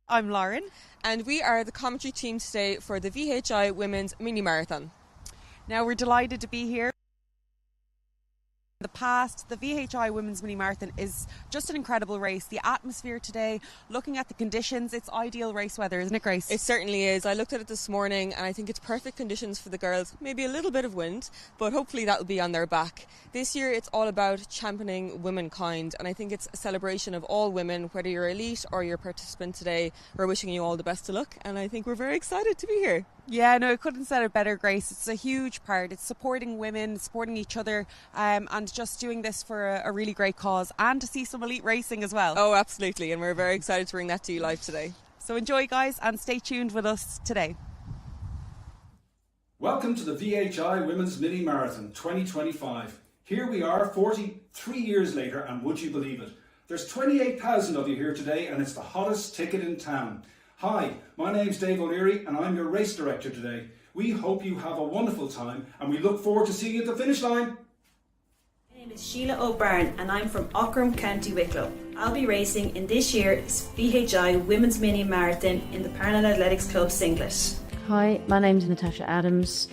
I'm Lauren. And we are the commentary team today for the VHI Women's Mini Marathon. Now we're delighted to be here. In the past, the VHI Women's Mini Marathon is just an incredible race. The atmosphere today, looking at the conditions, it's ideal race weather, isn't it, Grace? It certainly is. I looked at it this morning and I think it's perfect conditions for the girls. Maybe a little bit of wind, but hopefully that will be on their back. This year it's all about championing womankind, and I think it's a celebration of all women, whether you're elite or you're a participant today. We're wishing you all the best of luck, and I think we're very excited to be here. Yeah, no, I couldn't have said it better, Grace. It's a huge part. It's supporting women, supporting each other, and just doing this for a really great cause, and to see some elite racing as well. Oh, absolutely, and we're very excited to bring that to you live today. So enjoy, guys, and stay tuned with us today. Welcome to the VHI Women's Mini Marathon 2025. Here we are 43 years later, and would you believe it? There's 28,000 of you here today, and it's the hottest ticket in town. Hi, my name's Dave O'Leary and I'm your race director today. We hope you have a wonderful time and we look forward to seeing you at the finish line. My name is Sheila O'Byrne and I'm from Ockram, County Wicklow. I'll be racing in this year's VHI Women's Mini Marathon in the Parnell Athletics Club singlet. Hi, my name's Natasha Adams.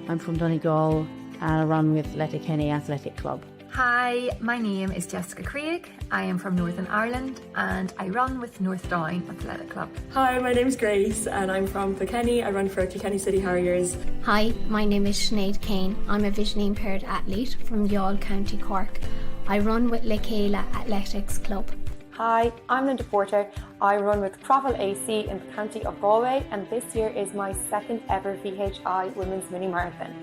I'm from Donegal and I run with Letterkenny Athletic Club. Hi, my name is Jessica Craig. I am from Northern Ireland and I run with North Down Athletic Club. Hi, my name's Grace and I'm from Kilkenny. I run for Kilkenny City Harriers. Hi, my name is Sinead Kane. I'm a visually impaired athlete from Youghal, County Cork. I run with Lekela Athletics Club. Hi, I'm Linda Porter. I run with Crofel AC in the County of Galway, and this year is my second ever VHI Women's Mini Marathon.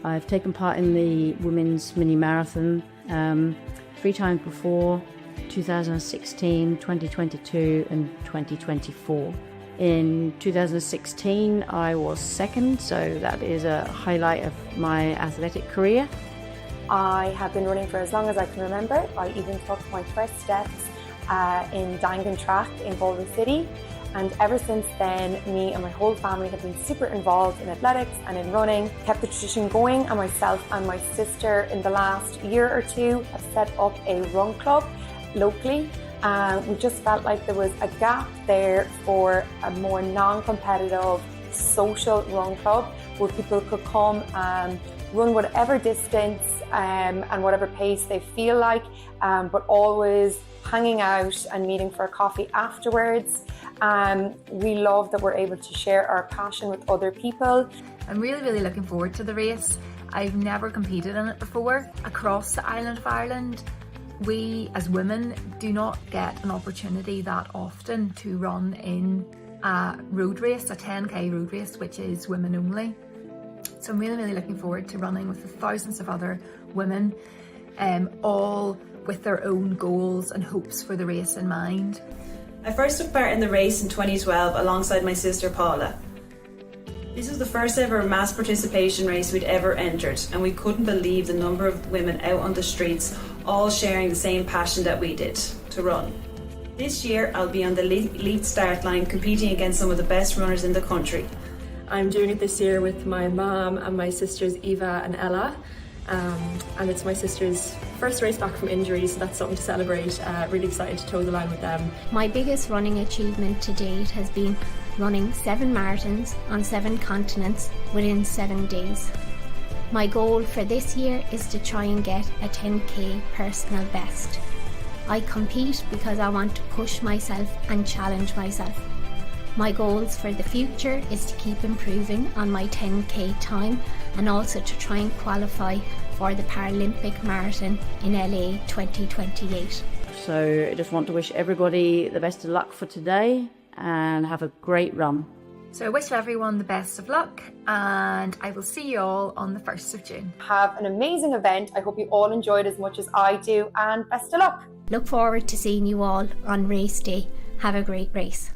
I've taken part in the Women's Mini Marathon 3 times before, 2016, 2022 and 2024. In 2016 I was second, so that is a highlight of my athletic career. I have been running for as long as I can remember. I even took my first steps in Dangan Track in Galway City, and ever since then me and my whole family have been super involved in athletics and in running, kept the tradition going, and myself and my sister in the last year or two have set up a run club locally. We just felt like there was a gap there for a more non-competitive social run club where people could come and run whatever distance and whatever pace they feel like, but always hanging out and meeting for a coffee afterwards. We love that we're able to share our passion with other people. I'm really looking forward to the race. I've never competed in it before. Across the island of Ireland, we as women do not get an opportunity that often to run in a road race, a 10k road race, which is women only. So I'm really looking forward to running with the thousands of other women, all with their own goals and hopes for the race in mind. I first took part in the race in 2012 alongside my sister Paula. This was the first ever mass participation race we'd ever entered, and we couldn't believe the number of women out on the streets, all sharing the same passion that we did, to run. This year I'll be on the elite start line competing against some of the best runners in the country. I'm doing it this year with my mum and my sisters Eva and Ella, and it's my sister's first race back from injury, so that's something to celebrate. Really excited to toe the line with them. My biggest running achievement to date has been running 7 marathons on 7 continents within 7 days. My goal for this year is to try and get a 10k personal best. I compete because I want to push myself and challenge myself. My goals for the future is to keep improving on my 10k time and also to try and qualify for the Paralympic Marathon in LA 2028. So I just want to wish everybody the best of luck for today and have a great run. So I wish everyone the best of luck and I will see you all on the 1st of June. Have an amazing event. I hope you all enjoyed as much as I do, and best of luck. Look forward to seeing you all on race day. Have a great race.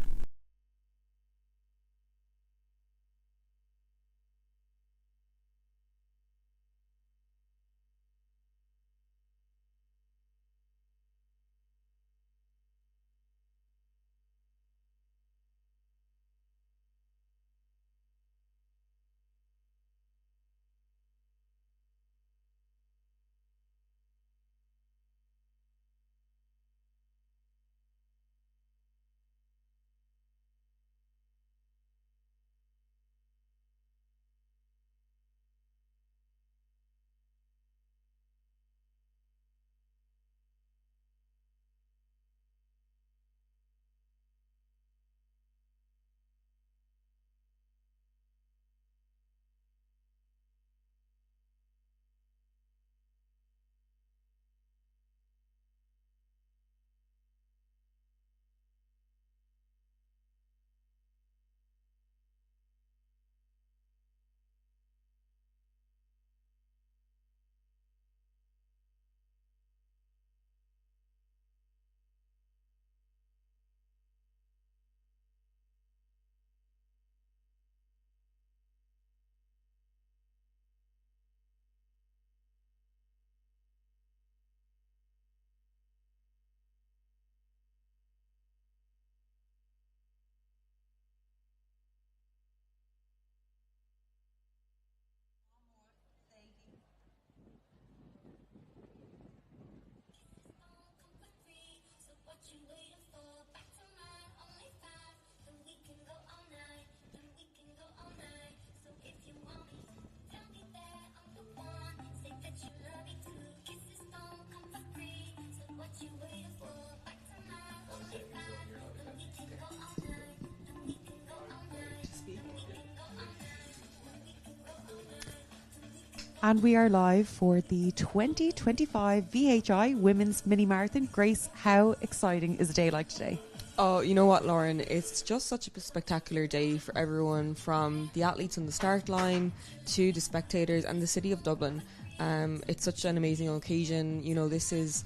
And we are live for the 2025 VHI Women's Mini Marathon. Grace, how exciting is a day like today? Oh, you know what, Lauren? It's just such a spectacular day for everyone, from the athletes on the start line to the spectators and the city of Dublin. It's such an amazing occasion. You know, this is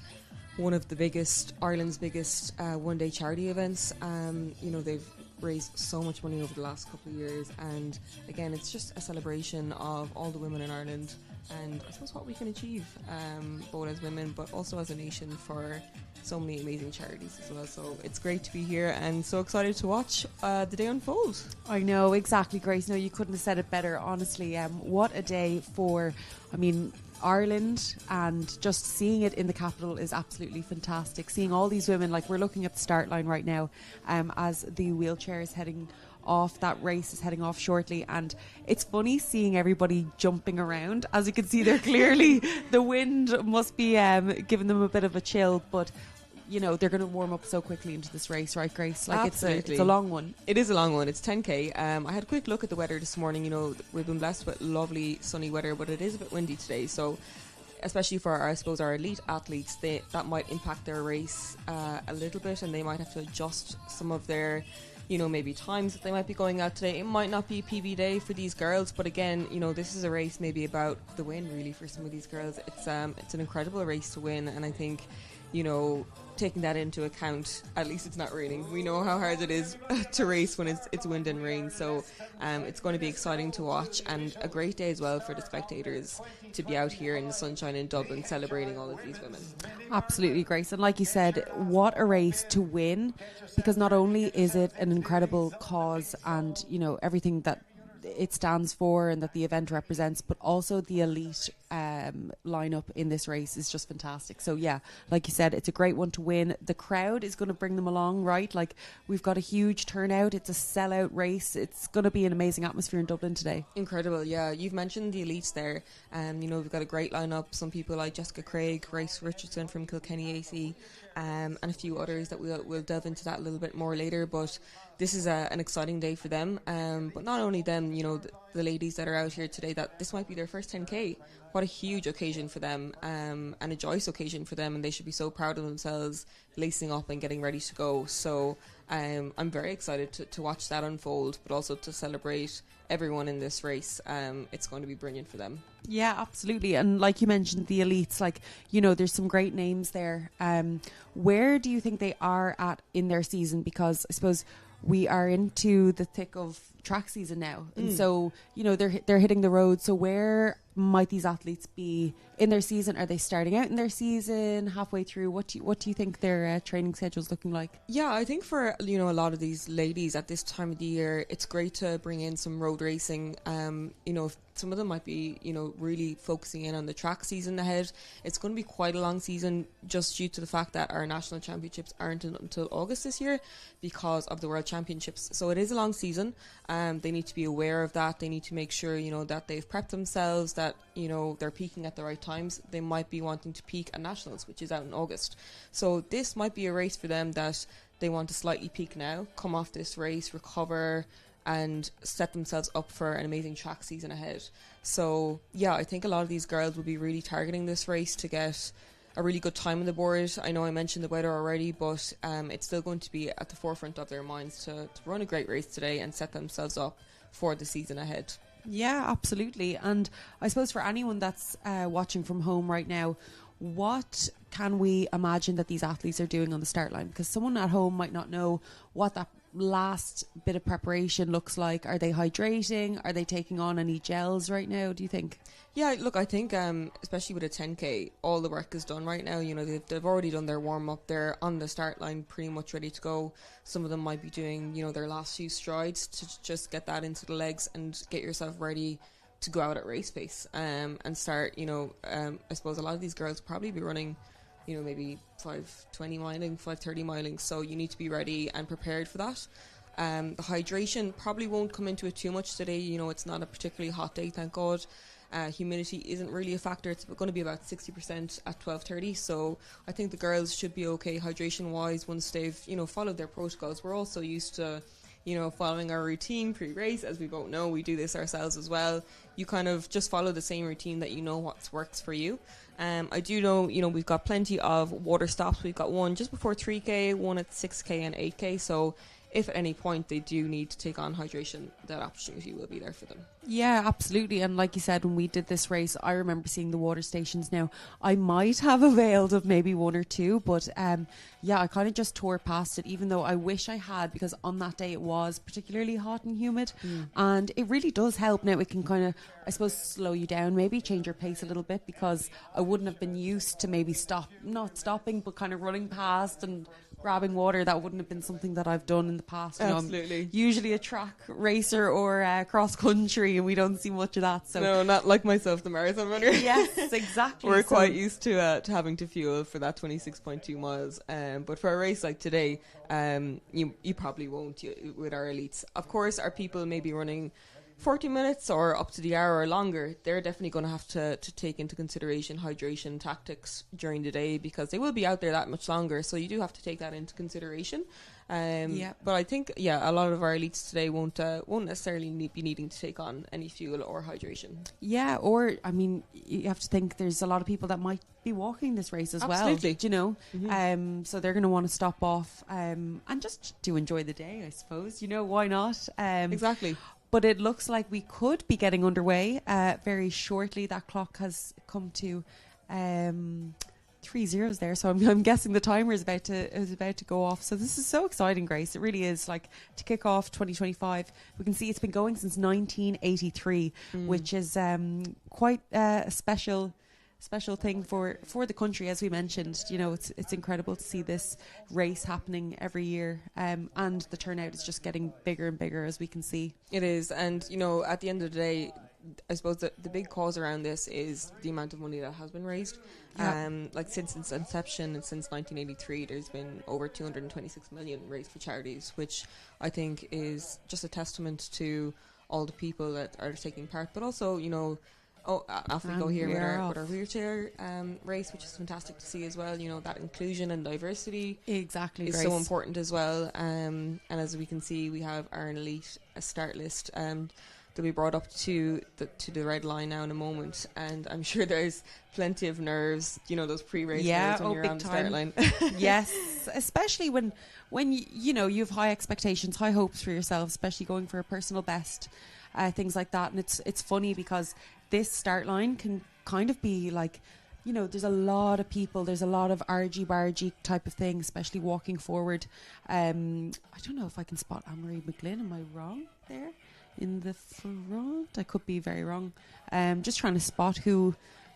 one of the biggest, Ireland's biggest one-day charity events. You know, they've raised so much money over the last couple of years, and again, it's just a celebration of all the women in Ireland and I suppose what we can achieve, both as women but also as a nation, for so many amazing charities as well. So it's great to be here and so excited to watch the day unfold. I know, exactly, Grace. No, you couldn't have said it better, honestly. What a day for, Ireland, and just seeing it in the capital is absolutely fantastic. Seeing all these women, like we're looking at the start line right now, as the wheelchair is heading off, that race is heading off shortly, and it's funny seeing everybody jumping around. As you can see there, clearly the wind must be giving them a bit of a chill, but you know, they're going to warm up so quickly into this race, right, Grace? Like, it's a long one. It is a long one. It's 10k. I had a quick look at the weather this morning. You know, we've been blessed with lovely sunny weather, but it is a bit windy today. So, especially for our elite athletes, that might impact their race a little bit, and they might have to adjust some of their, you know, maybe times that they might be going out today. It might not be PB day for these girls, but again, you know, this is a race maybe about the win, really, for some of these girls. It's an incredible race to win, and I think, you know, taking that into account, at least it's not raining. We know how hard it is to race when it's wind and rain, so it's going to be exciting to watch, and a great day as well for the spectators to be out here in the sunshine in Dublin celebrating all of these women. Absolutely, Grace. And like you said, what a race to win, because not only is it an incredible cause and, you know, everything that it stands for and that the event represents, but also the elite lineup in this race is just fantastic. So yeah, like you said, it's a great one to win. The crowd is going to bring them along, right? Like, we've got a huge turnout. It's a sellout race. It's going to be an amazing atmosphere in Dublin today. Incredible. Yeah, you've mentioned the elites there. You know, we've got a great lineup. Some people like Jessica Craig, Grace Richardson from Kilkenny AC, and a few others that we'll delve into that a little bit more later. But this is an exciting day for them. But not only them, you know, the ladies that are out here today, that this might be their first 10k. What a huge occasion for them, and a joyous occasion for them, and they should be so proud of themselves, lacing up and getting ready to go. So I'm very excited to watch that unfold, but also to celebrate everyone in this race. It's going to be brilliant for them. Yeah, absolutely. And like you mentioned, the elites, like, you know, there's some great names there. Where do you think they are at in their season? Because I suppose we are into the thick of track season now, and so, you know, they're hitting the road. So where might these athletes be in their season? Are they starting out in their season, halfway through? What do you think their training schedule's looking like? Yeah, I think for, you know, a lot of these ladies at this time of the year, it's great to bring in some road racing. You know, some of them might be, you know, really focusing in on the track season ahead. It's going to be quite a long season, just due to the fact that our national championships aren't until August this year because of the World Championships. So it is a long season. They need to be aware of that. They need to make sure, you know, that they've prepped themselves, that, you know, they're peaking at the right times. They might be wanting to peak at Nationals, which is out in August. So this might be a race for them that they want to slightly peak now, come off this race, recover, and set themselves up for an amazing track season ahead. So yeah, I think a lot of these girls will be really targeting this race to get a really good time on the board. I know I mentioned the weather already, but it's still going to be at the forefront of their minds to run a great race today and set themselves up for the season ahead. Yeah, absolutely. And I suppose for anyone that's watching from home right now, what can we imagine that these athletes are doing on the start line? Because someone at home might not know what that last bit of preparation looks like. Are they hydrating? Are they taking on any gels right now, do you think? Yeah, look, I think especially with a 10k, all the work is done right now. You know, they've already done their warm up. They're on the start line pretty much ready to go. Some of them might be doing, you know, their last few strides to just get that into the legs and get yourself ready to go out at race pace and start, you know, I suppose a lot of these girls will probably be running, you know, maybe 5:20 miling, 5:30 miling. So you need to be ready and prepared for that. The hydration probably won't come into it too much today. You know, it's not a particularly hot day, thank God. Humidity isn't really a factor. It's going to be about 60% at 12:30. So I think the girls should be okay hydration wise once they've, you know, followed their protocols. We're also used to, following our routine pre-race. As we both know, we do this ourselves as well. You kind of just follow the same routine that you know what works for you. I do know, we've got plenty of water stops. We've got one just before 3K, one at 6K and 8K. So if at any point they do need to take on hydration, that opportunity will be there for them. Yeah, absolutely. And like you said, when we did this race, I remember seeing the water stations. Now, I might have availed of maybe one or two, but I kind of just tore past it, even though I wish I had, because on that day it was particularly hot and humid. And it really does help. Now, it can kind of, I suppose, slow you down, maybe change your pace a little bit, because I wouldn't have been used to maybe not stopping, but kind of running past and grabbing water. That wouldn't have been something that I've done in the past. Absolutely. I'm usually a track racer or cross country, and we don't see much of that. So no, not like myself, the marathon runner. Yes, exactly. We're quite used to having to fuel for that 26.2 miles. But for a race like today, you probably won't with our elites. Of course, our people may be running 40 minutes or up to the hour or longer. They're definitely going to have to take into consideration hydration tactics during the day, because they will be out there that much longer. So you do have to take that into consideration. But I think, a lot of our elites today won't necessarily be needing to take on any fuel or hydration. Yeah, or, I mean, you have to think there's a lot of people that might be walking this race as Absolutely. well. So they're going to want to stop off and just to enjoy the day, I suppose. Why not? Exactly. But it looks like we could be getting underway very shortly. That clock has come to 3 zeros there, so I'm guessing the timer is about to go off. So this is so exciting, Grace. It really is, like, to kick off 2025. We can see it's been going since 1983, which is quite a special thing for the country. As we mentioned, it's incredible to see this race happening every year, and the turnout is just getting bigger and bigger, as we can see. It is, and at the end of the day, I suppose the big cause around this is the amount of money that has been raised. Since its inception and since 1983, there's been over 226 million raised for charities, which I think is just a testament to all the people that are taking part, but also, off we go here with our wheelchair race, which is fantastic to see as well. That inclusion and diversity is Grace. So important as well. And as we can see, we have our elite start list. They'll be brought up to the red line now in a moment, and I'm sure there's plenty of nerves. Those pre-race nerves when you're on the start line. Yes, especially when you have high expectations, high hopes for yourself, especially going for a personal best, things like that. And it's funny because this start line can kind of be like, there's a lot of people, there's a lot of argy-bargy type of thing, especially walking forward. I don't know if I can spot Anne-Marie McGlynn. Am I wrong there in the front? I could be very wrong. Just trying to spot who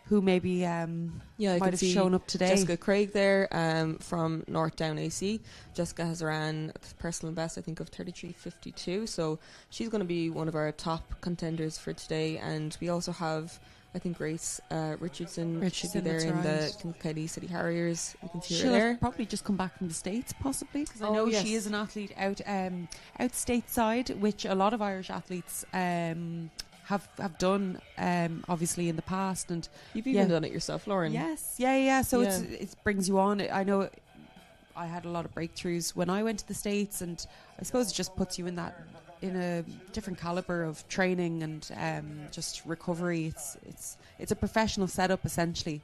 maybe might have shown up today. Jessica Craig there from North Down AC. Jessica has ran a personal best, I think, of 33.52, so she's going to be one of our top contenders for today. And we also have, I think, Grace Richardson should be there in the Kilkenny City Harriers. You can see her there. She'll probably just come back from the States, possibly, because I know she is an athlete out stateside, which a lot of Irish athletes have done, obviously, in the past. And you've even done it yourself, Lauren. Yes, so it brings you on. I know I had a lot of breakthroughs when I went to the States, and I suppose it just puts you in a different caliber of training and just recovery. It's a professional setup, essentially,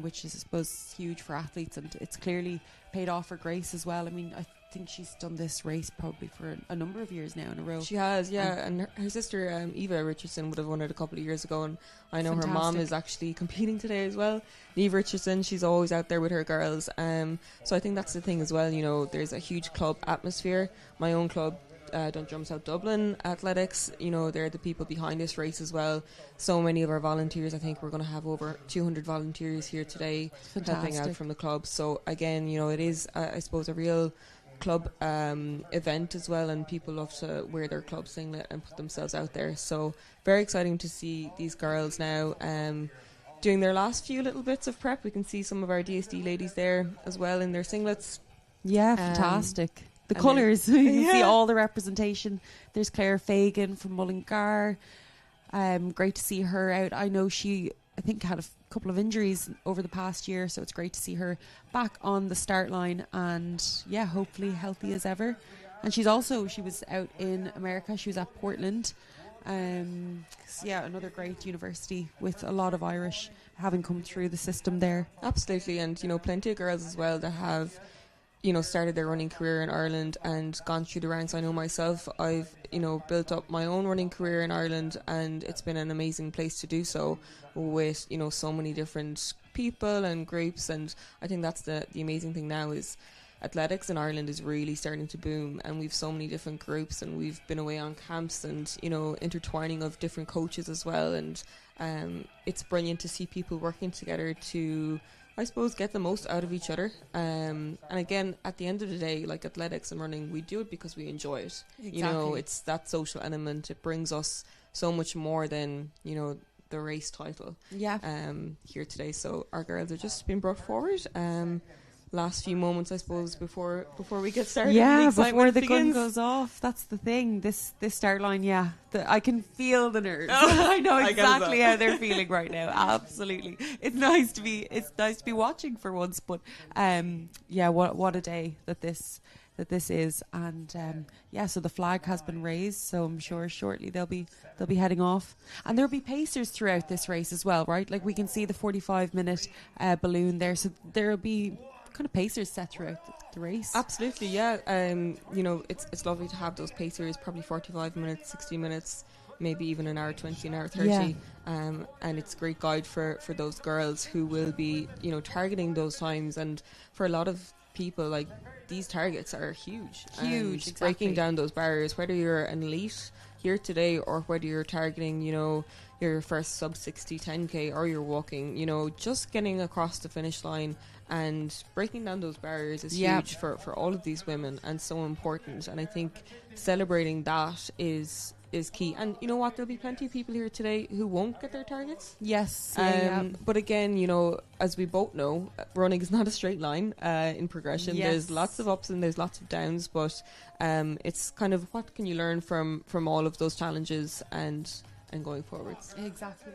which is, I suppose, huge for athletes, and it's clearly paid off for Grace as well. I mean, I think she's done this race probably for a number of years now in a row. She has, and her sister Eva Richardson would have won it a couple of years ago, and I know her mom is actually competing today as well. Eva Richardson, she's always out there with her girls, so I think that's the thing as well. There's a huge club atmosphere. My own club, Don't Jump South Dublin Athletics, they're the people behind this race as well. So many of our volunteers, I think we're going to have over 200 volunteers here today helping out from the club. So again, it is, I suppose, a real club event as well, and people love to wear their club singlet and put themselves out there. So very exciting to see these girls now doing their last few little bits of prep. We can see some of our DSD ladies there as well in their singlets. Yeah, fantastic. The colours, you can see all the representation. There's Claire Fagan from Mullingar. Great to see her out. I know I think had a couple of injuries over the past year, so it's great to see her back on the start line, and hopefully healthy as ever. And she was out in America. She was at Portland. Another great university with a lot of Irish having come through the system there. Absolutely, and plenty of girls as well that have started their running career in Ireland and gone through the ranks. I know myself, I've built up my own running career in Ireland, and it's been an amazing place to do so with so many different people and groups. And I think that's the amazing thing now is athletics in Ireland is really starting to boom, and we've so many different groups, and we've been away on camps and intertwining of different coaches as well, and it's brilliant to see people working together to, I suppose, get the most out of each other. And again, at the end of the day, like athletics and running, we do it because we enjoy it. Exactly. It's that social element. It brings us so much more than the race title. Yeah. Here today, so our girls are just being brought forward. Last few moments, I suppose, before we get started. Yeah, before the gun begins. goes off. That's the thing. This start line, I can feel the nerves. I know exactly how they're feeling right now. Absolutely, it's nice to be watching for once. But what a day that this is, and so the flag has been raised. So I'm sure shortly they'll be heading off, and there'll be pacers throughout this race as well, right? Like we can see the 45-minute balloon there, so there'll be kind of pacers set throughout the race. Absolutely, yeah. It's lovely to have those pacers, probably 45 minutes, 60 minutes, maybe even an hour 20, an hour 30. Yeah. And it's a great guide for those girls who will be, targeting those times. And for a lot of people, like, these targets are huge. Huge, exactly. Breaking down those barriers, whether you're an elite here today or whether you're targeting, your first sub 60 10k, or you're walking, just getting across the finish line and breaking down those barriers is huge for all of these women, and so important. And I think celebrating that is key. And you know what, there'll be plenty of people here today who won't get their targets. Yes. But again, as we both know, running is not a straight line in progression. Yes. There's lots of ups and there's lots of downs, but it's kind of what can you learn from all of those challenges and going forwards. Exactly.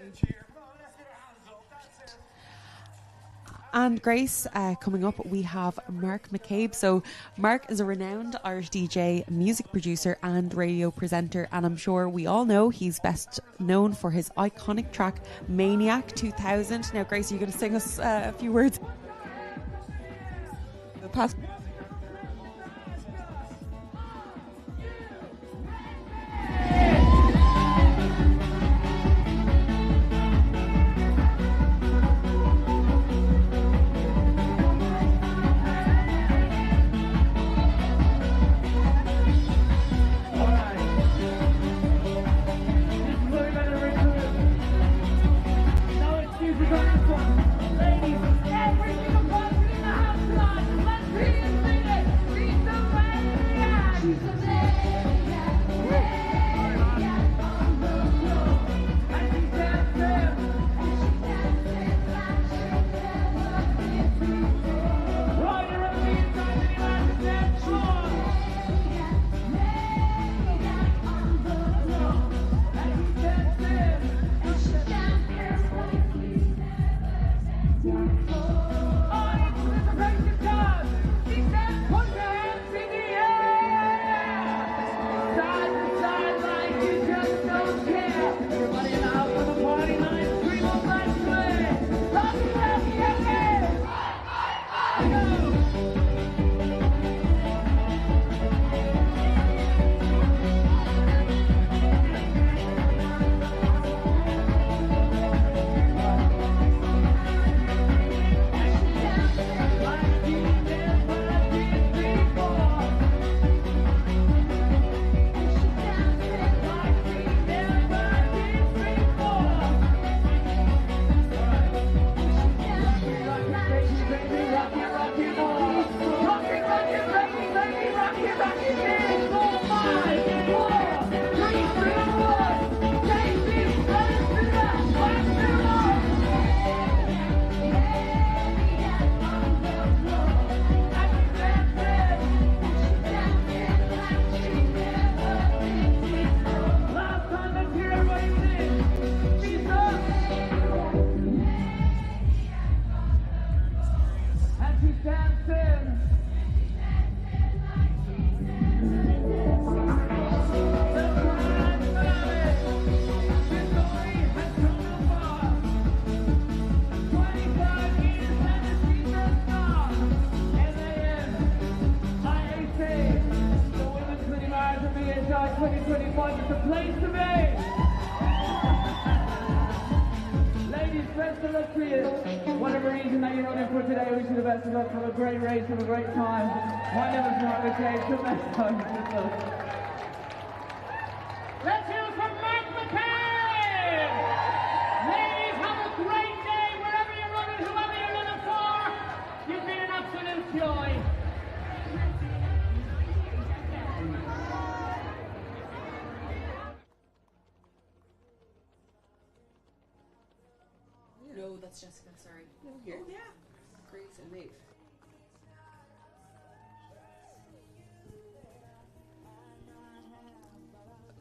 And Grace, coming up, we have Mark McCabe. So Mark is a renowned Irish DJ, music producer and radio presenter, and I'm sure we all know he's best known for his iconic track Maniac 2000. Now Grace, are you going to sing us a few words? The past best for you. Whatever reason that you're running for today, I wish you the best of luck. Have a great race, have a great time. My name is Mark McKay. Till next time. Good luck. Let's hear it from Mark McKay! Ladies, have a great day wherever you're running, whoever you're running for. You've been an absolute joy. No, that's Jessica, sorry. No, here. Oh, yeah. Grace and Maeve.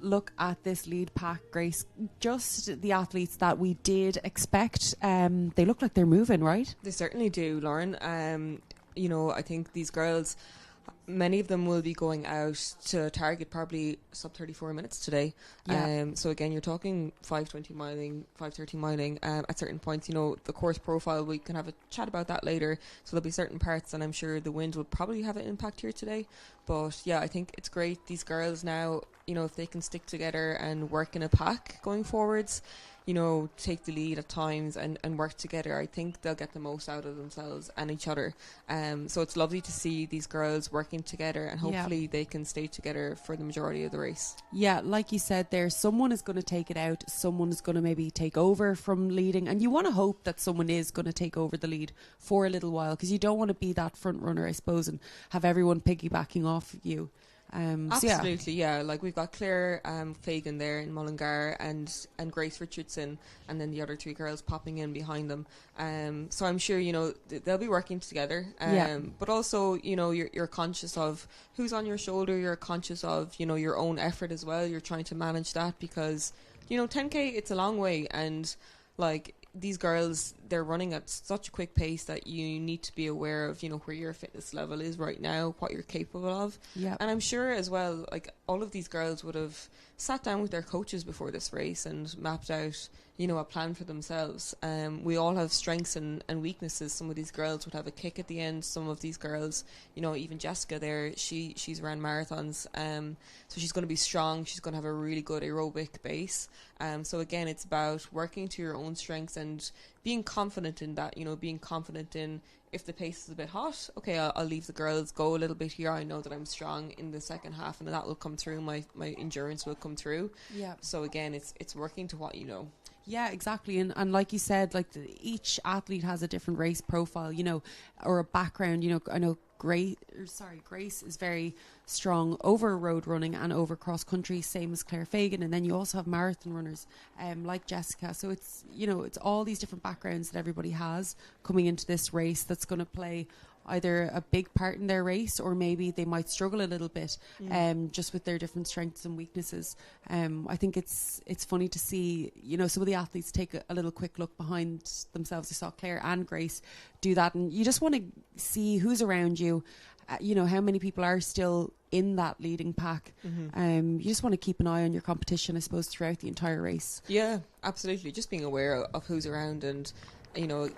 Look at this lead pack, Grace. Just the athletes that we did expect. They look like they're moving, right? They certainly do, Lauren. I think these girls, many of them will be going out to target probably sub 34 minutes today. Yeah. So again, you're talking 5:20 miling, 5:30 miling. At certain points, the course profile, we can have a chat about that later. So there'll be certain parts, and I'm sure the wind will probably have an impact here today. But yeah, I think it's great. These girls now, if they can stick together and work in a pack going forwards, take the lead at times and work together, I think they'll get the most out of themselves and each other. So it's lovely to see these girls working together, and hopefully they can stay together for the majority of the race. Yeah, like you said there, someone is going to take it out, someone is going to maybe take over from leading, and you want to hope that someone is going to take over the lead for a little while, because you don't want to be that front runner, I suppose, and have everyone piggybacking off you. Absolutely, yeah. Like we've got Claire Fagan there in Mullingar and Grace Richardson, and then the other three girls popping in behind them. So I'm sure they'll be working together. But also you're conscious of who's on your shoulder. You're conscious of your own effort as well. You're trying to manage that because 10K, it's a long way, and like these girls, they're running at such a quick pace that you need to be aware of where your fitness level is right now, what you're capable of. And I'm sure as well, like all of these girls would have sat down with their coaches before this race and mapped out a plan for themselves. We all have strengths and weaknesses. Some of these girls would have a kick at the end. Some of these girls, even Jessica there, she's ran marathons, so she's going to be strong. She's going to have a really good aerobic base. So again, it's about working to your own strengths and being confident in that, being confident in if the pace is a bit hot, okay, I'll leave the girls go a little bit here. I know that I'm strong in the second half, and that will come through. My endurance will come through. Yeah. So again, it's working to what you know. Yeah, exactly. And like you said, like each athlete has a different race profile, or a background. I know Grace is very strong over road running and over cross country, same as Claire Fagan. And then you also have marathon runners like Jessica. So it's, it's all these different backgrounds that everybody has coming into this race that's going to play either a big part in their race, or maybe they might struggle a little bit just with their different strengths and weaknesses. I think it's funny to see, some of the athletes take a little quick look behind themselves. I saw Claire and Grace do that, and you just want to see who's around you, how many people are still in that leading pack. You just want to keep an eye on your competition, I suppose, throughout the entire race. Yeah, absolutely. Just being aware of who's around and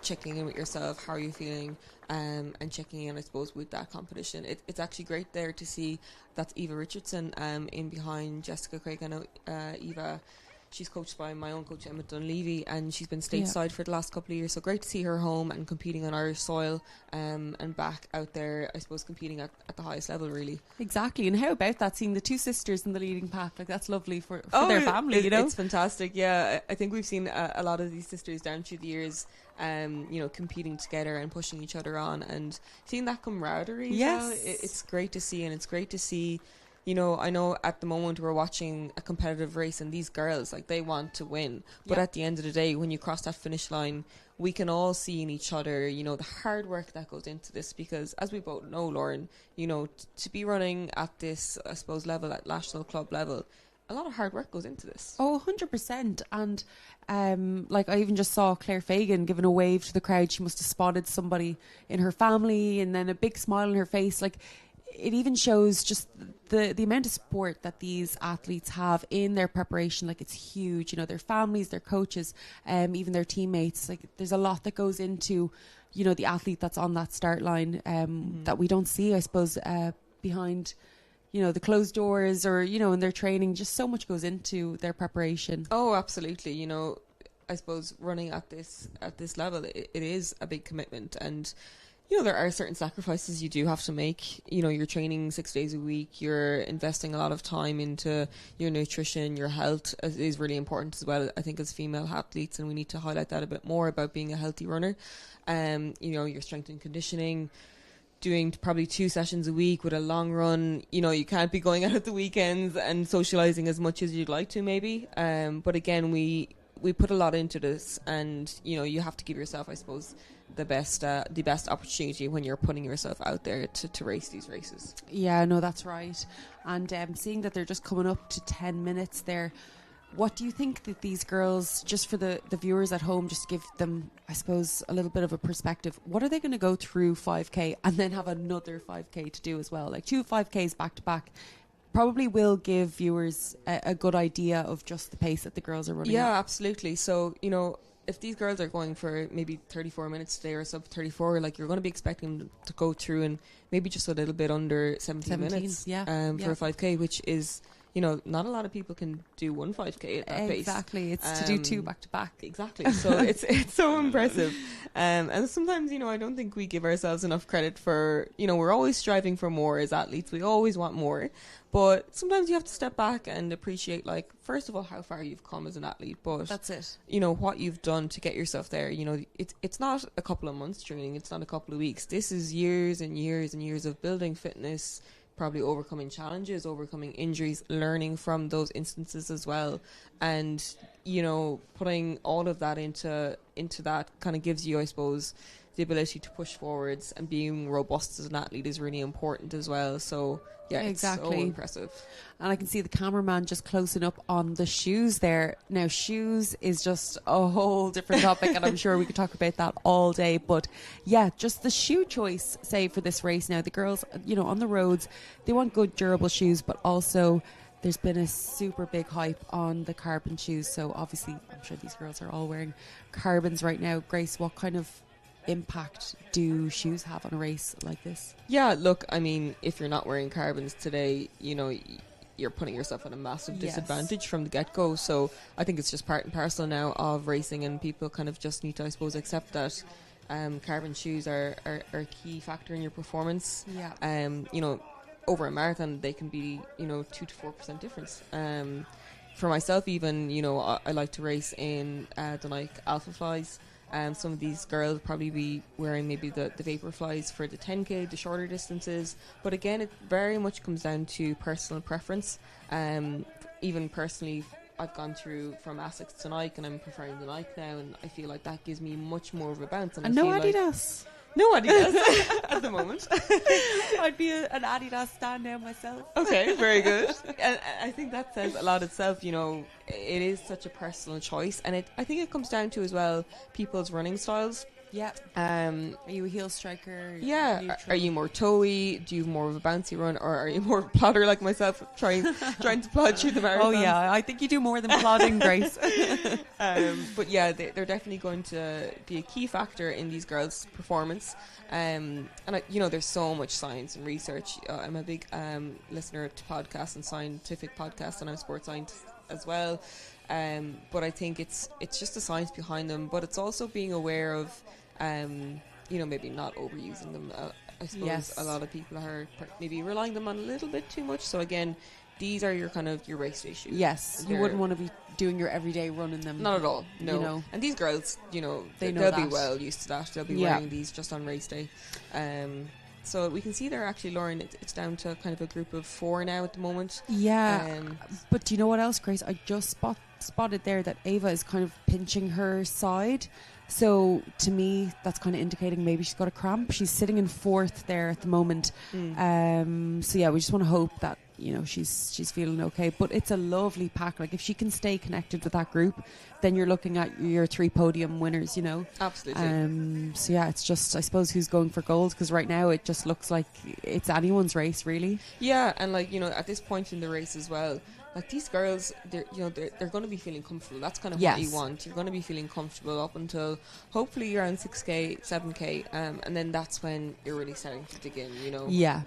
checking in with yourself, how are you feeling, and checking in, I suppose, with that competition. It's actually great there to see that's Eva Richardson in behind Jessica Craig. I know Eva, she's coached by my own coach Emma Dunleavy, and she's been stateside for the last couple of years, so great to see her home and competing on Irish soil, and back out there, I suppose, competing at the highest level, really. Exactly. And how about that, seeing the two sisters in the leading pack? Like, that's lovely for their family. It's fantastic. Yeah, I think we've seen a lot of these sisters down through the years competing together and pushing each other on, and seeing that camaraderie. Yes, it's great to see. And it's great to see, I know at the moment we're watching a competitive race, and these girls, like, they want to win, but at the end of the day, when you cross that finish line, we can all see in each other, the hard work that goes into this, because as we both know, Lauren, to be running at this, I suppose, level, at national club level, a lot of hard work goes into this. Oh, 100%. And I even just saw Claire Fagan giving a wave to the crowd. She must have spotted somebody in her family, and then a big smile on her face. Like, it even shows just the amount of support that these athletes have in their preparation. Like, it's huge. Their families, their coaches, even their teammates. Like, there's a lot that goes into, the athlete that's on that start line that we don't see, I suppose, behind the closed doors, or, in their training. Just so much goes into their preparation. Oh, absolutely. I suppose running at this level, it is a big commitment, and there are certain sacrifices you do have to make. You're training 6 days a week, you're investing a lot of time into your nutrition, your health is really important as well, I think, as female athletes, and we need to highlight that a bit more about being a healthy runner. Your strength and conditioning, doing probably 2 sessions a week with a long run. You can't be going out at the weekends and socializing as much as you'd like to, maybe. But again, we put a lot into this, and you have to give yourself, I suppose, the best opportunity when you're putting yourself out there to race these races. Yeah, no, that's right. And seeing that they're just coming up to 10 minutes there, what do you think that these girls, just for the viewers at home, just give them, I suppose, a little bit of a perspective, what are they going to go through 5k and then have another 5k to do as well? Like 2 5ks back to back probably will give viewers a good idea of just the pace that the girls are running. Yeah, at. absolutely. So, if these girls are going for maybe 34 minutes today or sub 34, like, you're going to be expecting them to go through in maybe just a little bit under 17 minutes for a 5k, which is, not a lot of people can do 1 5k at that pace. Exactly, it's to do 2 back to back. Exactly, so it's so impressive. And sometimes, I don't think we give ourselves enough credit for, we're always striving for more as athletes. We always want more. But sometimes you have to step back and appreciate, like, first of all, how far you've come as an athlete. But that's it. What you've done to get yourself there. It's not a couple of months training. It's not a couple of weeks. This is years and years and years of building fitness, probably overcoming challenges, overcoming injuries, learning from those instances as well. And, putting all of that into that kind of gives you, I suppose, the ability to push forwards, and being robust as an athlete is really important as well. So yeah, exactly. It's so impressive. And I can see the cameraman just closing up on the shoes there. Now, shoes is just a whole different topic, and I'm sure we could talk about that all day. But yeah, just the shoe choice, say, for this race now. The girls, on the roads, they want good, durable shoes, but also there's been a super big hype on the carbon shoes. So obviously, I'm sure these girls are all wearing carbons right now. Grace, what kind of impact do shoes have on a race like this? Yeah, look, I mean, if you're not wearing carbons today, you're putting yourself at a massive disadvantage from the get-go. So I think it's just part and parcel now of racing, and people kind of just need to, I suppose, accept that carbon shoes are a key factor in your performance. Yeah. Over a marathon, they can be 2 to 4% difference. For myself, even, I like to race in the Nike Alpha Flies. Some of these girls will probably be wearing maybe the Vapor Flies for the 10k, the shorter distances. But again, it very much comes down to personal preference. Even personally, I've gone through from Asics to Nike, and I'm preferring the Nike now, and I feel like that gives me much more of a bounce. And no Adidas. No Adidas at the moment. I'd be an Adidas stan now myself. Okay, very good. And I think that says a lot itself. It is such a personal choice, and I think it comes down to as well people's running styles. Yeah. Are you a heel striker? Yeah. Are you more toey? Do you have more of a bouncy run, or are you more plodder like myself, trying to plod through the marathon? Oh yeah, I think you do more than plodding, Grace. But yeah, they're definitely going to be a key factor in these girls' performance. And there's so much science and research. I'm a big listener to podcasts and scientific podcasts, and I'm a sports scientist as well. But I think it's just the science behind them, but it's also being aware of maybe not overusing them. I suppose a lot of people are maybe relying them on a little bit too much. So again, these are your race day shoes. Yes, you wouldn't want to be doing your everyday run in them. Not at all, no. And these girls, they'll be well used to that. They'll be wearing these just on race day. So we can see there actually, Lauren, it's down to kind of a group of 4 now at the moment. Yeah, but do you know what else, Grace? I just spotted there that Ava is kind of pinching her side. So to me, that's kind of indicating maybe she's got a cramp. She's sitting in 4th there at the moment. So yeah, we just want to hope that she's feeling okay. But it's a lovely pack. Like, if she can stay connected with that group, then you're looking at your 3 podium winners. Absolutely. So yeah, it's just, I suppose, who's going for gold, because right now it just looks like it's anyone's race, really. Yeah, and at this point in the race as well, like these girls, they're going to be feeling comfortable. That's kind of Yes. what you want. You're going to be feeling comfortable up until hopefully around 6k, 7k, and then that's when you're really starting to dig in. Yeah,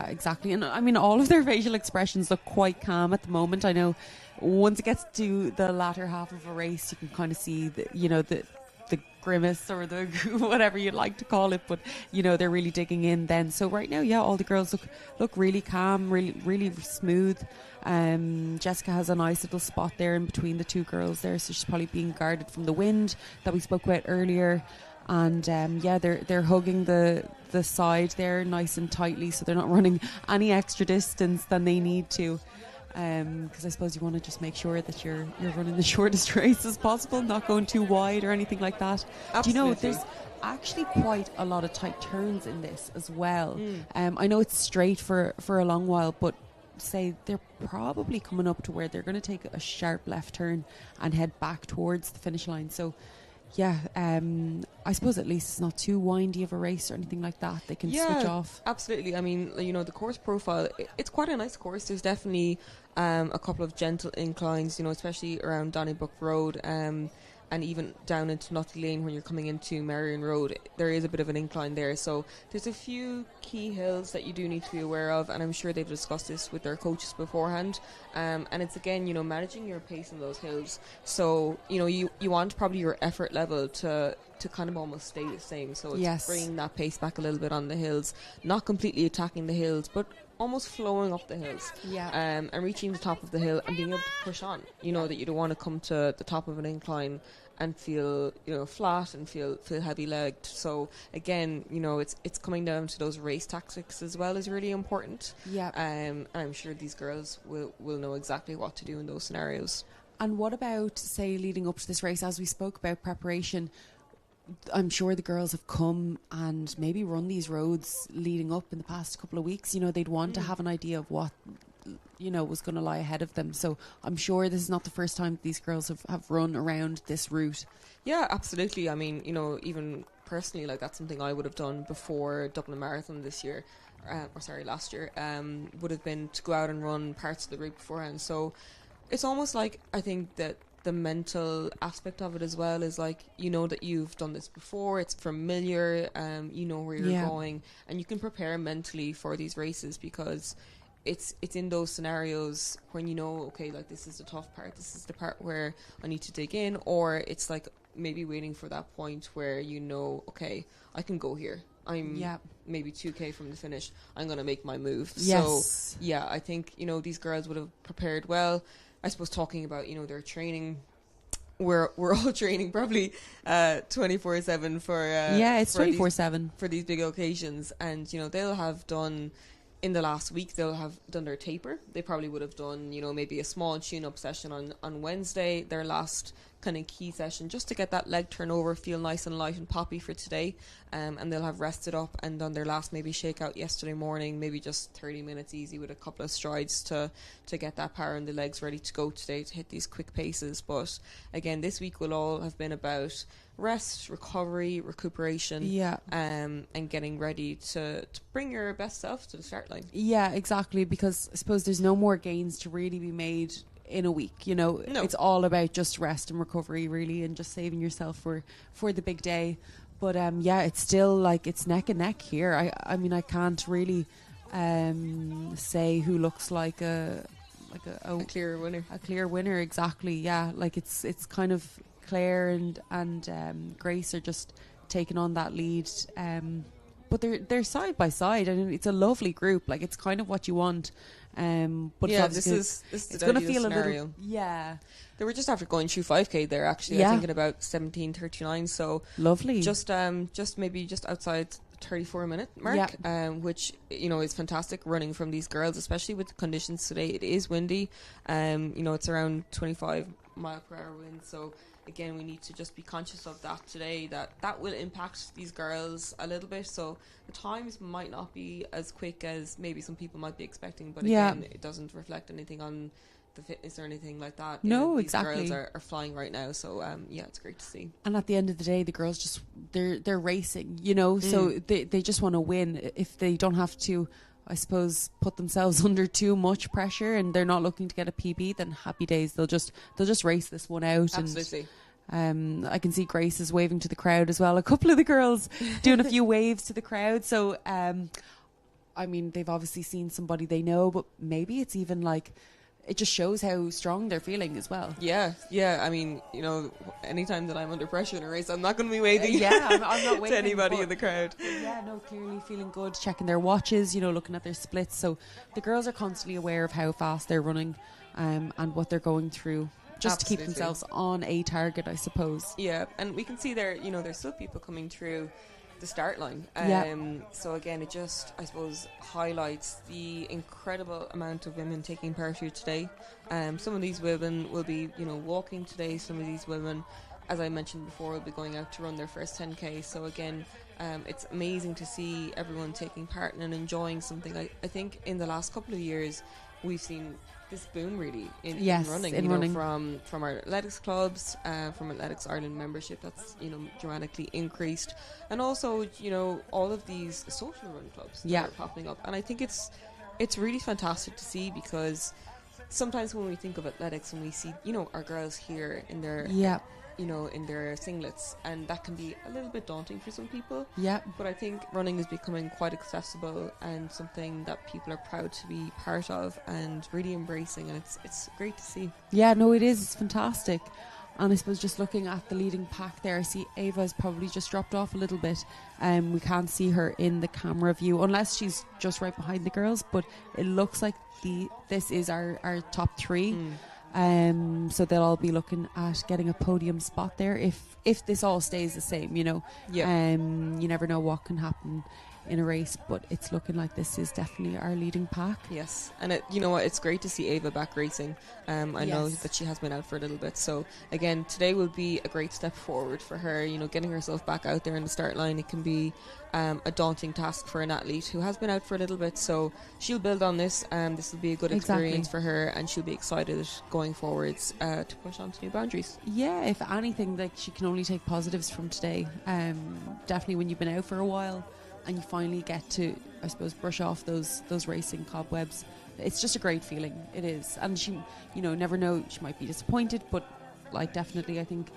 exactly. And I mean, all of their facial expressions look quite calm at the moment. I know once it gets to the latter half of a race, you can kind of see the grimace or the whatever you'd like to call it, but they're really digging in then. So right now, yeah, all the girls look really calm, really smooth. Jessica has a nice little spot there in between the two girls there, so she's probably being guarded from the wind that we spoke about earlier. And they're hugging the side there nice and tightly, so they're not running any extra distance than they need to. Because I suppose you want to just make sure that you're running the shortest race as possible, not going too wide or anything like that. Absolutely. Do there's actually quite a lot of tight turns in this as well. I know it's straight for a long while, but say they're probably coming up to where they're going to take a sharp left turn and head back towards the finish line. So yeah, I suppose at least it's not too windy of a race or anything like that. They can switch off. Absolutely. I mean, the course profile, it's quite a nice course. There's definitely a couple of gentle inclines, especially around Donnybrook Road, and even down into Nutty Lane when you're coming into Marion Road. There is a bit of an incline there. So there's a few key hills that you do need to be aware of, and I'm sure they've discussed this with their coaches beforehand. And it's again, managing your pace on those hills. So, you want probably your effort level to kind of almost stay the same. So it's bringing that pace back a little bit on the hills, not completely attacking the hills, but almost flowing up the hills, and reaching the top of the hill and being able to push on. That you don't want to come to the top of an incline and feel flat and feel heavy legged. So again, it's coming down to those race tactics as well is really important. And I'm sure these girls will know exactly what to do in those scenarios. And what about, say, leading up to this race, as we spoke about preparation? I'm sure the girls have come and maybe run these roads leading up in the past couple of weeks. They'd want to have an idea of what, was going to lie ahead of them. So I'm sure this is not the first time these girls have run around this route. Yeah, absolutely. I mean, even personally, like that's something I would have done before Dublin Marathon this year, last year, would have been to go out and run parts of the route beforehand. So it's almost like, I think that the mental aspect of it as well is like, that you've done this before, it's familiar, where you're going, and you can prepare mentally for these races, because it's in those scenarios when okay, like this is the tough part, this is the part where I need to dig in, or it's like maybe waiting for that point where okay, I can go here, I'm maybe 2k from the finish, I'm going to make my move. So yeah, I think these girls would have prepared well. I suppose talking about their training, we're all training probably 24/7 for it's 24/7 for these big occasions, and they'll have done in the last week, they'll have done their taper. They probably would have done maybe a small tune-up session on Wednesday, their last kind of key session, just to get that leg turnover, feel nice and light and poppy for today, and they'll have rested up and done their last maybe shakeout yesterday morning, maybe just 30 minutes easy with a couple of strides to get that power in the legs ready to go today to hit these quick paces. But again, this week will all have been about rest, recovery, recuperation, and getting ready to bring your best self to the start line. Yeah, exactly, because I suppose there's no more gains to really be made in a week. No. It's all about just rest and recovery really, and just saving yourself for the big day. But it's still like it's neck and neck here. I mean, I can't really say who looks like a clear winner. A clear winner, exactly. Yeah, like it's kind of Claire and Grace are just taking on that lead, but they're side by side, and it's a lovely group. Like it's kind of what you want. But this is it's going to feel scenario. a little. They were just after going through 5k there actually. I think at about 17:39. So lovely. Just maybe just outside the 34-minute mark, which is fantastic running from these girls, especially with the conditions today. It is windy. It's around 25 mile per hour wind. So again, we need to just be conscious of that today, that will impact these girls a little bit. So the times might not be as quick as maybe some people might be expecting, but again, it doesn't reflect anything on the fitness or anything like that. No, these exactly. girls are flying right now, so it's great to see. And at the end of the day, the girls just they're racing, so they just want to win. If they don't have to I suppose, put themselves under too much pressure and they're not looking to get a PB, then happy days. They'll just race this one out. Absolutely. And I can see Grace is waving to the crowd as well. A couple of the girls doing a few waves to the crowd. So, I mean, they've obviously seen somebody they know, but maybe it's even like, it just shows how strong they're feeling as well. Yeah. I mean, you know, anytime that I'm under pressure in a race, I'm not going to be waving I'm not waving to anybody in the crowd. Yeah, no, clearly feeling good, checking their watches, you know, looking at their splits. So the girls are constantly aware of how fast they're running and what they're going through, just to keep themselves on a target, I suppose. Yeah, and we can see there, you know, there's still people coming through the start line. So again, it just, I suppose, highlights the incredible amount of women taking part here today. Some of these women will be, you know, walking today. Some of these women, as I mentioned before, will be going out to run their first 10k. So again, it's amazing to see everyone taking part and enjoying something. I think in the last couple of years we've seen this boom really in running, know, from our athletics clubs, from Athletics Ireland membership that's, you know, dramatically increased, and also, you know, all of these social run clubs that are popping up. And I think it's really fantastic to see, because sometimes when we think of athletics and we see, you know, our girls here in their you know, in their singlets, and that can be a little bit daunting for some people. But I think running is becoming quite accessible and something that people are proud to be part of and really embracing, and it's great to see. Yeah, no, it is. It's fantastic. And I suppose just looking at the leading pack there, I see Ava's probably just dropped off a little bit. We can't see her in the camera view unless she's just right behind the girls, but it looks like this is our top three. So they'll all be looking at getting a podium spot there if this all stays the same, you know. You never know what can happen in a race, but it's looking like this is definitely our leading pack. Yes, and you know what, it's great to see Ava back racing. I know that she has been out for a little bit, so again, today will be a great step forward for her, you know, getting herself back out there in the start line. It can be a daunting task for an athlete who has been out for a little bit, so she'll build on this, and this will be a good experience for her, and she'll be excited going forwards to push on to new boundaries. Yeah, if anything, like, she can only take positives from today. Definitely when you've been out for a while and you finally get to, I suppose, brush off those racing cobwebs, it's just a great feeling. It is. And she, you know, never know, she might be disappointed, but like, definitely I think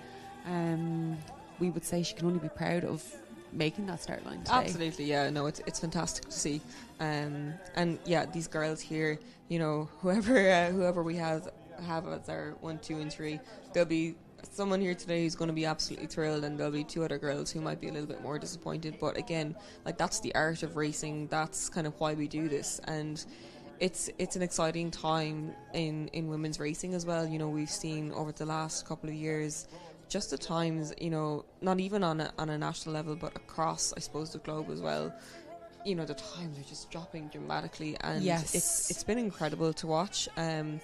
we would say she can only be proud of making that start line today. Absolutely, yeah. No, it's fantastic to see. And yeah, these girls here, you know, whoever we have as our 1, 2 and 3, there'll be someone here today who's going to be absolutely thrilled, and there'll be 2 other girls who might be a little bit more disappointed. But again, like, that's the art of racing. That's kind of why we do this, and it's an exciting time in women's racing as well. You know, we've seen over the last couple of years just at times, you know, not even on a national level, but across, I suppose, the globe as well, you know, the times are just dropping dramatically, and it's been incredible to watch, and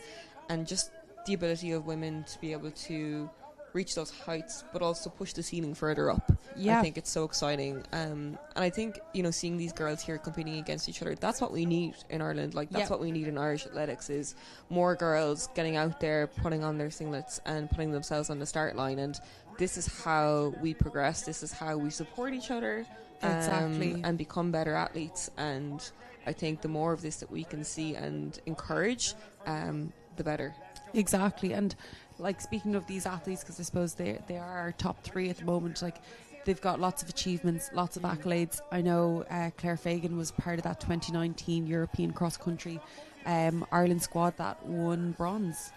just the ability of women to be able to reach those heights but also push the ceiling further up. I think it's so exciting, and I think, you know, seeing these girls here competing against each other, that's what we need in Ireland. Like, that's what we need in Irish athletics, is more girls getting out there, putting on their singlets and putting themselves on the start line. And this is how we progress, this is how we support each other, and become better athletes. And I think the more of this that we can see and encourage, the better. Exactly. And like, speaking of these athletes, because I suppose they are our top 3 at the moment, like, they've got lots of achievements, lots of accolades. I know Claire Fagan was part of that 2019 European cross country Ireland squad that won bronze,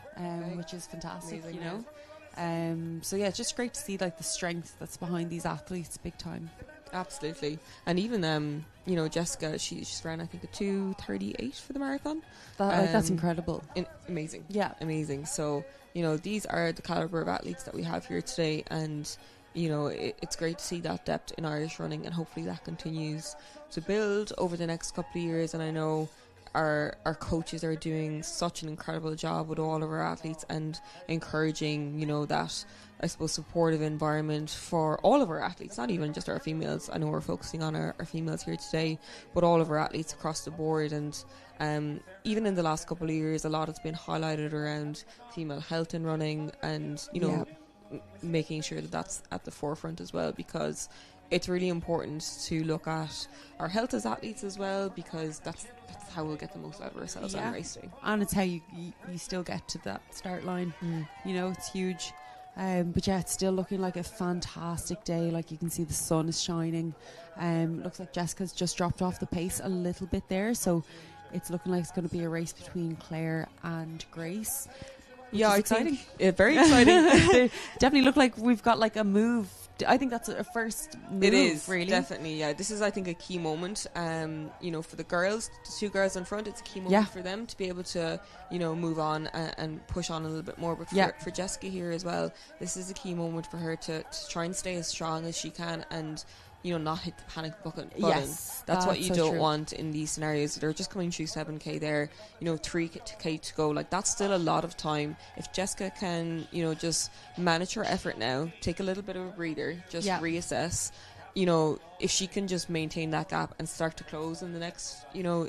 which is fantastic. Amazing, you know. So yeah, it's just great to see, like, the strength that's behind these athletes, big time. Absolutely. And even you know, Jessica, she's ran, I think, a 2:38 for the marathon. That's incredible. Amazing. Yeah, amazing. So, you know, these are the caliber of athletes that we have here today, and you know, it's great to see that depth in Irish running, and hopefully that continues to build over the next couple of years. And I know our coaches are doing such an incredible job with all of our athletes, and encouraging, you know, that, I suppose, supportive environment for all of our athletes, not even just our females. I know we're focusing on our females here today, but all of our athletes across the board. And even in the last couple of years, a lot has been highlighted around female health in running, and, you know, making sure that that's at the forefront as well, because it's really important to look at our health as athletes as well, because that's how we'll get the most out of ourselves on race day. And it's how you still get to that start line. You know, it's huge. But yeah, it's still looking like a fantastic day. Like, you can see the sun is shining. Looks like Jessica's just dropped off the pace a little bit there, so it's looking like it's going to be a race between Claire and Grace. Yeah, exciting. Very exciting. They definitely look like we've got like a move. I think that's a first move. It is, really. definitely, yeah. This is, I think, a key moment, you know, for the girls, the two girls in front. It's a key moment for them to be able to, you know, move on and push on a little bit more. But for Jessica here as well, this is a key moment for her to try and stay as strong as she can and, you know, not hit the panic button. Yes, that's what you so don't true. want in these scenarios. They're just coming through 7k there, you know, 3k to go. Like, that's still a lot of time. If Jessica can, you know, just manage her effort now, take a little bit of a breather, just reassess, you know, if she can just maintain that gap and start to close in the next, you know,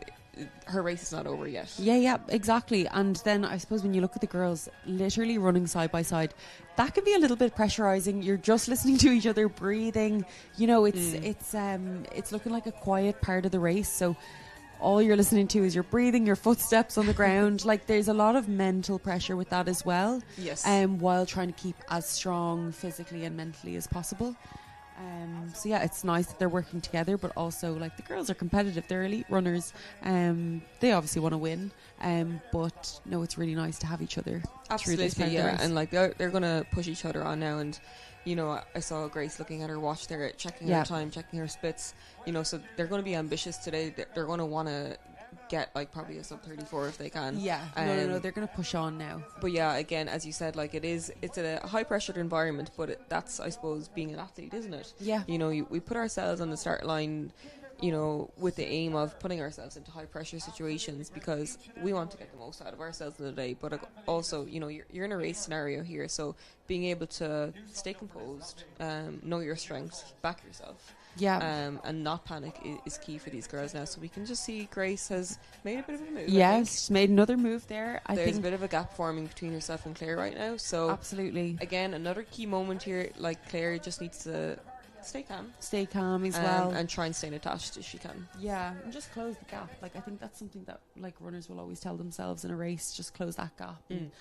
her race is not over yet. Yeah, exactly. And then I suppose when you look at the girls literally running side by side, that can be a little bit pressurizing. You're just listening to each other breathing. You know, it's looking like a quiet part of the race. So all you're listening to is your breathing, your footsteps on the ground. Like, there's a lot of mental pressure with that as well. Yes. While trying to keep as strong physically and mentally as possible. So yeah, it's nice that they're working together, but also, like, the girls are competitive. They're elite runners. They obviously want to win. But no, it's really nice to have each other. Absolutely, through this part of the race. And like they're going to push each other on now. And you know, I saw Grace looking at her watch there, checking her time, checking her splits. You know, so they're going to be ambitious today. They're going to want to get like probably a sub 34 if they can. Yeah, no, they're going to push on now. But yeah, again, as you said, like it's a high pressured environment, but that's, I suppose, being an athlete, isn't it? Yeah. You know, we put ourselves on the start line, you know, with the aim of putting ourselves into high pressure situations because we want to get the most out of ourselves in the day. But also, you know, you're in a race scenario here, so being able to stay composed, know your strengths, back yourself. Yeah. And not panic is key for these girls now. So we can just see Grace has made a bit of a move. Yes, she's made another move there. I There's think a bit of a gap forming between herself and Claire right now. So absolutely. Again, another key moment here. Like, Claire just needs to stay calm as well, and try and stay attached as she can. Yeah, and just close the gap. Like, I think that's something that like runners will always tell themselves in a race: just close that gap. And,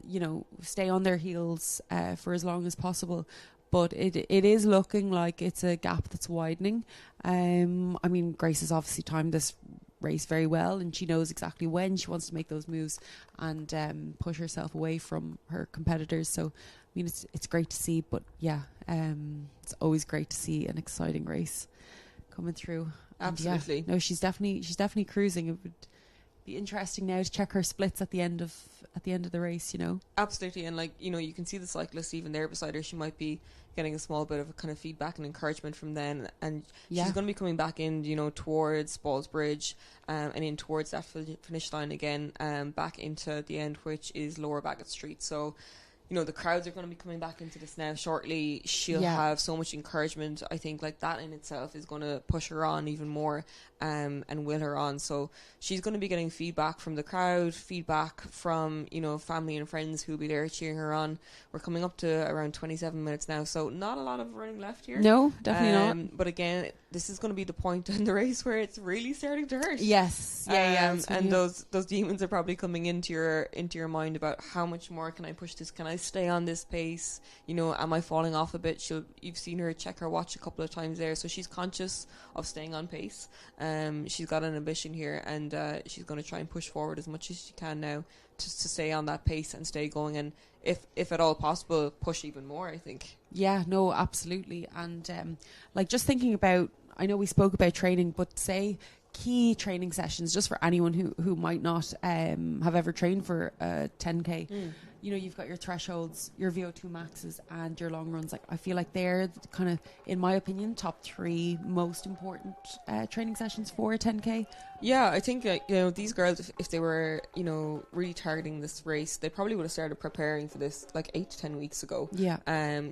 you know, stay on their heels for as long as possible. But it is looking like it's a gap that's widening. I mean, Grace has obviously timed this race very well, and she knows exactly when she wants to make those moves and push herself away from her competitors. So, I mean, it's great to see. But yeah, it's always great to see an exciting race coming through. Absolutely. And yeah, no, she's definitely cruising. It would be interesting now to check her splits at the end of the race, you know. Absolutely. And like, you know, you can see the cyclist even there beside her. She might be getting a small bit of a kind of feedback and encouragement from them, and she's going to be coming back in, you know, towards Ballsbridge and in towards that finish line again, back into the end, which is Lower Bagot Street. So, you know, the crowds are going to be coming back into this now shortly. She'll have so much encouragement. I think like that in itself is going to push her on even more and will her on. So she's going to be getting feedback from the crowd, feedback from, you know, family and friends who'll be there cheering her on. We're coming up to around 27 minutes now, so not a lot of running left here. No, definitely not. But again, this is going to be the point in the race where it's really starting to hurt. Yes. And those demons are probably coming into your mind about how much more can I push this? Can I stay on this pace? You know, am I falling off a bit? You've seen her check her watch a couple of times there, so she's conscious of staying on pace. She's got an ambition here, and she's going to try and push forward as much as she can now to stay on that pace and stay going, and if at all possible, push even more, I think. Yeah, no, absolutely. And like, just thinking about, I know we spoke about training, but say key training sessions just for anyone who might not have ever trained for a 10k. You know, you've got your thresholds, your VO2 maxes, and your long runs. Like, I feel like they're kind of, in my opinion, top 3 most important training sessions for a 10k. Yeah, I think you know, these girls, if they were, you know, really targeting this race, they probably would have started preparing for this like 8 to 10 weeks ago. Yeah.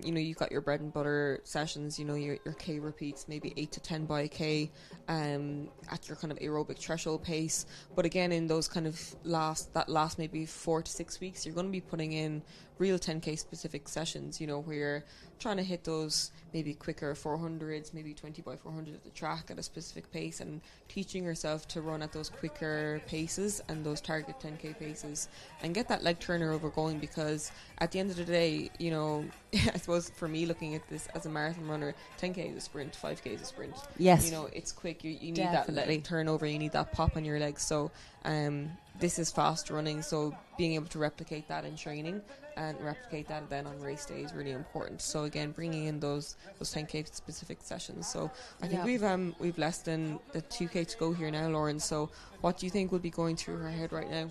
You know, you've got your bread and butter sessions. You know, your K repeats, maybe 8 to 10 by K, at your kind of aerobic threshold pace. But again, in those kind of last maybe 4 to 6 weeks, you're going to be putting in real 10k specific sessions, you know, where you're trying to hit those maybe quicker 400s, maybe 20 by 400 at the track at a specific pace, and teaching yourself to run at those quicker paces and those target 10k paces and get that leg turnover going, because at the end of the day, you know, I suppose for me, looking at this as a marathon runner, 10k is a sprint, 5k is a sprint. Yes. You know, it's quick, you need that leg turnover, you need that pop on your legs. So this is fast running, so being able to replicate that in training and replicate that then on race day is really important. So again, bringing in those 10k specific sessions. So I think we've less than the 2k to go here now, Lauren. So what do you think will be going through her head right now?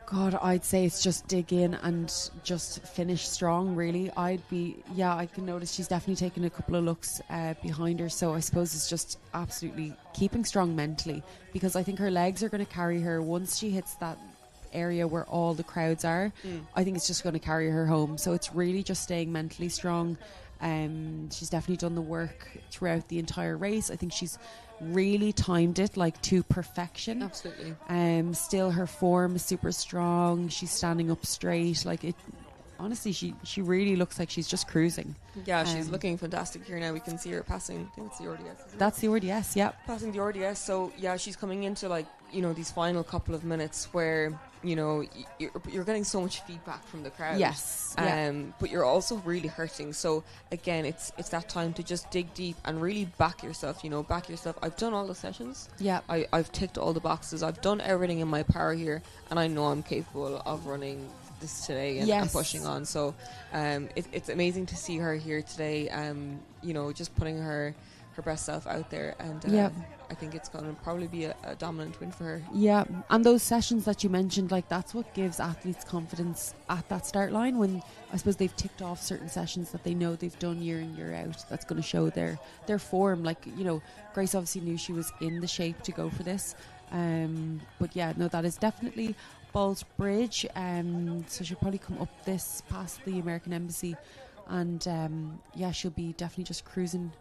God, I'd say it's just dig in and just finish strong, really. I can notice she's definitely taken a couple of looks behind her, so I suppose it's just absolutely keeping strong mentally, because I think her legs are going to carry her once she hits that area where all the crowds are. I think it's just going to carry her home, so it's really just staying mentally strong. She's definitely done the work throughout the entire race. I think she's really timed it like to perfection. Absolutely. Still her form is super strong. She's standing up straight. Like it, honestly, she really looks like she's just cruising. Yeah, she's looking fantastic here now. We can see her passing, I think it's the RDS. That's the RDS, yeah. Passing the RDS. So yeah, she's coming into like, you know, these final couple of minutes where, you know, you're getting so much feedback from the crowd. Yes. But you're also really hurting. So again, it's that time to just dig deep and really back yourself. You know, back yourself. I've done all the sessions. Yeah. I've ticked all the boxes. I've done everything in my power here, and I know I'm capable of running this today and pushing on. So it's amazing to see her here today. You know, just putting her best self out there, and I think it's going to probably be a dominant win for her. Yeah, and those sessions that you mentioned, like that's what gives athletes confidence at that start line, when I suppose they've ticked off certain sessions that they know they've done year in year out. That's going to show their form. Like, you know, Grace obviously knew she was in the shape to go for this, but yeah, no, that is definitely Balls Bridge. So she'll probably come up this past the American Embassy, and she'll be definitely just cruising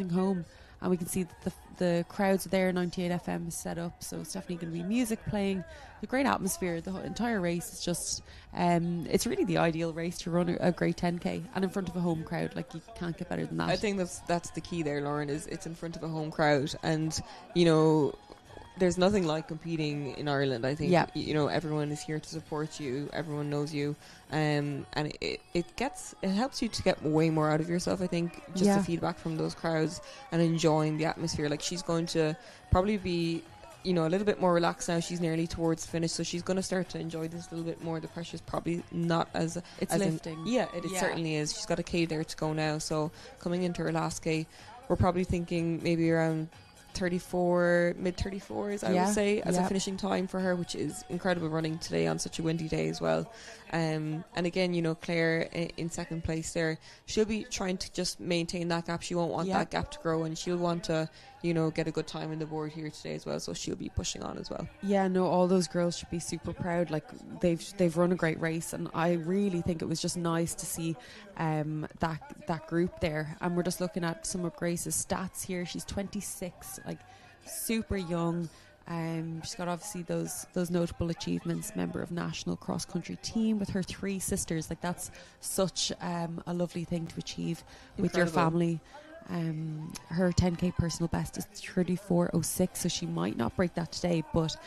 home. And we can see that the crowds are there. 98 FM is set up, so it's definitely going to be music playing. The great atmosphere. The entire race is just it's really the ideal race to run a great 10k, and in front of a home crowd. Like, you can't get better than that. I think that's the key there, Lauren, is it's in front of a home crowd. And you know, there's nothing like competing in Ireland. I think you know, everyone is here to support you, everyone knows you, and it helps you to get way more out of yourself. I think just the feedback from those crowds and enjoying the atmosphere. Like, she's going to probably be, you know, a little bit more relaxed now. She's nearly towards the finish, so she's going to start to enjoy this a little bit more. The pressure's probably not as lifting. It certainly is. She's got a K there to go now, so coming into her last K, we're probably thinking maybe around 34, mid 34s, I would say, as a finishing time for her, which is incredible running today on such a windy day as well. And again, you know, Claire in second place there, she'll be trying to just maintain that gap. She won't want that gap to grow, and she'll want to, you know, get a good time in the board here today as well, so she'll be pushing on as well. Yeah, no, all those girls should be super proud. Like, they've run a great race, and I really think it was just nice to see that group there. And we're just looking at some of Grace's stats here. She's 26, like super young. She's got obviously those notable achievements, member of national cross country team with her 3 sisters. Like, that's such a lovely thing to achieve with your family. Her 10k personal best is 34:06, so she might not break that today, but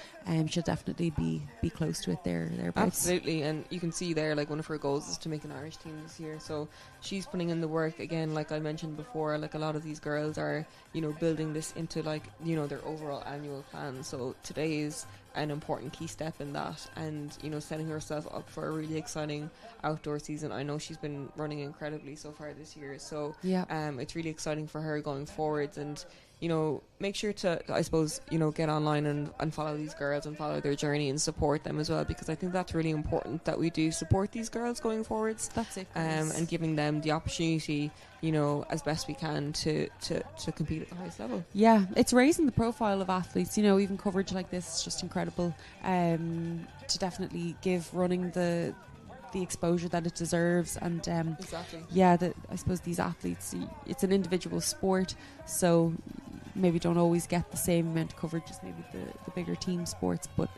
she'll definitely be close to it thereabouts. Absolutely, and you can see there, like, one of her goals is to make an Irish team this year, so she's putting in the work. Again, like I mentioned before, like, a lot of these girls are, you know, building this into, like, you know, their overall annual plan. So today is an important key step in that, and, you know, setting herself up for a really exciting outdoor season. I know she's been running incredibly so far this year, so it's really exciting for her going forwards. And, you know, make sure to, I suppose, you know, get online and follow these girls and follow their journey and support them as well, because I think that's really important that we do support these girls going forwards. That's it. And giving them the opportunity, you know, as best we can to compete at the highest level. Yeah, it's raising the profile of athletes. You know, even coverage like this is just incredible, to definitely give running the exposure that it deserves. And I suppose these athletes, it's an individual sport, so maybe don't always get the same amount of coverage as maybe the bigger team sports, but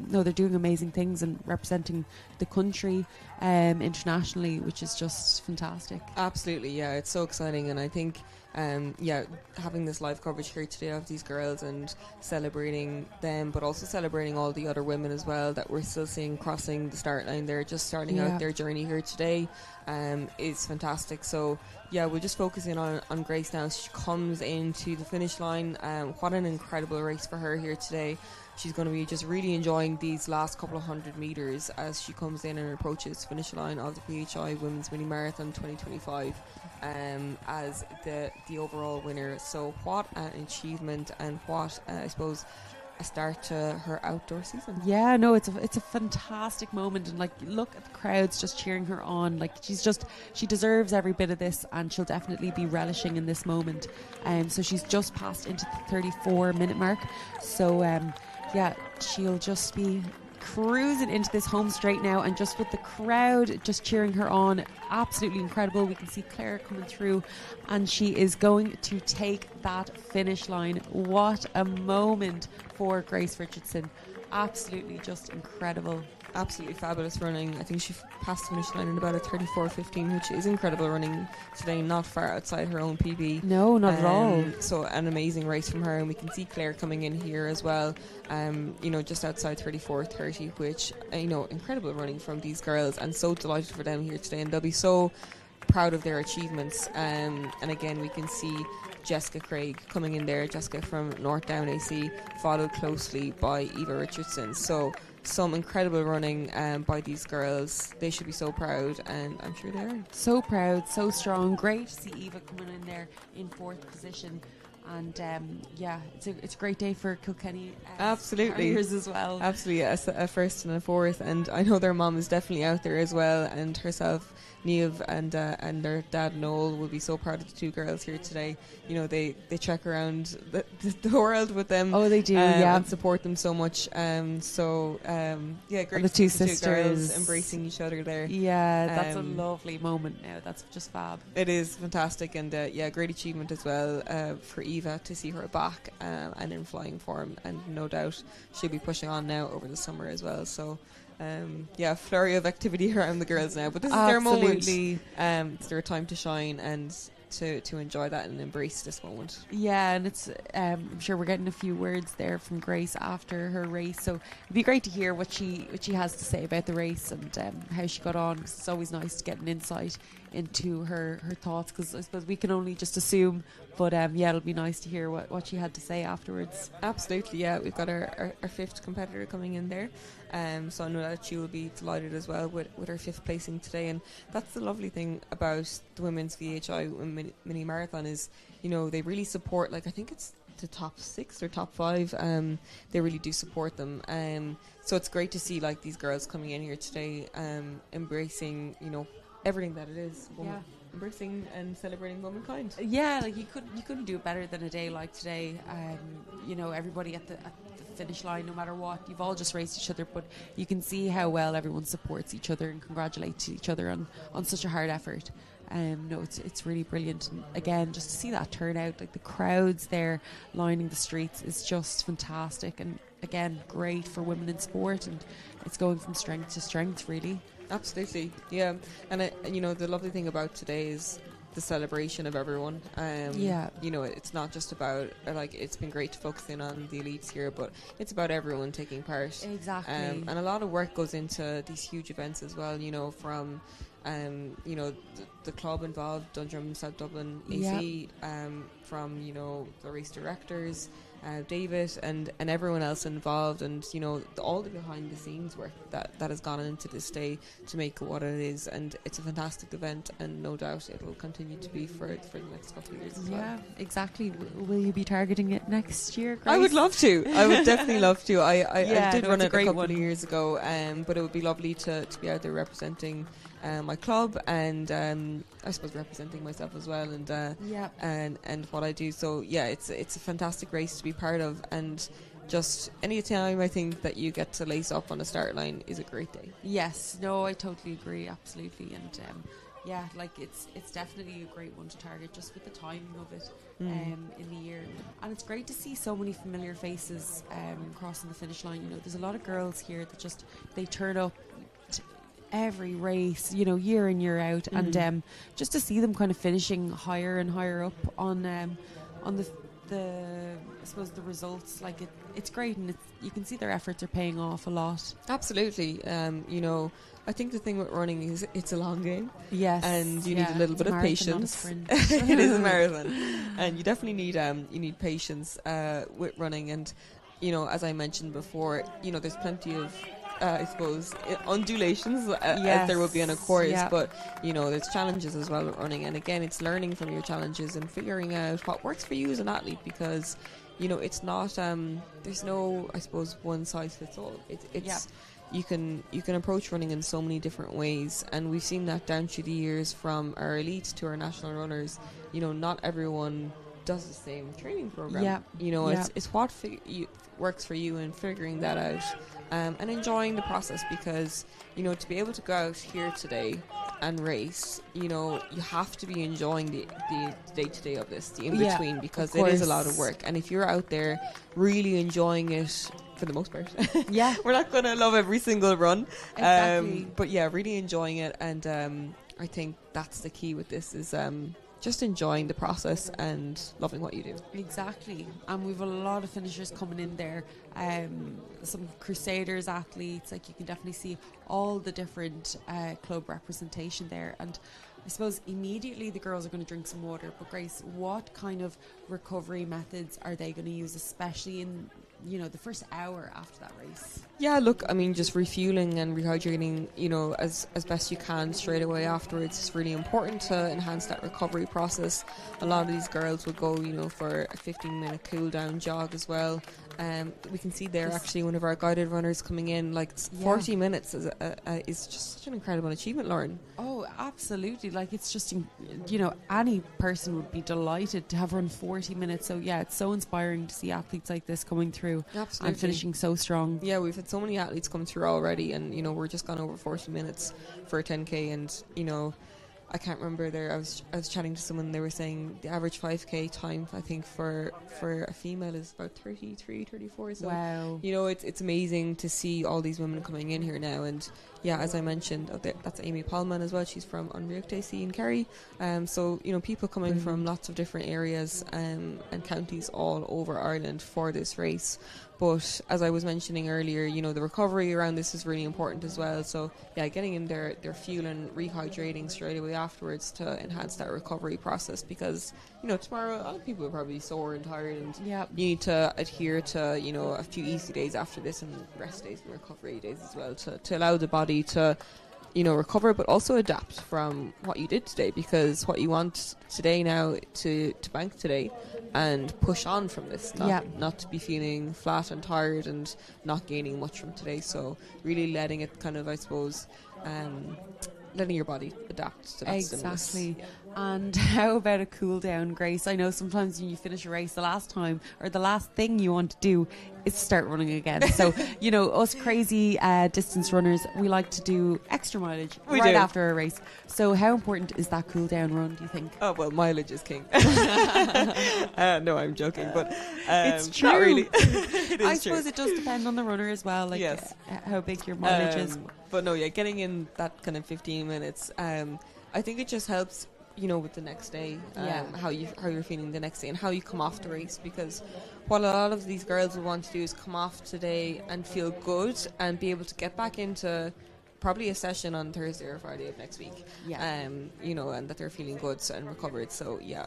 no, they're doing amazing things and representing the country internationally, which is just fantastic. Absolutely, yeah, it's so exciting, and I think having this live coverage here today of these girls and celebrating them, but also celebrating all the other women as well that we're still seeing crossing the start line. They're just starting out their journey here today, is fantastic. So yeah, we're just focusing on Grace now. She comes into the finish line. What an incredible race for her here today. She's going to be just really enjoying these last couple of 100 metres as she comes in and approaches the finish line of the PHI Women's Mini Marathon 2025 as the overall winner. So what an achievement, and what I suppose a start to her outdoor season. Yeah, no, it's a fantastic moment, and like, look at the crowds just cheering her on. Like, she deserves every bit of this, and she'll definitely be relishing in this moment. So she's just passed into the 34-minute mark. So yeah, she'll just be cruising into this home straight now, and just with the crowd just cheering her on, absolutely incredible. We can see Claire coming through, and she is going to take that finish line. What a moment for Grace Richardson. Absolutely just incredible. Absolutely fabulous running. I think she passed the finish line in about a 34:15, which is incredible running today, not far outside her own PB. No, not at all. So an amazing race from her, and we can see Claire coming in here as well, just outside 34:30, which, incredible running from these girls, and so delighted for them here today, and they'll be so proud of their achievements. And again, we can see Jessica Craig coming in there, Jessica from North Down AC, followed closely by Eva Richardson. So some incredible running by these girls. They should be so proud, and I'm sure they are. So proud, so strong. Great to see Eva coming in there in 4th position. And it's a great day for Kilkenny. Absolutely. Carriers as well. Absolutely, a 1st and a 4th, and I know their mum is definitely out there as well, and herself, Niamh, and their dad Noel will be so proud of the 2 girls here today. They trek around the world with them. Oh, they do, and support them so much. Great. And the to see 2 sisters girls embracing each other there. Yeah, that's a lovely moment now. That's just fab. It is fantastic, and great achievement as well for Eva to see her back and in flying form, and no doubt she'll be pushing on now over the summer as well. So flurry of activity around the girls now, but this is their moment. It's their time to shine and to enjoy that and embrace this moment. Yeah, and it's I'm sure we're getting a few words there from Grace after her race, so it'd be great to hear what she has to say about the race and how she got on, because it's always nice to get an insight into her thoughts, because I suppose we can only just assume, but it'll be nice to hear what she had to say afterwards. Absolutely, yeah. We've got our 5th competitor coming in there, so I know that she will be delighted as well with her 5th placing today. And that's the lovely thing about the Women's VHI Mini Marathon is, they really support, like, I think it's the top 6 or top 5, they really do support them, so it's great to see like these girls coming in here today, embracing everything that it is, embracing and celebrating womankind. Yeah, like you couldn't do it better than a day like today. Everybody at the finish line, no matter what, you've all just raced each other, but you can see how well everyone supports each other and congratulates each other on such a hard effort. It's really brilliant, and again, just to see that turnout, like the crowds there lining the streets, is just fantastic, and again, great for women in sport, and it's going from strength to strength, really. Absolutely, yeah. And the lovely thing about today is the celebration of everyone. It's not just about, like, it's been great to focus in on the elites here, but it's about everyone taking part. Exactly. And a lot of work goes into these huge events as well, from the club involved, Dundrum, South Dublin AC, from the race directors, David and everyone else involved, and all the behind the scenes work that has gone into this day to make it what it is. And it's a fantastic event, and no doubt it will continue to be for the next couple of years as well. Yeah, exactly. Will you be targeting it next year, Grace? I would love to. I would definitely love to. I did run it a couple of years ago, but it would be lovely to be out there representing my club, and I suppose representing myself as well, and what I do. So it's a fantastic race to be part of, and just any time I think that you get to lace up on a start line is a great day. Yes, no, I totally agree, absolutely. And Yeah, like it's definitely a great one to target just with the timing of it in the year. And it's great to see so many familiar faces crossing the finish line. You know, there's a lot of girls here that just, they turn up to every race, you know, year in, year out. And just to see them kind of finishing higher and higher up on the I suppose the results, like it's great, and you can see their efforts are paying off a lot. Absolutely. You know, I think the thing with running is it's a long game. Yes. And you need a little bit of patience. It It is a marathon. And you definitely need patience with running. And, you know, as I mentioned before, you know, there's plenty of I suppose undulations as there would be on a course, but you know, there's challenges as well with running, and again, it's learning from your challenges and figuring out what works for you as an athlete, because you know, it's not there's no, I suppose, one size fits all. It's you can approach running in so many different ways, and we've seen that down through the years from our elites to our national runners. You know, not everyone does the same training program. You know, it's what works for you, and figuring that out and enjoying the process, because you know, to be able to go out here today and race, you know, you have to be enjoying the day-to-day of this, the in-between, because it is a lot of work. And if you're out there really enjoying it, for the most part, we're not going to love every single run, but yeah, really enjoying it. And I think that's the key with this, is just enjoying the process and loving what you do. Exactly. And we've a lot of finishers coming in there, some Crusaders athletes, like you can definitely see all the different club representation there. And I suppose immediately the girls are going to drink some water, but Grace, what kind of recovery methods are they going to use, especially in, you know, the first hour after that race? Yeah, look, I mean, just refueling and rehydrating, you know, as best you can straight away afterwards is really important to enhance that recovery process. A lot of these girls will go, you know, for a 15-minute cool down jog as well. We can see there actually one of our guided runners coming in, like 40 minutes is just such an incredible achievement, Lauren. Oh, absolutely. Like, it's just, you know, any person would be delighted to have run 40 minutes. So yeah, it's so inspiring to see athletes like this coming through and finishing so strong. Yeah, we've had so many athletes come through already, and you know, we're just gone over 40 minutes for a 10k, and you know, I can't remember there, I was chatting to someone, they were saying the average 5k time, I think for a female is about 33, 34. So wow, you know, it's amazing to see all these women coming in here now. And yeah, as I mentioned, that's Amy Polman as well. She's from Unreal in Kerry. So you know, people coming from lots of different areas and counties all over Ireland for this race. But as I was mentioning earlier, you know, the recovery around this is really important as well. So yeah, getting in their fuel and rehydrating straight away afterwards to enhance that recovery process, because you know, tomorrow a lot of people are probably sore and tired, and you need to adhere to, you know, a few easy days after this, and rest days and recovery days as well, to allow the body to, you know, recover, but also adapt from what you did today, because what you want today now to bank today and push on from this, not to be feeling flat and tired and not gaining much from today. So really letting it kind of, I suppose, letting your body adapt to that stimulus. Yeah. And how about a cool down, Grace? I know sometimes when you finish a race, the last thing you want to do is start running again. So, you know, us crazy distance runners, we like to do extra mileage after a race. So how important is that cool down run, do you think? Oh, well, mileage is king. No, I'm joking, but it's true. Not really. It is I suppose it does depend on the runner as well, like how big your mileage is. But no, yeah, getting in that kind of 15 minutes, I think it just helps, you know, with the next day, how you're feeling the next day and how you come off the race, because what a lot of these girls will want to do is come off today and feel good and be able to get back into probably a session on Thursday or Friday of next week. You know, and that they're feeling good and recovered. So yeah,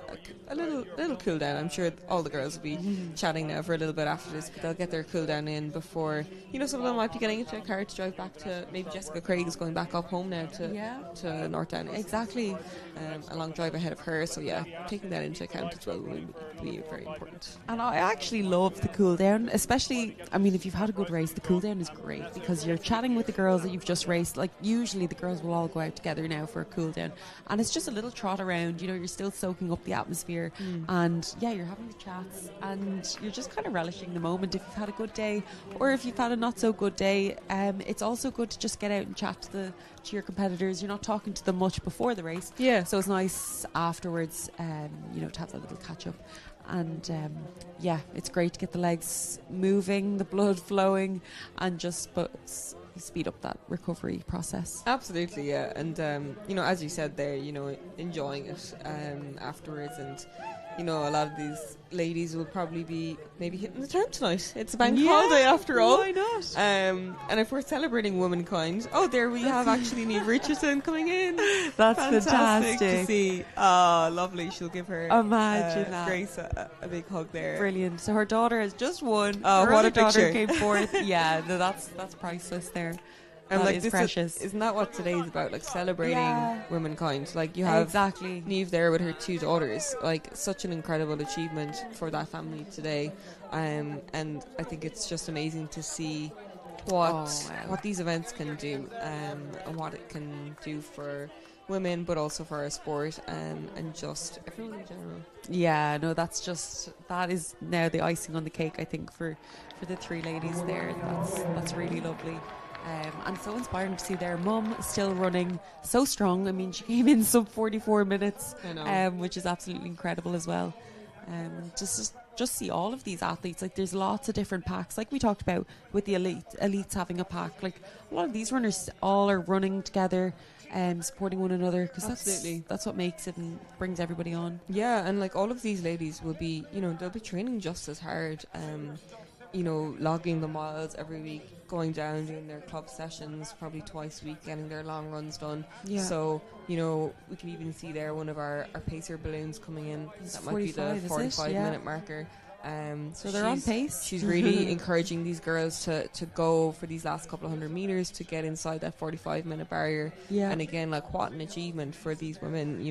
a little cool down. I'm sure all the girls will be chatting now for a little bit after this, but they'll get their cool down in before, you know, some of them might be getting into a car to drive back to, maybe Jessica Craig is going back up home now to North Down. Exactly. A long drive ahead of her. So yeah, taking that into account as well will be very important. And I actually love the cool down, especially, I mean, if you've had a good race, the cool down is great because you're chatting with the girls that you've just raced. Like usually the girls will all go out together now for a cool down, and it's just a little trot around, you know, you're still soaking up the atmosphere, and you're having the chats and you're just kind of relishing the moment. If you've had a good day or if you've had a not so good day, it's also good to just get out and chat to talk to your competitors. You're not talking to them much before the race. Yeah. So it's nice afterwards, to have that little catch up. And it's great to get the legs moving, the blood flowing, and just speed up that recovery process. Absolutely, yeah. And, as you said there, enjoying it afterwards. And, a lot of these ladies will probably be maybe hitting the town tonight. It's a bank holiday after all. Why not? And if we're celebrating womankind, there we have actually Niamh Richardson coming in. That's fantastic fantastic to see. Oh, lovely. She'll give her Imagine that. Grace a big hug there. Brilliant. So her daughter has just won. Oh, her what other a daughter picture. came forth. Yeah, no, that's priceless there. And that is precious. Isn't that what today is about? Like celebrating womankind. Like you have exactly Niamh there with her 2 daughters. Like such an incredible achievement for that family today. And I think it's just amazing to see what these events can do, and what it can do for women, but also for our sport, and just everyone in general. Yeah, no, that is now the icing on the cake, I think, for the 3 ladies there. That's really lovely. And so inspiring to see their mum still running so strong. I mean, she came in sub 44 minutes, I know. which is absolutely incredible as well. Just see all of these athletes. Like, there's lots of different packs, like we talked about with the elites having a pack. Like, a lot of these runners all are running together and supporting one another, because that's what makes it and brings everybody on. Yeah, and like all of these ladies will be, they'll be training just as hard. Logging the miles every week, going down, doing their club sessions probably twice a week, getting their long runs done. Yeah. So, we can even see there one of our pacer balloons coming in. It's that might be the 45-minute marker. So they're on pace. She's really encouraging these girls to go for these last couple of 100 meters to get inside that 45-minute barrier. Yeah. And again, like, what an achievement for these women,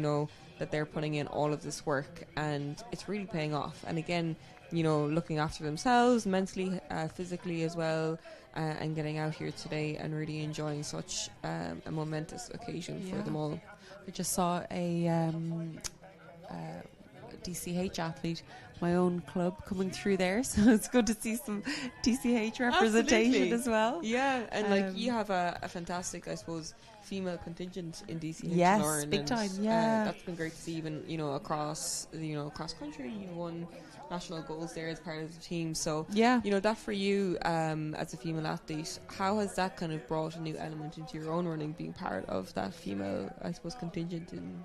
that they're putting in all of this work, and it's really paying off. And again, looking after themselves mentally, physically as well, and getting out here today and really enjoying such a momentous occasion for them all. I just saw a DCH athlete, my own club, coming through there, so it's good to see some DCH representation. Absolutely. As well. Yeah, and you have a fantastic, I suppose, female contingent in DCH. Yes, Lauren, big time. Yeah, that's been great to see. Even across country, you won national goals there as part of the team. So that for you as a female athlete, how has that kind of brought a new element into your own running, being part of that female, I suppose, contingent in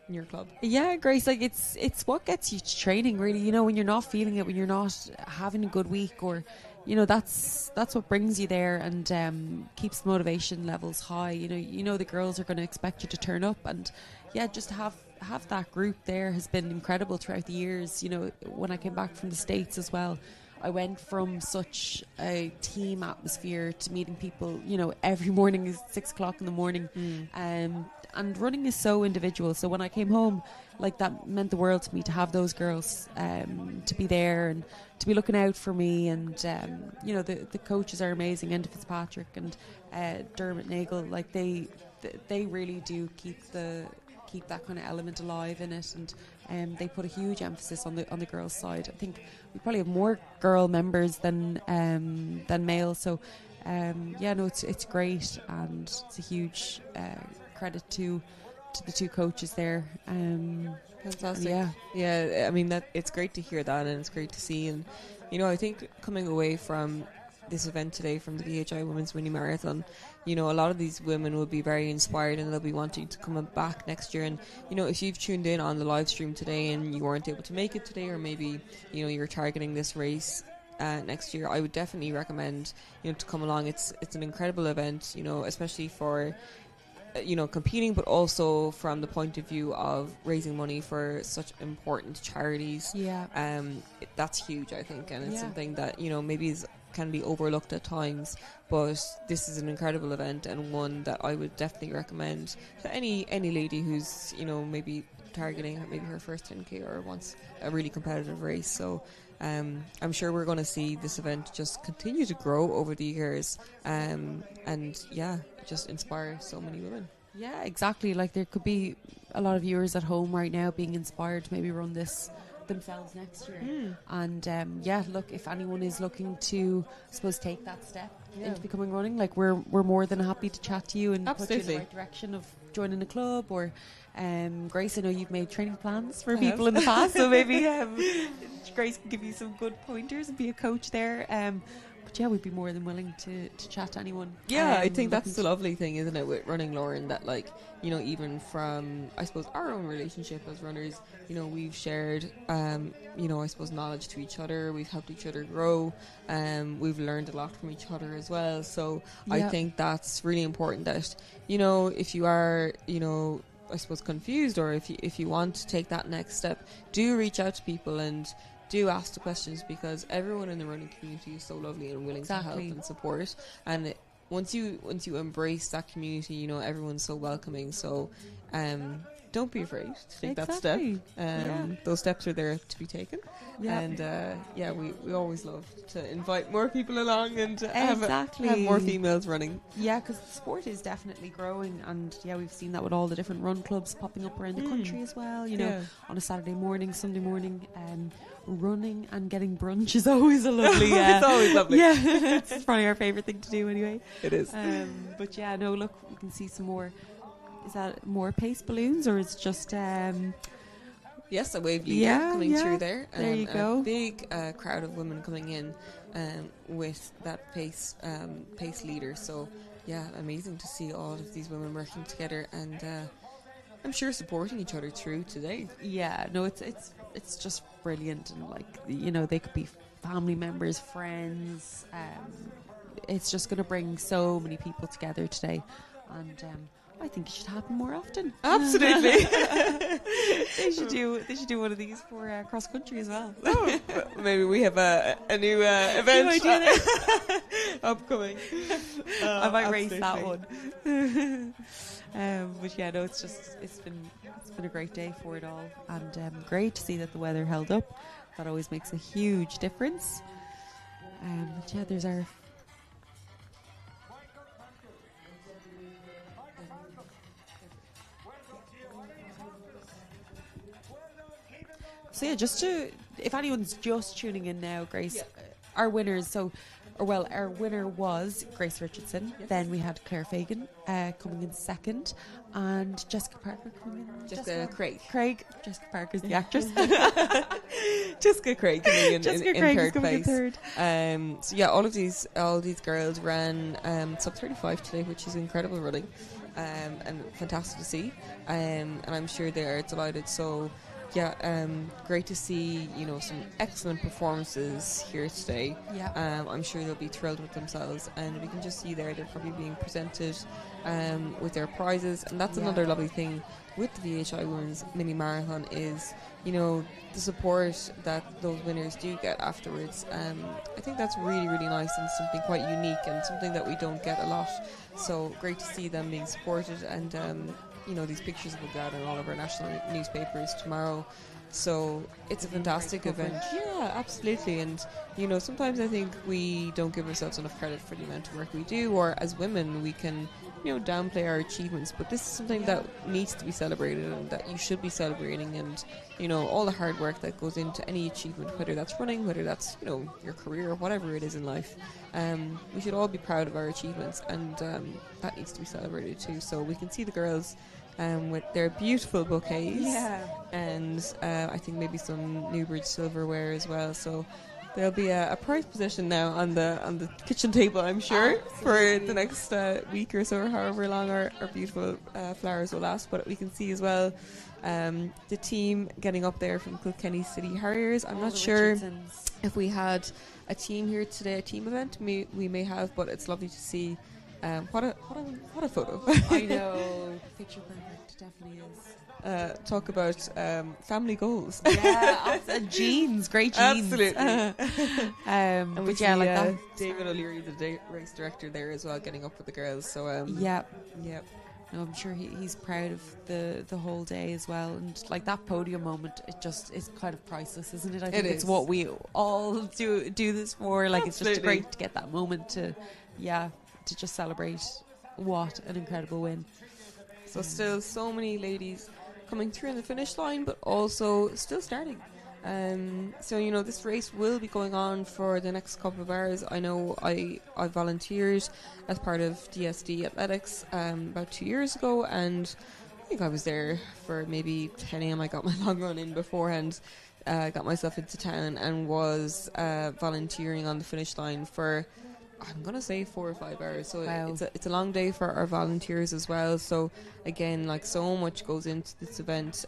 your club? Yeah, Grace, like it's what gets you to training, really. When you're not feeling it, when you're not having a good week, or that's what brings you there and keeps the motivation levels high. The girls are going to expect you to turn up, and just have that group there has been incredible throughout the years. When I came back from the States as well, I went from such a team atmosphere to meeting people, every morning is 6 o'clock in the morning. And running is so individual. So when I came home, like, that meant the world to me to have those girls to be there and to be looking out for me. And, the coaches are amazing, Enda Fitzpatrick and Dermot Nagel. Like, they really do keep that kind of element alive in it, and they put a huge emphasis on the girls' side. I think we probably have more girl members than male. So it's great, and it's a huge credit to the 2 coaches there. Fantastic. Yeah. I mean, that it's great to hear that, and it's great to see. And I think coming away from this event today, from the VHI Women's Mini Marathon, a lot of these women will be very inspired, and they'll be wanting to come back next year. And if you've tuned in on the live stream today and you weren't able to make it today, or maybe you're targeting this race next year, I would definitely recommend to come along. It's an incredible event, especially for competing, but also from the point of view of raising money for such important charities. That's huge, I think, and it's something that maybe can be overlooked at times, but this is an incredible event, and one that I would definitely recommend to any lady who's maybe targeting maybe her first 10k or wants a really competitive race. So I'm sure we're going to see this event just continue to grow over the years, and just inspire so many women. Yeah, exactly. Like, there could be a lot of viewers at home right now being inspired to maybe run this themselves next year. And look, if anyone is looking to, I suppose, take that step into becoming running, like we're more than happy to chat to you and put you in the right direction of joining a club. Or Grace, I know you've made training plans for people in the past, so maybe Grace can give you some good pointers and be a coach there. But yeah, we'd be more than willing to chat to anyone. Yeah, I think that's the lovely thing, isn't it, with running, Lauren, that, like, you know, even from, I suppose, our own relationship as runners, you know, we've shared, you know, I suppose, knowledge to each other. We've helped each other grow. We've learned a lot from each other as well. So I think that's really important that, you know, if you are, you know, I suppose, confused, or if you want to take that next step, do reach out to people and do ask the questions, because everyone in the running community is so lovely and willing to help and support. And once you embrace that community, you know, everyone's so welcoming. So don't be afraid to take that step. Those steps are there to be taken. And we always love to invite more people along and have more females running. Yeah, because the sport is definitely growing, and we've seen that with all the different run clubs popping up around the country as well. You know, on a Saturday morning, Sunday morning, running and getting brunch is always a lovely. It's always lovely. Yeah, it's probably our favourite thing to do anyway. It is. But yeah, no, look, we can see some more. Is that more pace balloons, or is it just? Yes, a wave leader coming through there. There you go. A big crowd of women coming in with that pace leader. So yeah, amazing to see all of these women working together, and I'm sure supporting each other through today. Yeah, no, it's just brilliant, and like, you know, they could be family members, friends. It's just going to bring so many people together today, and I think it should happen more often. Absolutely. They should do one of these for cross country as well. Oh, maybe we have a new event upcoming. I might race that one. But yeah, no, it's been a great day for it all, and great to see that the weather held up. That always makes a huge difference. But yeah, there's our. So yeah, if anyone's just tuning in now, Grace, our winners. Our winner was Grace Richardson. Yes. Then we had Claire Fagan coming in second, and Jessica Parker coming in. Jessica Craig. Jessica Parker's the actress. Jessica Craig coming in third place. So yeah, all these girls ran sub 35 today, which is incredible running, and fantastic to see. And I'm sure they are delighted. So. Yeah, great to see, you know, some excellent performances here today. Yeah. I'm sure they'll be thrilled with themselves, and we can just see they're probably being presented with their prizes. And that's another lovely thing with the VHI Women's Mini Marathon is, you know, the support that those winners do get afterwards. I think that's really, really nice and something quite unique and something that we don't get a lot. So great to see them being supported, and you know, these pictures will go out in all of our national newspapers tomorrow. So it's a fantastic event. Yeah, absolutely. And, you know, sometimes I think we don't give ourselves enough credit for the amount of work we do, or as women we can, you know, downplay our achievements. But this is something that needs to be celebrated, and that you should be celebrating. And, you know, all the hard work that goes into any achievement, whether that's running, whether that's, you know, your career, or whatever it is in life. We should all be proud of our achievements, and that needs to be celebrated too. So we can see the girls with their beautiful bouquets, and I think maybe some Newbridge silverware as well. So there'll be a prize position now on the kitchen table, I'm sure, for the next week or so, or however long our beautiful flowers will last. But we can see as well the team getting up there from Kilkenny City Harriers. I'm not sure if we had a team here today, a team event. We may have, but it's lovely to see. What a photo. I know, picture perfect, definitely is. Talk about family goals. Yeah, jeans, great jeans. Absolutely. And we see, like that. David O'Leary, the race director there as well, getting up with the girls. So yeah. No, I'm sure he's proud of the whole day as well, and like that podium moment, it just is kind of priceless, isn't it? I think it's what we all do this for. Like, absolutely. It's just great to get that moment to just celebrate what an incredible win. So still so many ladies coming through in the finish line, but also still starting. So, you know, this race will be going on for the next couple of hours. I know I volunteered as part of DSD Athletics about 2 years ago, and I think I was there for maybe 10 a.m. I got my long run in beforehand, got myself into town, and was volunteering on the finish line for, I'm going to say 4 or 5 hours. So Wow. it's a long day for our volunteers as well. So again, like, so much goes into this event.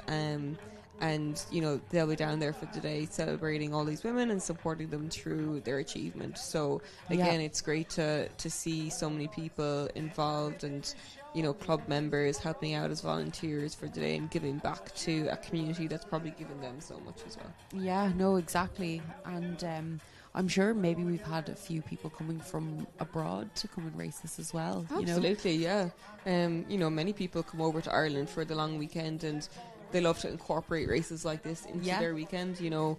And, you know, they'll be down there for the day celebrating all these women and supporting them through their achievement. So, again, it's great to see so many people involved and, you know, club members helping out as volunteers for the day and giving back to a community that's probably given them so much as well. Yeah, no, exactly. And I'm sure maybe we've had a few people coming from abroad to come and race this as well. Absolutely, yeah. You know, many people come over to Ireland for the long weekend, and they love to incorporate races like this into their weekend. You know,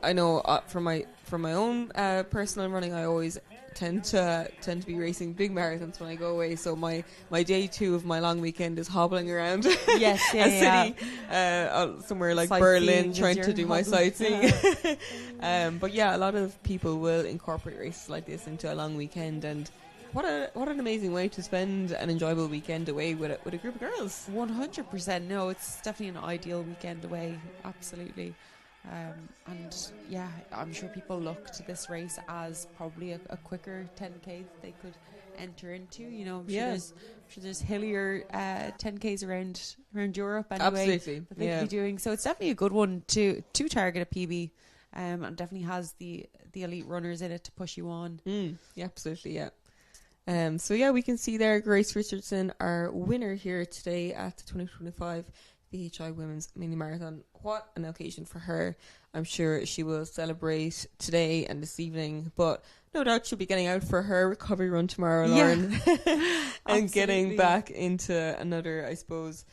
I know from my own personal running, I always tend to be racing big marathons when I go away. So my day 2 of my long weekend is hobbling around a city, somewhere like Berlin, trying to do my sightseeing. But yeah, a lot of people will incorporate races like this into a long weekend, and what an amazing way to spend an enjoyable weekend away with a group of girls. 100%. No, it's definitely an ideal weekend away. Absolutely. And yeah, I'm sure people look to this race as probably a quicker 10k that they could enter into. You know, I'm sure there's hillier 10ks around Europe anyway. Absolutely. That they could be doing. So it's definitely a good one to target a PB. And definitely has the elite runners in it to push you on. Yeah, absolutely, yeah. So yeah, we can see there Grace Richardson, our winner here today at the 2025 VHI Women's Mini Marathon. What an occasion for her. I'm sure she will celebrate today and this evening, but no doubt she'll be getting out for her recovery run tomorrow, Lauren, and getting back into another, I suppose,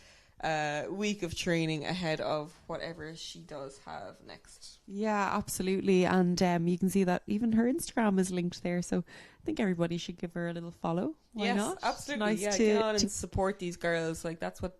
week of training ahead of whatever she does have next. Yeah, absolutely. And you can see that even her Instagram is linked there, so I think everybody should give her a little follow. Why not? Absolutely. Nice to get on and support these girls. Like, that's what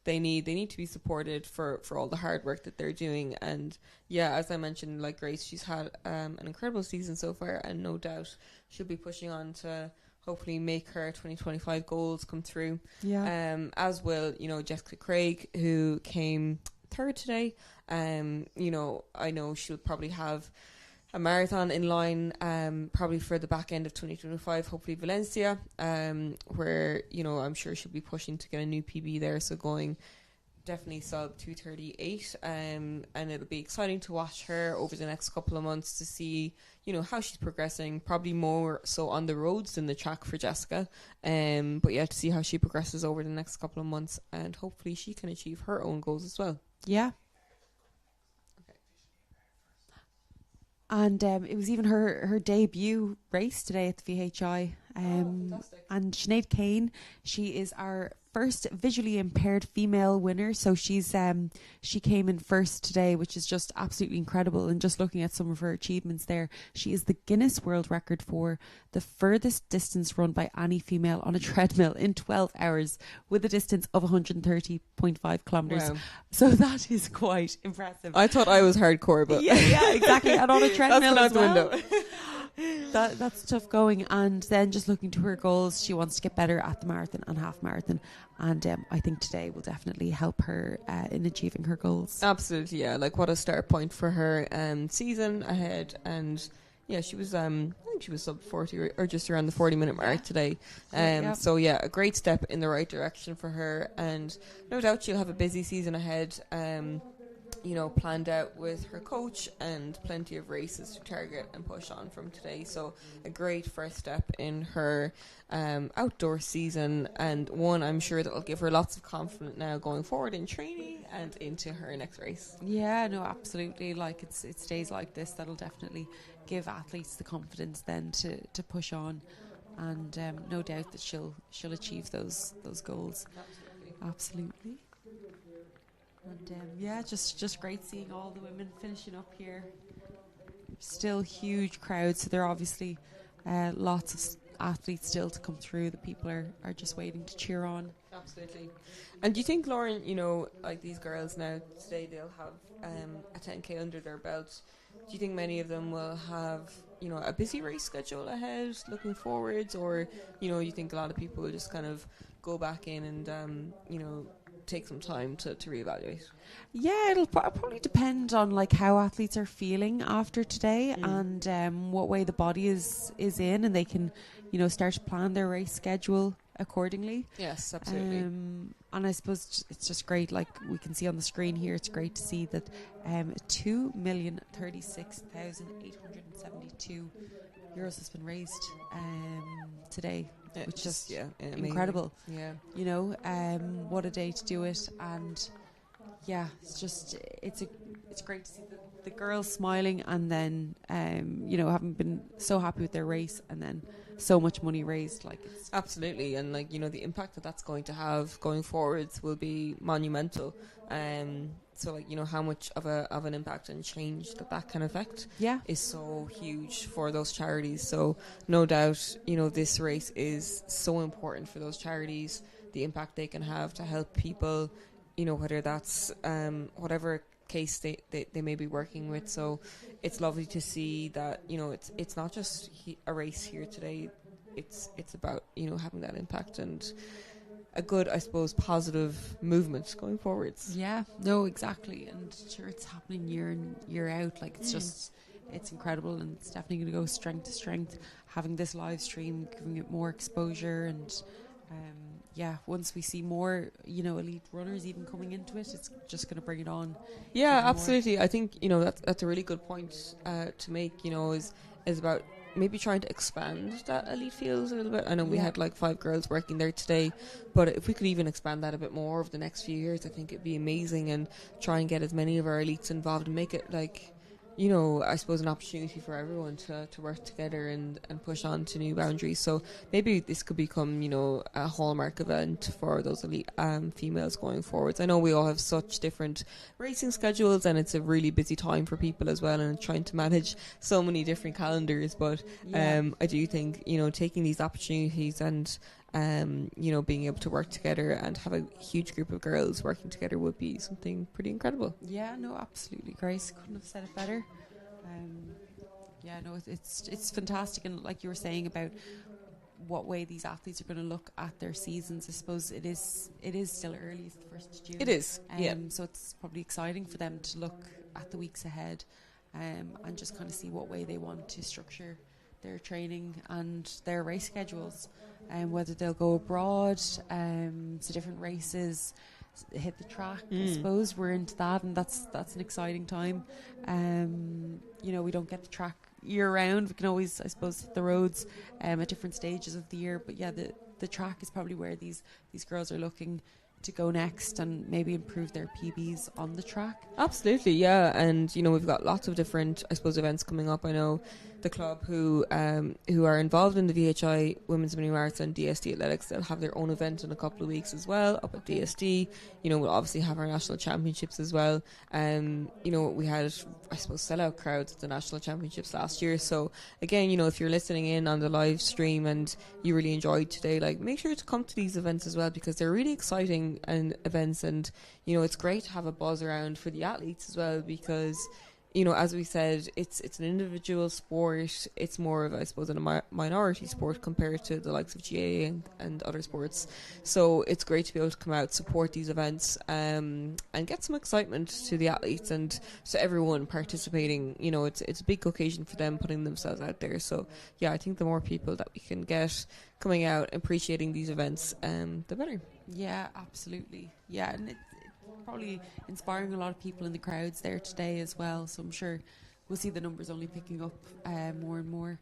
they need. They need to be supported for all the hard work that they're doing. And yeah, as I mentioned, like Grace, she's had an incredible season so far, and no doubt she'll be pushing on to hopefully make her 2025 goals come through. Yeah. As will, you know, Jessica Craig, who came third today. You know, I know she'll probably have a marathon in line, probably for the back end of 2025, hopefully Valencia, where, you know, I'm sure she'll be pushing to get a new PB there. So going definitely sub 2:38, and it'll be exciting to watch her over the next couple of months to see, you know, how she's progressing, probably more so on the roads than the track for Jessica, but yeah, to see how she progresses over the next couple of months, and hopefully she can achieve her own goals as well. Yeah. And it was even her debut race today at the VHI. And Sinead Kane, she is our first visually impaired female winner. So she came in first today, which is just absolutely incredible. And just looking at some of her achievements there, she is the Guinness World Record for the furthest distance run by any female on a treadmill in 12 hours with a distance of 130.5 kilometres. Wow. So that is quite impressive. I thought I was hardcore, but yeah, exactly. And on a treadmill that's as out the well. window. That's tough going. And then just looking to her goals, she wants to get better at the marathon and half marathon, and I think today will definitely help her in achieving her goals. Absolutely, yeah. Like, what a start point for her season ahead. And yeah, she was I think she was sub 40 or just around the 40-minute mark today. So yeah, a great step in the right direction for her, and no doubt she'll have a busy season ahead. You know, planned out with her coach, and plenty of races to target and push on from today. So a great first step in her outdoor season, and one I'm sure that will give her lots of confidence now going forward in training and into her next race. Yeah, no, absolutely. Like, it's days like this that'll definitely give athletes the confidence then to push on, and no doubt that she'll achieve those goals. Absolutely. And yeah, just great seeing all the women finishing up here. Still huge crowds, so there are obviously lots of athletes still to come through. The people are just waiting to cheer on. Absolutely. And do you think, Lauren, you know, like these girls now today, they'll have a 10k under their belt. Do you think many of them will have, you know, a busy race schedule ahead looking forwards, or, you know, you think a lot of people will just kind of go back in and, you know, take some time to reevaluate? Yeah, it'll probably depend on like how athletes are feeling after today and what way the body is in, and they can, you know, start to plan their race schedule accordingly. Yes, absolutely. And I suppose it's just great, like we can see on the screen here, it's great to see that 2,036,872 euros has been raised today, which is incredible. Yeah, you know, what a day to do it. And yeah, it's great to see the girls smiling, and then you know, having been so happy with their race, and then so much money raised. Like, it's absolutely. And like, you know, the impact that's going to have going forwards will be monumental. So like, you know, how much of an impact and change that can affect is so huge for those charities. So no doubt, you know, this race is so important for those charities, the impact they can have to help people, you know, whether that's whatever case they may be working with. So it's lovely to see that, you know, it's not just a race here today, it's about, you know, having that impact and a good, I suppose, positive movement going forwards. Yeah, no, exactly. And sure, it's happening year in, year out. Like, it's just, it's incredible, and it's definitely going to go strength to strength, having this live stream, giving it more exposure. And yeah, once we see more, you know, elite runners even coming into it, it's just going to bring it on. Yeah, absolutely. I think, you know, that's a really good point to make, you know, is about maybe trying to expand that elite field a little bit. I know we had like 5 girls working there today, but if we could even expand that a bit more over the next few years, I think it'd be amazing, and try and get as many of our elites involved and make it like, you know, I suppose an opportunity for everyone to work together and push on to new boundaries. So maybe this could become, you know, a hallmark event for those elite females going forwards. I know we all have such different racing schedules, and it's a really busy time for people as well, and trying to manage so many different calendars. But I do think, you know, taking these opportunities and you know, being able to work together and have a huge group of girls working together would be something pretty incredible. Yeah, no, absolutely. Grace couldn't have said it better. Yeah, no, it's fantastic. And like you were saying about what way these athletes are going to look at their seasons, I suppose it is still early. It's the 1st of June. It is, so it's probably exciting for them to look at the weeks ahead and just kind of see what way they want to structure their training and their race schedules, and whether they'll go abroad to different races, hit the track. I suppose we're into that, and that's an exciting time. You know, we don't get the track year round. We can always, I suppose, hit the roads at different stages of the year, but yeah, the track is probably where these girls are looking to go next, and maybe improve their PBs on the track. Absolutely, yeah. And you know, we've got lots of different, I suppose, events coming up. I know the club who are involved in the VHI Women's Mini Marathon, DSD Athletics, they'll have their own event in a couple of weeks as well up at DSD. You know, we'll obviously have our national championships as well. You know, we had, I suppose, sellout crowds at the national championships last year. So again, you know, if you're listening in on the live stream and you really enjoyed today, like, make sure to come to these events as well, because they're really exciting and events, and you know, it's great to have a buzz around for the athletes as well, because, you know, as we said, it's an individual sport. It's more of, I suppose, a minority sport compared to the likes of GAA and other sports. So it's great to be able to come out, support these events, and get some excitement to the athletes and to everyone participating. You know, it's a big occasion for them, putting themselves out there. So yeah, I think the more people that we can get coming out, appreciating these events, the better. Yeah, absolutely. Yeah, and it's probably inspiring a lot of people in the crowds there today as well, so I'm sure we'll see the numbers only picking up more and more.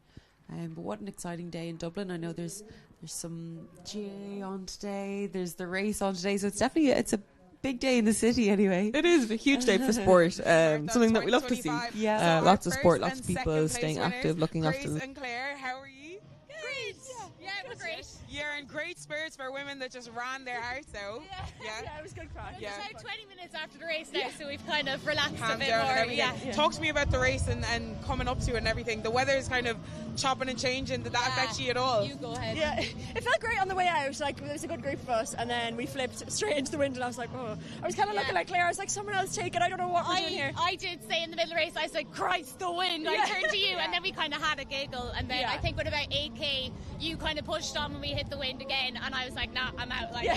But what an exciting day in Dublin. I know there's some GAA on today, there's the race on today, so it's a big day in the city anyway. It is a huge day for sport, something that we love to see. Yeah, lots of sport, lots of people staying active, looking after them. And Claire, how are you? Great. Yeah, it was great. Yeah, and great great spirits for women that just ran their hearts out. Yeah, it was good crack. It's about 20 minutes after the race now, so we've kind of relaxed a bit Down more. and everything. Talk to me about the race and coming up to it and everything. The weather is kind of chopping and changing. Did that affect you at all? You go ahead. Yeah, it felt great on the way out. Like, there was a good group of us, and then we flipped straight into the wind, and I was like, oh. I was kind of looking like Claire. I was like, someone else take it. I don't know what we're doing here. I did say in the middle of the race, I was like, Christ, the wind. I turned to you, and then we kind of had a giggle, and then I think with about 8k, you kind of pushed on when we hit the wind again, and I was like, nah, I'm out. Like,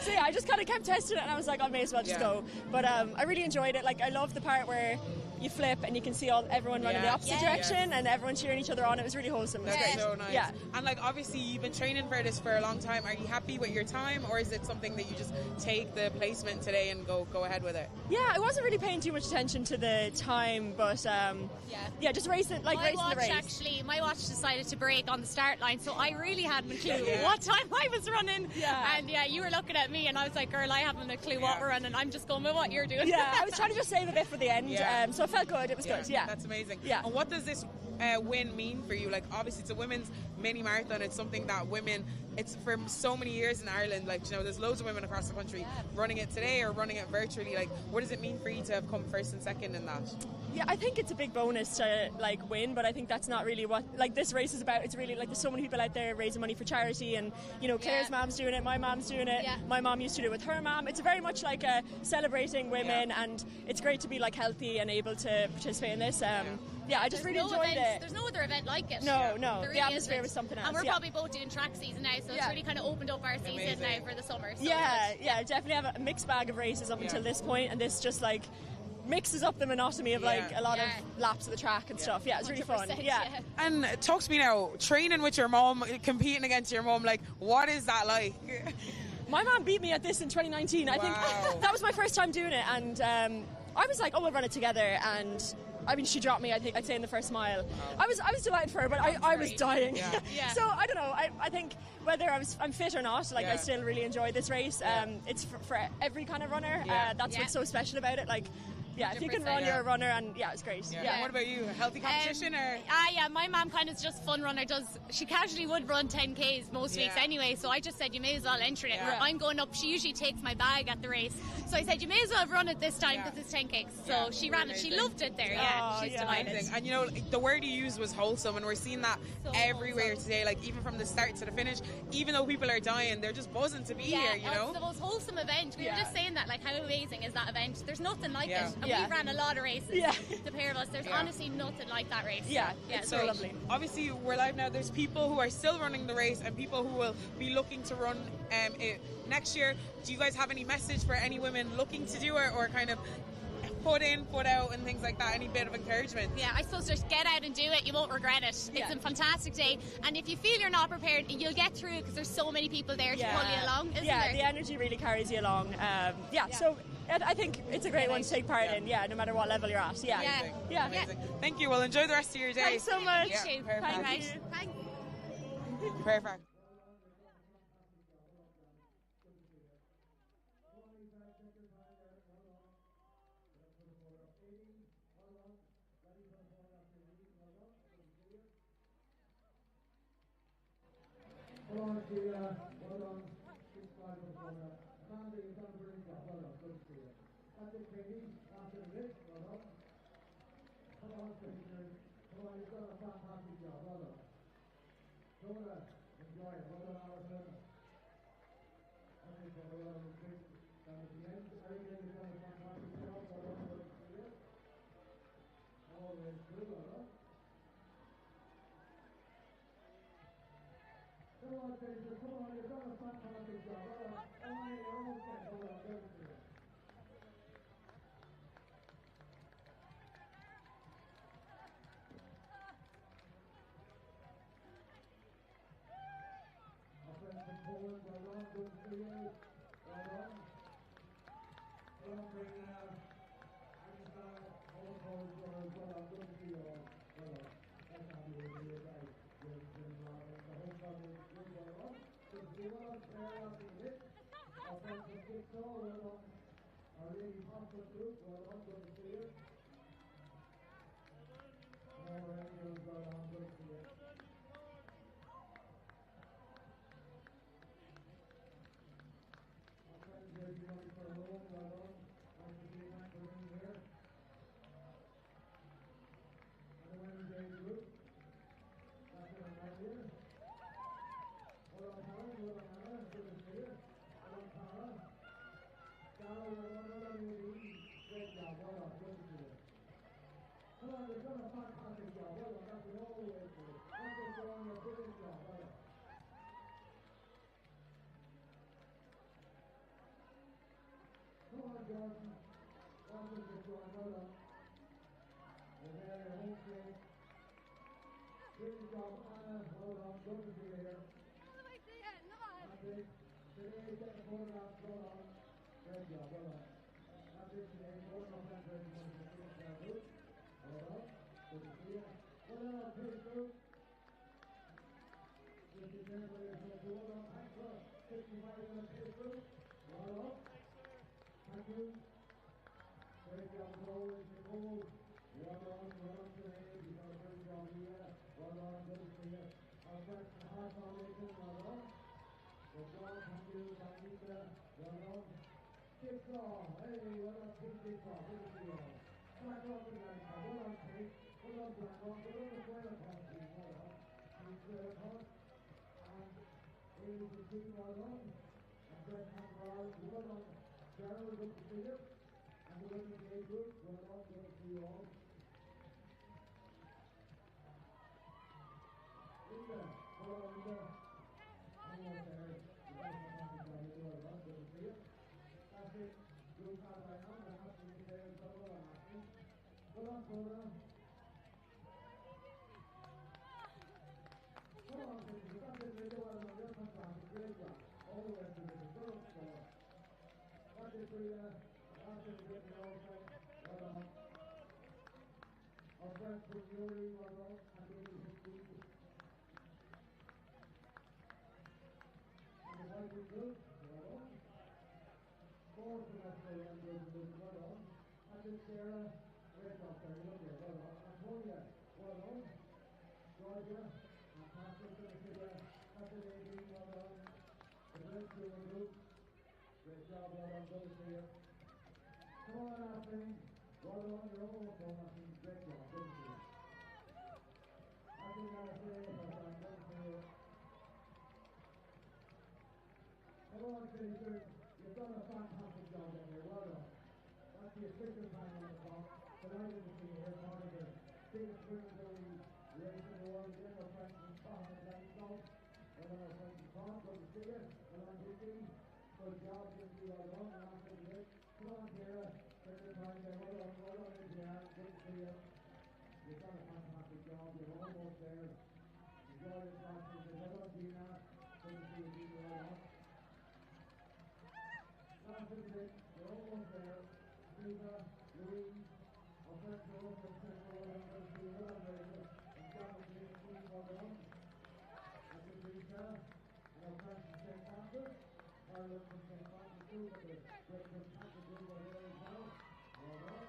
So I just kind of kept testing it, and I was like, I may as well just go. But I really enjoyed it. Like, I love the part where you flip and you can see everyone running the opposite direction and everyone cheering each other on. It was really wholesome. It was great. So nice. Yeah. And like, obviously you've been training for this for a long time. Are you happy with your time, or is it something that you just take the placement today and go ahead with it? Yeah, I wasn't really paying too much attention to the time, but just racing the race. Actually, my watch decided to break on the start line, so I really hadn't a clue what time I was running. Yeah. And you were looking at me, and I was like, girl, I haven't a clue what we're running. I'm just going with what you're doing. Yeah, I was trying to just save a bit for the end. So it felt good. It was good. Yeah, that's amazing. Yeah. And what does this win mean for you? Like, obviously it's a women's mini marathon. It's something that women, it's for so many years in Ireland, like, you know, there's loads of women across the country running it today or running it virtually. Like, what does it mean for you to have come first and second in that? Yeah, I think it's a big bonus to like win, but I think that's not really what like this race is about. It's really like there's so many people out there raising money for charity, and you know, Claire's mom's doing it, my mom's doing it, my mom used to do it with her mom. It's very much like celebrating women, and it's great to be like healthy and able to participate in this. I just really enjoyed it. There's no other event like it. No, really the atmosphere isn't. was something else. And we're probably both doing track season now, so it's really kind of opened up our season now for the summer. So definitely have a mixed bag of races up until this point, and this just like mixes up the monotony of like a lot of laps of the track and stuff. Yeah, it's really fun. Yeah. And talk to me now, training with your mom, competing against your mom, like, what is that like? My mom beat me at this in 2019. I think that was my first time doing it, and I was like, oh, we'll run it together, and I mean, she dropped me, I think, I'd say in the first mile. I was delighted for her, but I was dying. So I don't know, I think whether I'm fit or not, like I still really enjoyed this race. It's for every kind of runner. That's what's so special about it. Like, if you can run, you're a runner, and it's great. What about you? A healthy competition or? My mom kind of just fun runner. She casually would run 10Ks most weeks anyway, so I just said you may as well enter it. I'm going up. She usually takes my bag at the race, so I said you may as well run it this time because it's 10Ks. So she ran it. She loved it there. She's delighted. Amazing. And you know, the word you used was wholesome, and we're seeing that everywhere today. Like, even from the start to the finish, even though people are dying, they're just buzzing to be here. You know, it's the most wholesome event. We were just saying that, like, how amazing is that event? There's nothing like it. And we ran a lot of races, the pair of us. There's honestly nothing like that race. It's so lovely. Obviously, we're live now. There's people who are still running the race and people who will be looking to run it next year. Do you guys have any message for any women looking to do it, or kind of put in, put out, and things like that? Any bit of encouragement? Yeah, I suppose just get out and do it. You won't regret it. It's a fantastic day, and if you feel you're not prepared, you'll get through it because there's so many people there to pull you along, isn't there? The energy really carries you along. So I think it's a great one to take part in, no matter what level you're at. Amazing. Thank you. Well, enjoy the rest of your day. Thanks so much. Perfect. Thank you. Perfect. on, you've done a fantastic job. Well done, that's it all the way through. That's it, John, a brilliant job. Well done. Come on, Jordan. That's it, John. Well done. You're there, you're home straight. Good job, Anna. Well done. Good to see you here. That's it. Today, get the photograph. Well done. Great job. Well done. That's it today. Photograph and very much. Well done. Good to see you. Well done, Page Group. This is everybody that's well done. Thanks for 65 on the Page Group. Well done. Thank you. Great job as always, Nicole. Well done today. You've done a great job here. Well done, good to see you. Our friends from the Heart Foundation, well done. Good job, thank you, Tanika. Well done. Jigsaw, hey, well done, Pete Jigsaw, good to see you all. Black Rock again, well done, Pete. Well done, Black Rock. Well done, the Square Pond team, well done. Team Square Pond. And ladies and gentlemen, well done. And Fred Campbell, well done. Cheryl, good to see you. And the women's day group, well done, good to see you all. Linda, well done, Linda. Almost there. You guys have nothing to do well done, good to see you. That's it. Group as I am, I'm happy to be there in trouble, I'm happy. Well done, Cora. Come on, Linda, that's it, Linda, well done, you're fantastic, great job. All the way through this, good score. That's it for you. That's it, get the all right. Well done. Our friends from Yuri, well done, and the Steve. And the Viking group, well done. Four from that program group, well done. And then Sarah, great job there, lovely, well done. Antonia, well done. Georgia, fantastic, good to see you. That's it, Amy, well done. The Great Program group, great job, well done, good to see you. Come on, Ashley. Well done, you're almost done, Ashley. Great job, good to see you. Ashley, Ashley, well done, good to see you. Come on, finishers. You've done a fantastic job in here, well done. That's the official time on the clock. Delighted to see you here, part of the biggest women's only race in the world. Again, our friends from Scotland and Glasgow. Well done, our friends from Scotland, good to see you. Well done, Vicky. Good job, Vicky, well done. And after this, come on, Sarah. Take the time there, well done, Indiana. Good to see you. You've done a fantastic job, you're almost there. Enjoy this last season. Well done, Gina. Good to see you, Gina, well done. Last bit, you're almost there. Eva, Louise, our friends are also well done, good to see you, well done, Rachel. And John and Jane, please, well done. That's it, Lisa. And our friends from St. Francis. Ireland from St. Francis too, but the great fantastic group over there as well. Well done.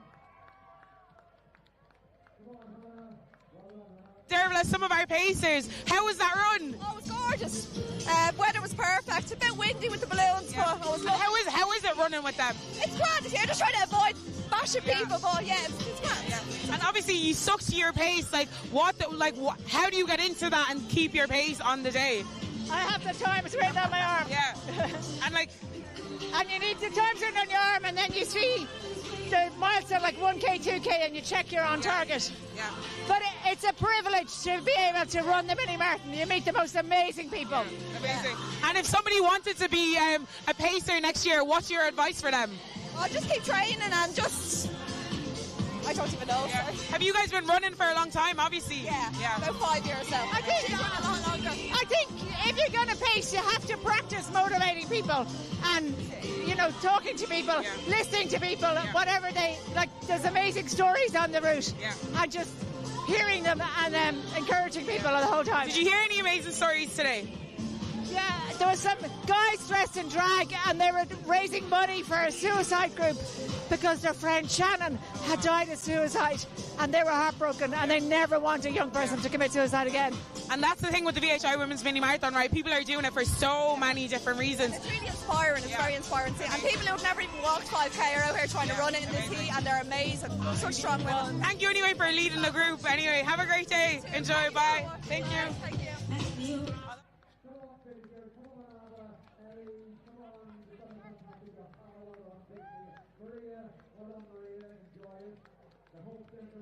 Come on, Hannah. Well done, Hannah. Dervla, some of our pacers. How was that run? Oh, it was gorgeous. Weather was perfect. A bit windy with the balloons, but it was lovely. How is it running with them? It's grand. You're just trying to avoid bashing people, but yeah, it's grand. Yeah. And obviously, you stuck to your pace. How do you get into that and keep your pace on the day? I have the times written on my arm. Yeah. And you need the times written on your arm, and then you see the milestone like 1K, 2K, and you check you're on target. Yeah. But it's a privilege to be able to run the mini marathon. You meet the most amazing people. Yeah, amazing. And if somebody wanted to be a pacer next year, what's your advice for them? I'll just keep training and just... I don't even know. Yeah. Have you guys been running for a long time, obviously? Yeah. About 5 years now. I think if you're going to pace, you have to practice motivating people and, talking to people, listening to people, whatever they... there's amazing stories on the route. Yeah. And just hearing them and encouraging people the whole time. Did you hear any amazing stories today? Yeah, there was some guys dressed in drag and they were raising money for a suicide group because their friend Shannon had died of suicide and they were heartbroken and they never want a young person to commit suicide again. And that's the thing with the VHI Women's Mini Marathon, right? People are doing it for so many different reasons. It's really inspiring. It's very inspiring. And people who've never even walked 5K are out here trying to run it in this heat and they're amazing. Such strong women. Thank you anyway for leading the group. Anyway, have a great day. Enjoy. Bye. Thank you. Thank you. Maria, well done, Maria, enjoy it. The whole center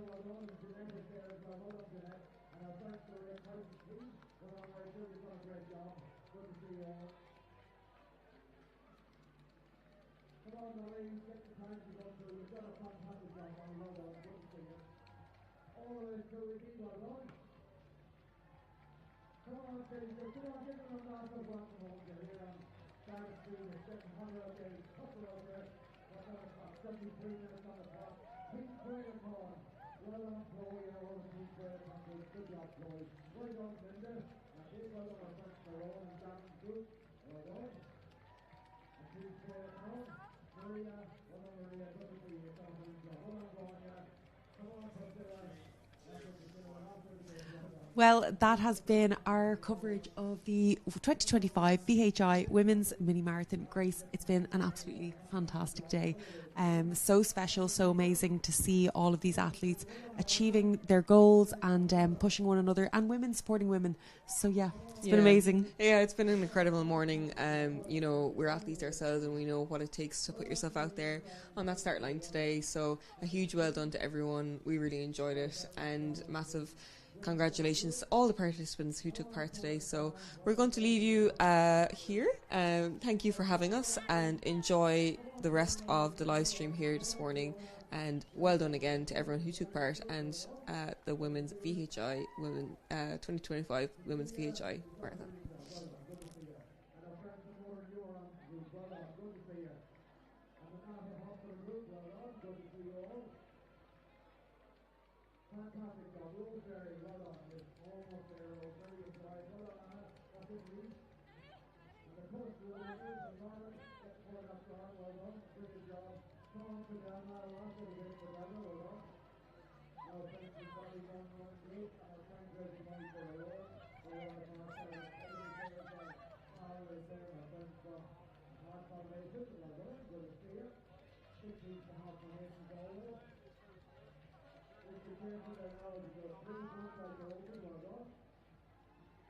Well, that has been our coverage of the 2025 VHI Women's Mini Marathon. Grace, it's been an absolutely fantastic day. So special, so amazing to see all of these athletes achieving their goals and pushing one another, and women supporting women. So yeah, it's been amazing. Yeah, it's been an incredible morning. You know, we're athletes ourselves and we know what it takes to put yourself out there on that start line today. So a huge well done to everyone. We really enjoyed it, and massive congratulations to all the participants who took part today. So we're going to leave you here. Thank you for having us, and enjoy the rest of the live stream here this morning. And well done again to everyone who took part, and the Women's VHI 2025 Women's VHI Marathon.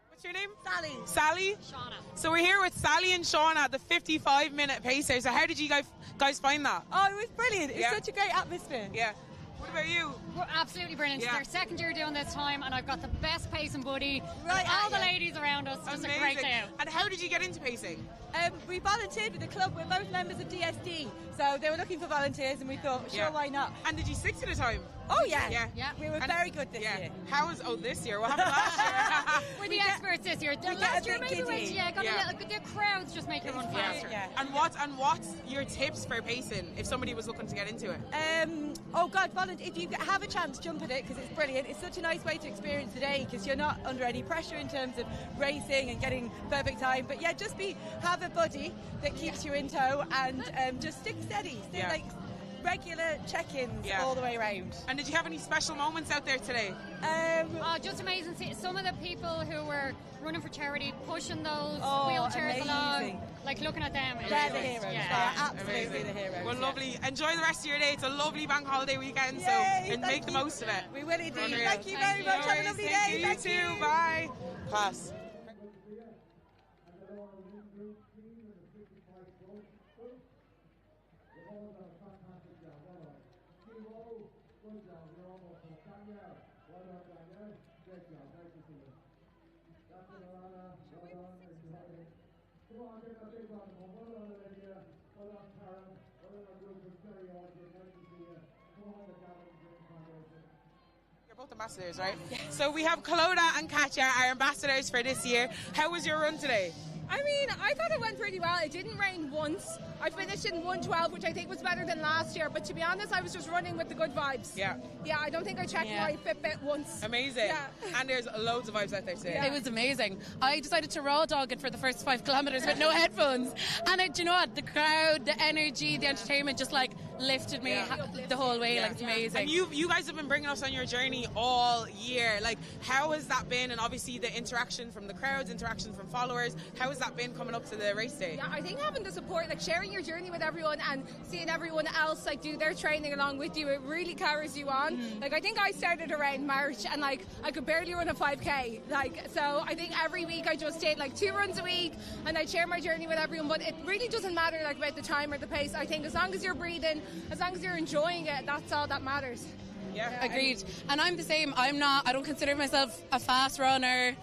What's your name? Sally. Sally? Shauna. So we're here with Sally and Shauna, the 55-minute pacer. So how did you guys find that? Oh, it was brilliant. It was Yeah. such a great atmosphere. Yeah. What about you? We're absolutely brilliant. Yeah. It's their second year doing this time, and I've got the best pacing buddy. Right all at the ya. ladies around us. Just a great Amazing. day out. And how did you get into pacing? We volunteered with the club. We're both members of DSD, so they were looking for volunteers, and we thought, sure, why not? And did you stick to the time? Oh yeah, Yeah. We were And- very good this year. How was this year? What happened last year? We're the experts this year. get Last a year bit maybe went, giddy. got Yeah. a little. The crowds just make it run faster. Yeah. And what's your tips for pacing if somebody was looking to get into it? Oh God, if you have a chance, jump at it because it's brilliant. It's such a nice way to experience the day because you're not under any pressure in terms of racing and getting perfect time. But yeah, just have a buddy that keeps you in tow and just stick steady. Stay like regular check-ins all the way around. And did you have any special moments out there today? Just amazing. See some of the people who were running for charity, pushing those Oh, wheelchairs amazing. along, like looking at them. They're the heroes. Yeah. They're absolutely Amazing. the heroes. Well, yeah. lovely. Enjoy the rest of your day. It's a lovely bank holiday weekend, Yay, so thank make the you. most of it. We will indeed. Unreal. Thank you very much. Have a lovely day. Thank you. Thank You too. you. Bye. Pass. You're both ambassadors, right? So we have Clodagh and Katja, our ambassadors for this year. How was your run today? I mean, I thought it went pretty well. It didn't rain once. I finished in 1:12, which I think was better than last year. But to be honest, I was just running with the good vibes. Yeah. Yeah, I don't think I checked my Fitbit once. Amazing. Yeah. And there's loads of vibes out there today. It was amazing. I decided to raw dog it for the first 5 kilometres with no headphones. And do you know what? The crowd, the energy, the entertainment just like lifted me the whole way. Like it's amazing. And you guys have been bringing us on your journey all year. Like, how has that been? And obviously the interaction from the crowds, interaction from followers. How has that been coming up to the race day? Yeah, I think having the support, like sharing your journey with everyone and seeing everyone else like do their training along with you, it really carries you on. Like, I think I started around March and like I could barely run a 5k. Like, so I think every week I just did like 2 runs a week and I'd share my journey with everyone. But it really doesn't matter like about the time or the pace. I think as long as you're breathing, as long as you're enjoying it, that's all that matters. Yeah. Agreed. And I'm the same. I don't consider myself a fast runner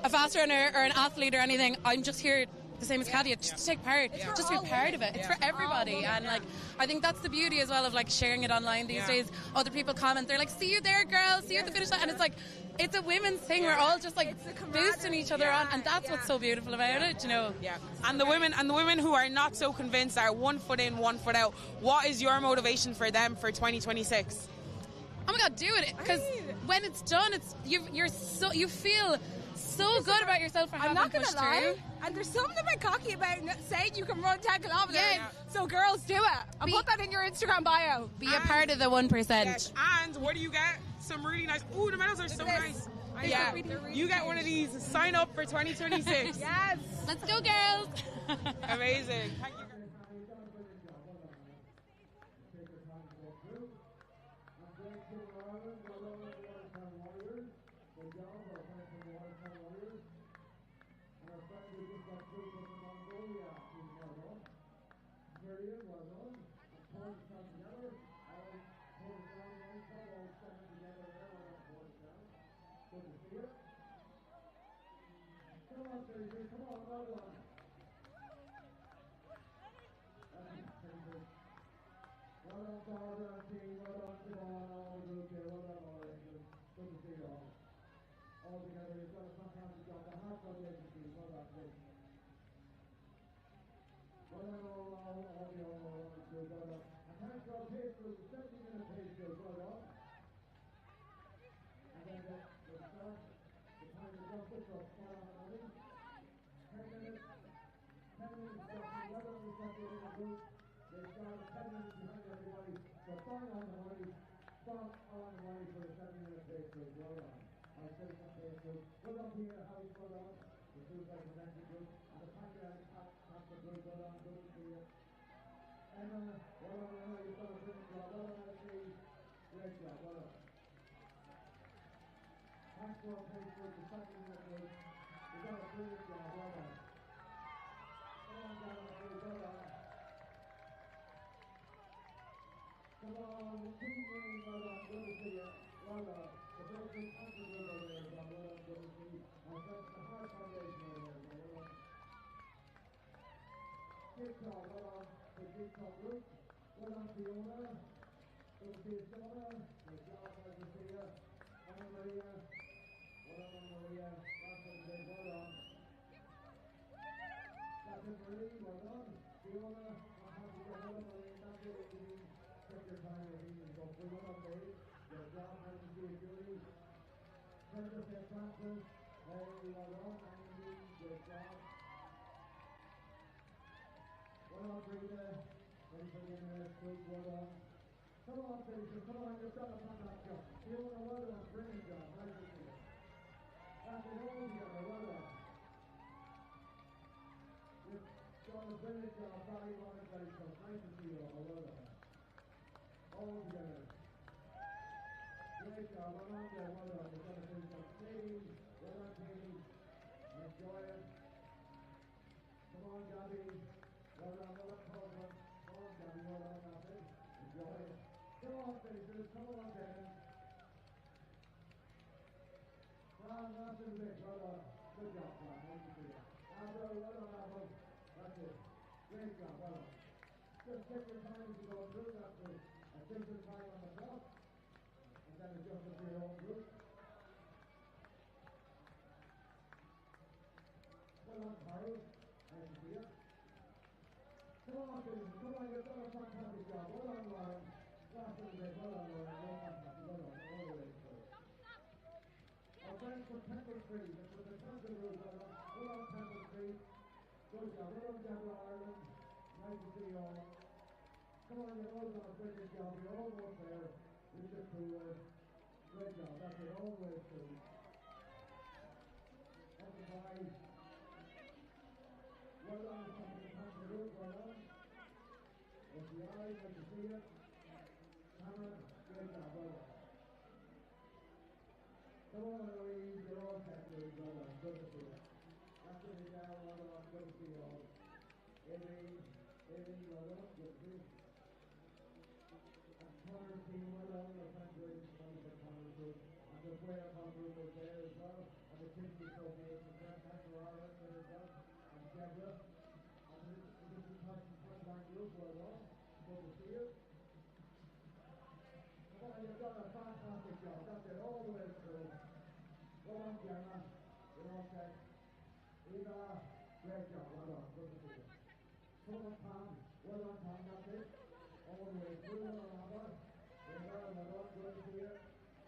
or an athlete or anything. I'm just here the same as Katia, just to take part, just to be part of it. It's for everybody, and like I think that's the beauty as well of like sharing it online these days. Other people comment, they're like, "See you there, girl. See you at the finish line," and it's like it's a women's thing. We're all just like boosting each other on, and that's what's so beautiful about it, you know. Yeah. And the women who are not so convinced are 1 foot in, 1 foot out. What is your motivation for them for 2026? Oh my God, do it, because when it's done, you feel so good about yourself for having pushed through. I'm not gonna lie. And there's something a bit cocky about saying you can run 10 kilometres. Yeah. So girls, do it. And put that in your Instagram bio. Be a part of the 1%. Yes. And what do you get? Some really nice... Ooh, the medals are so nice. Yeah. You get one of these. Sign up for 2026. Yes. Let's go, girls. Amazing. Thank you. the player group was there as well, and the Kingsley Association of National Ireland there as well, and Deborah. And this is the touchline group, well done. Good to see you. Well, you've done a fantastic job. That's it, all the way through. Well done, Gemma. You're okay. Eva, great job. Well done. Good to see you. Come on, Tom. Well done, Tom. That's it. All the way through. Well done, Amber. Well done. Good to see you.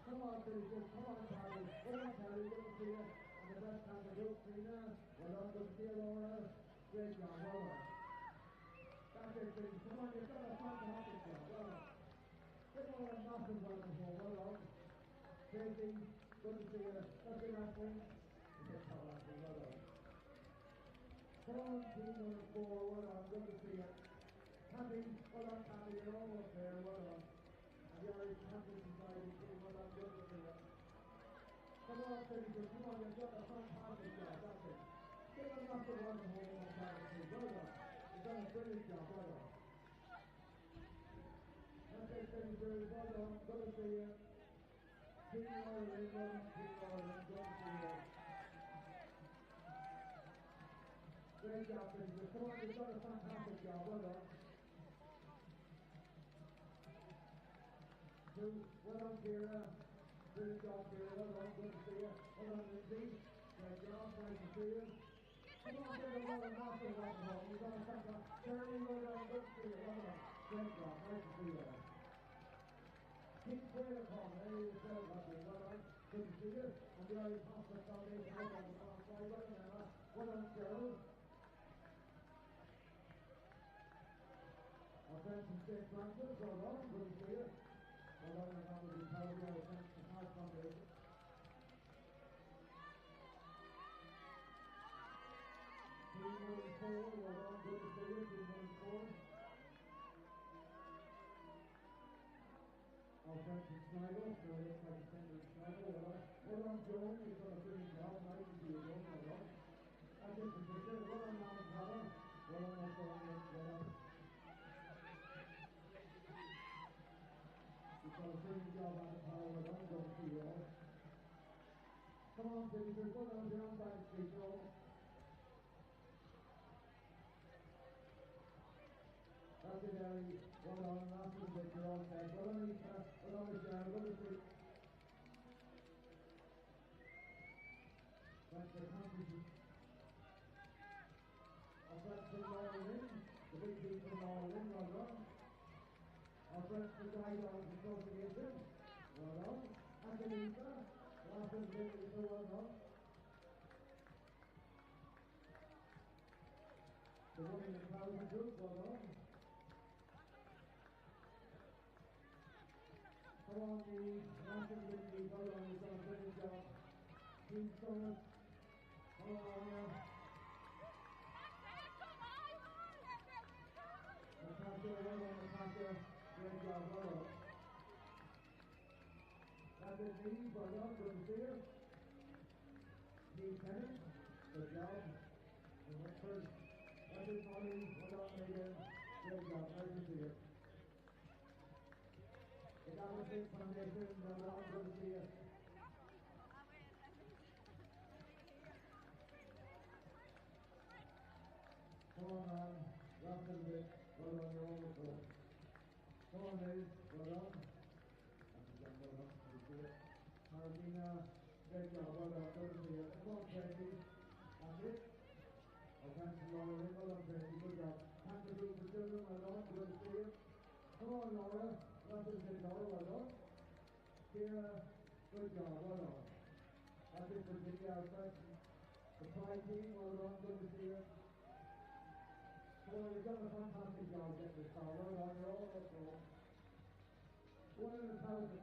Come on, Billy. Come on, Paddy. Well done, Paddy. Good to see you. And the best time to do, Trina. Well done. Good to see you, Laura. Great job. Well done. That's it, Billy. Come on, you've done a fantastic job. Well done. Give all a massive welcome home. Well done. Tracy, good to see you. That's it, Ashley. Well done. Come on, team number 4. Well done. Good to see you. Happy. Well done, Happy. You're almost there. Well done. And the Irish Catholic Society team. Well done. Good to see you. Come on, Tracy. Come on, you've done a fantastic job. That's it. Give a massive welcome home on Saturday. Well done. You've done a brilliant job. Well done. That's it, Tracy. Well done. Good to see you. Team Ireland. Well done. Team Ireland. Good to see you. Great job, Tracy. Come on, you've done a fantastic job. Well done. Well done, Kira. Brilliant job, Kira. Well done. Good to see you. Well done, Lindsay. Great job. Nice to see you. Come on, give them all a massive welcome home. You've done a fantastic. Jeremy, well done. Good to see you. Well done. Great job. Nice to see you. Keep clear of home. There you go. Well done. Good to see you. And the Irish Hospital Foundation. Well done. Well done, Emma. Well done, Gerald. Our friends from St. Francis, well done, good to see you. Well done, and that will be Podium, our friends from Heart Foundation. Team 1 and 4, well done, good to see you, Team 1 and 4. Our friends from Sligo, so it looks like the centre of Sligo, well done. Well done, Joan, you've done a brilliant job, nice to see you, Joan, well done. That's it, Patricia, well done, Mom and Papa. Well done, well done. You've done a brilliant job on the power. Well done, good to see you all. Come on, visitors, well done, you're on back street, Joe. That's it, Ellie. Well done, last little bit, you're all set. Well done, Lisa. Well done, Michelle. Good to see. That's the competition. Our friends from Laura Lynn, the big team from Laura Lynn, well done. Our friends from the Guidelines Association, well done. And the Lisa, last little bit, Lisa, well done. The Women Empowerment Group, well done. Come on, the National Committee, well done, you've done a brilliant job. Team Summit, come on. Natasha, well done, Natasha. Great job, well done. That's it, Neve, well done, good to see you. Neve Tennant, good job. And Whitford, that's it, Molly, well done, Megan. Great job, nice to see you. The Decisive Foundation, well done, good to see you. Come on, man, last little bit, well done, you're almost home. Come on, Liz, well done. That's well done, good to see you. Marlena, great job, well done, good to see you. Come on, Tracy, that's it. Oh, thanks to Laura, well done, Tracy, good job. Thanks to Group for Children, well done, good to see you. Come on, Laura, that's it, Laura, well done. Kira, good job, well done. That's it, Virginia, our friends. The Pride team, well done, good to see you. Come on, you've done a fantastic job getting this far. Well done, you're all up for. 1,000.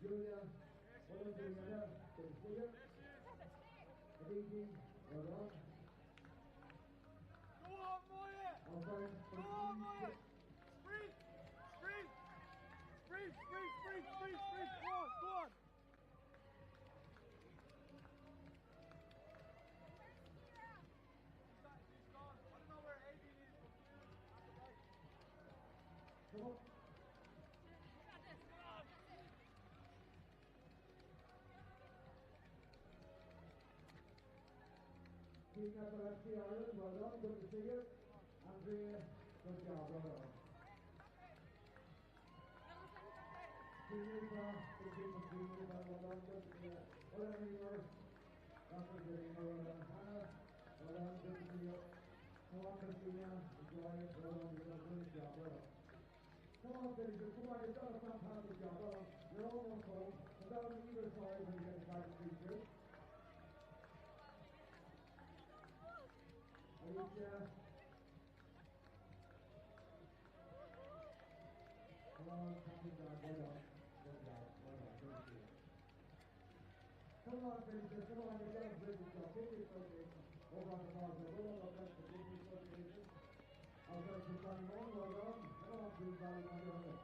Julia, well done, Juliana, good to see you. Aditi, well done. Go on, Moya! Our friends from Go on, Moya! Sprint! Sprint! Sprint, sprint, sprint, sprint, sprint! Go on, go on! Come on. team Epilepsy Ireland, well done, good to see you. Andrea, good job, well done. Team Upa, good team of Team Upa, well done, good to see you. Well done, Emer. That's a good Emer, well done. Hannah, well done, good to see you. Come on, Christina, enjoy it, well done, you've done a brilliant job, well done. Come on, finishers, come on, you've done a fantastic job, well done. You're almost home. Come down on either side when you get back to the street. Alicia. Come on, coming down, well done. Good job, well done, good to see you. Come on, finishers, come on, you've done a brilliant job. Take your association over on the bottom. Well done, that's the big association. I'll go to Johnny Moore, well done. Come on, please, Johnny, on the other.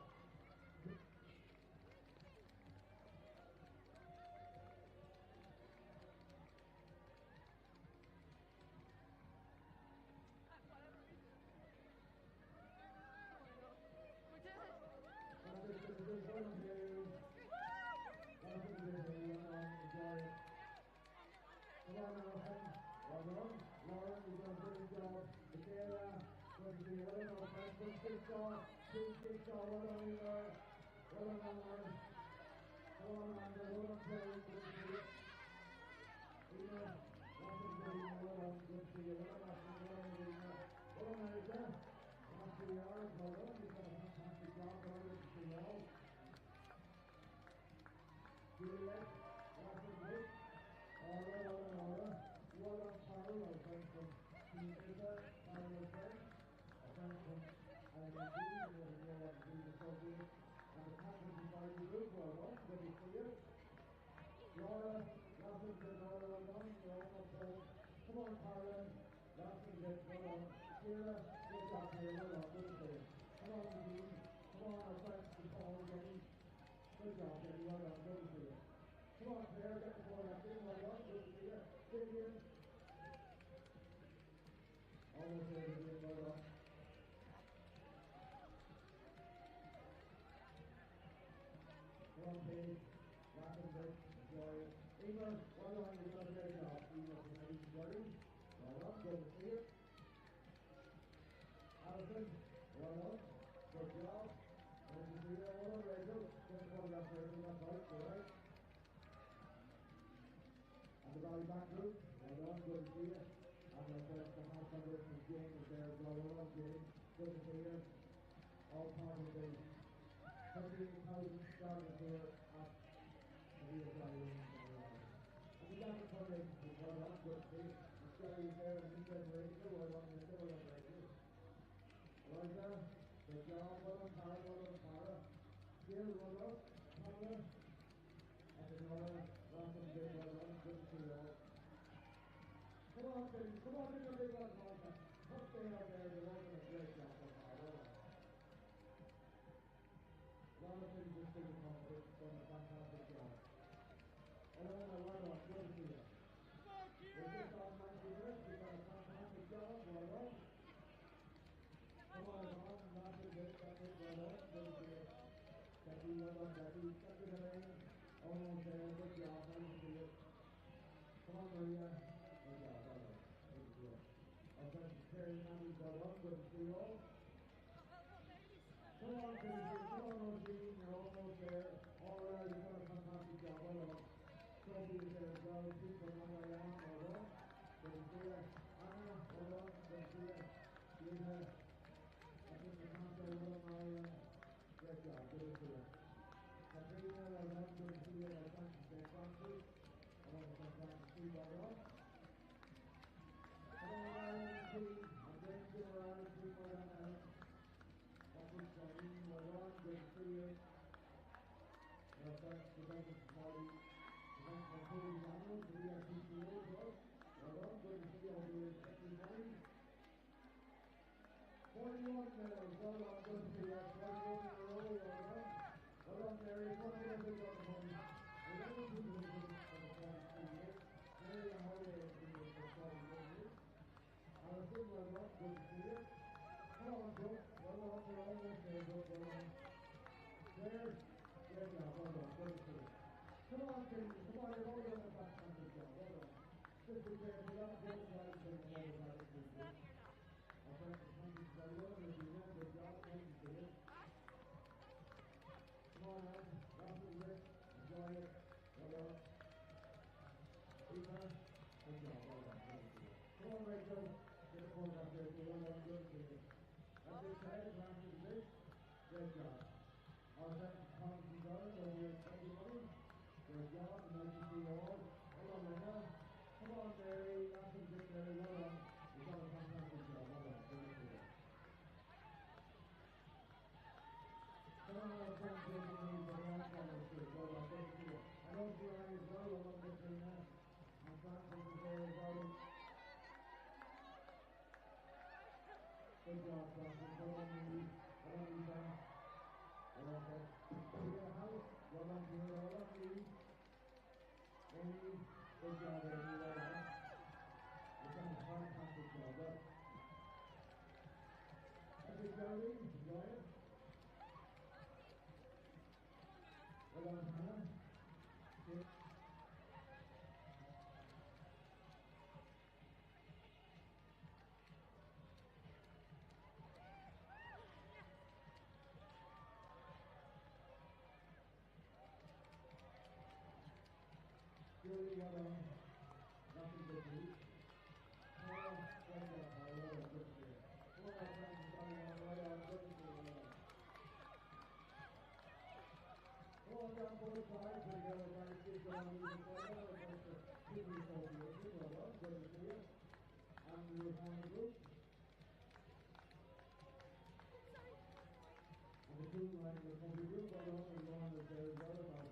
quiet. Well done. Eva, good job. Well done. Come on, Rachel. Get the photograph here. Well done. Good. That's it, Ted. Advantage this. Great job. Our second Thompson Girls over here at 20 money. Great job. Nice to see you all. Hold on, Linda. Come on, Mary. That's it, Mary. Well done. You've done a fantastic job. Well done. Good to see you. Come on, our friends here from the right side of the street. Well done. Good to see you. I know Giovanni as well. Well done. Good to see you. And Francis is there as well. Good job, Francis. Well done, Lee. Well done, Eva. Well done, Ted. Here, house. Well done, Peter. Well done, Lee. Amy. Good job, Amy. Well done. You've done a fantastic job. Well, that's it, Geraldine. Enjoy it. Well done, Hannah. Okay. Julie, well done. Nothing but you. Well, good job, Paul. Well done. Good to see you. Come on, our friends, well done. Good to see you. Well done. Come on down both sides. We're going to try to keep going even further. We're going to keep this over here. Well done. Good to see you. And we'll find the group. And the two line of the country group, well done. We're going to there as well.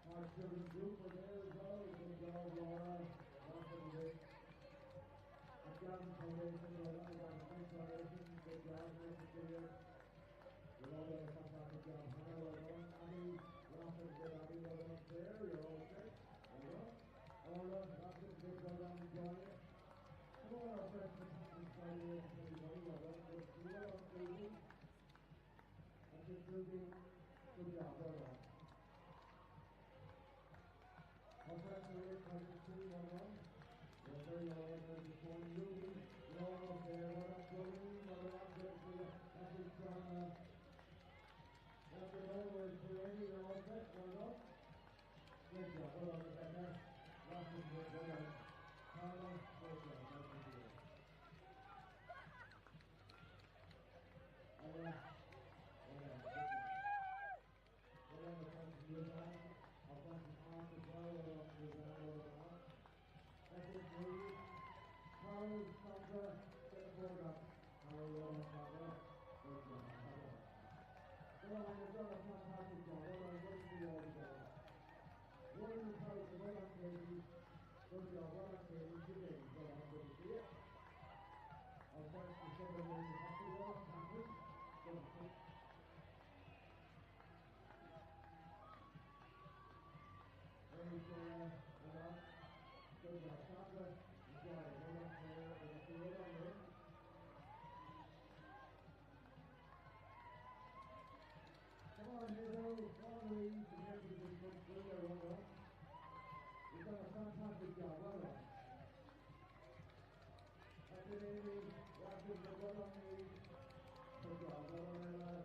Our children's group are there as well. Good job, Laura. Welcome to this. Our Gavin Foundation, well done. Our Gavin Foundation, good job. Nice to see you. You've all done a fantastic job. Hannah, well done. Annie, welcome to Abby, well done up there. You're all set. Well done. Orla, welcome to this. Well done. Enjoy it. Come on, our friends from Thompson's Friday, everybody. Well done. Good to see you. Well done, Susie. That's it, Susie. Good job. Well done. Our friends are here, well done. You're very well done this morning. Ruby, you're all up there. Well done, Jolene. Well done. Good to see you. That's it, John. That's it over to Amy. You're all set. Well done. Good job. Well done, Rebecca. That's it. Well done. Carla, good job. Nice to see you. Well done. Well done. Good job. Well done, the friends from Luzanne. Our friends from Arm as well. Well done, Luzanne. Well done. That's it, Marie. Carl, Sandra, get the photograph. Carl, well done, Sandra. Good job. Well done. Well, you've done a fantastic job. Well done. Good to see you all together. Well done, Katie. Well done, Katie. Good job. Well done, Katie. Two ladies. Well done. Good to see you. Our friends from Southern Ladies Hockey. Well done, Campus. Good to see you. Very good. Well done. Good job, Sandra. Enjoy it. Well done, Claire. Good to see you. Well done, Lynn. Come on, Hazel. Come on, Louise. And here's the big book. Well done. You've done a fantastic job. Well done. That's it, Amy. That's it. Well done, Amy. Good job. Well done, Ella.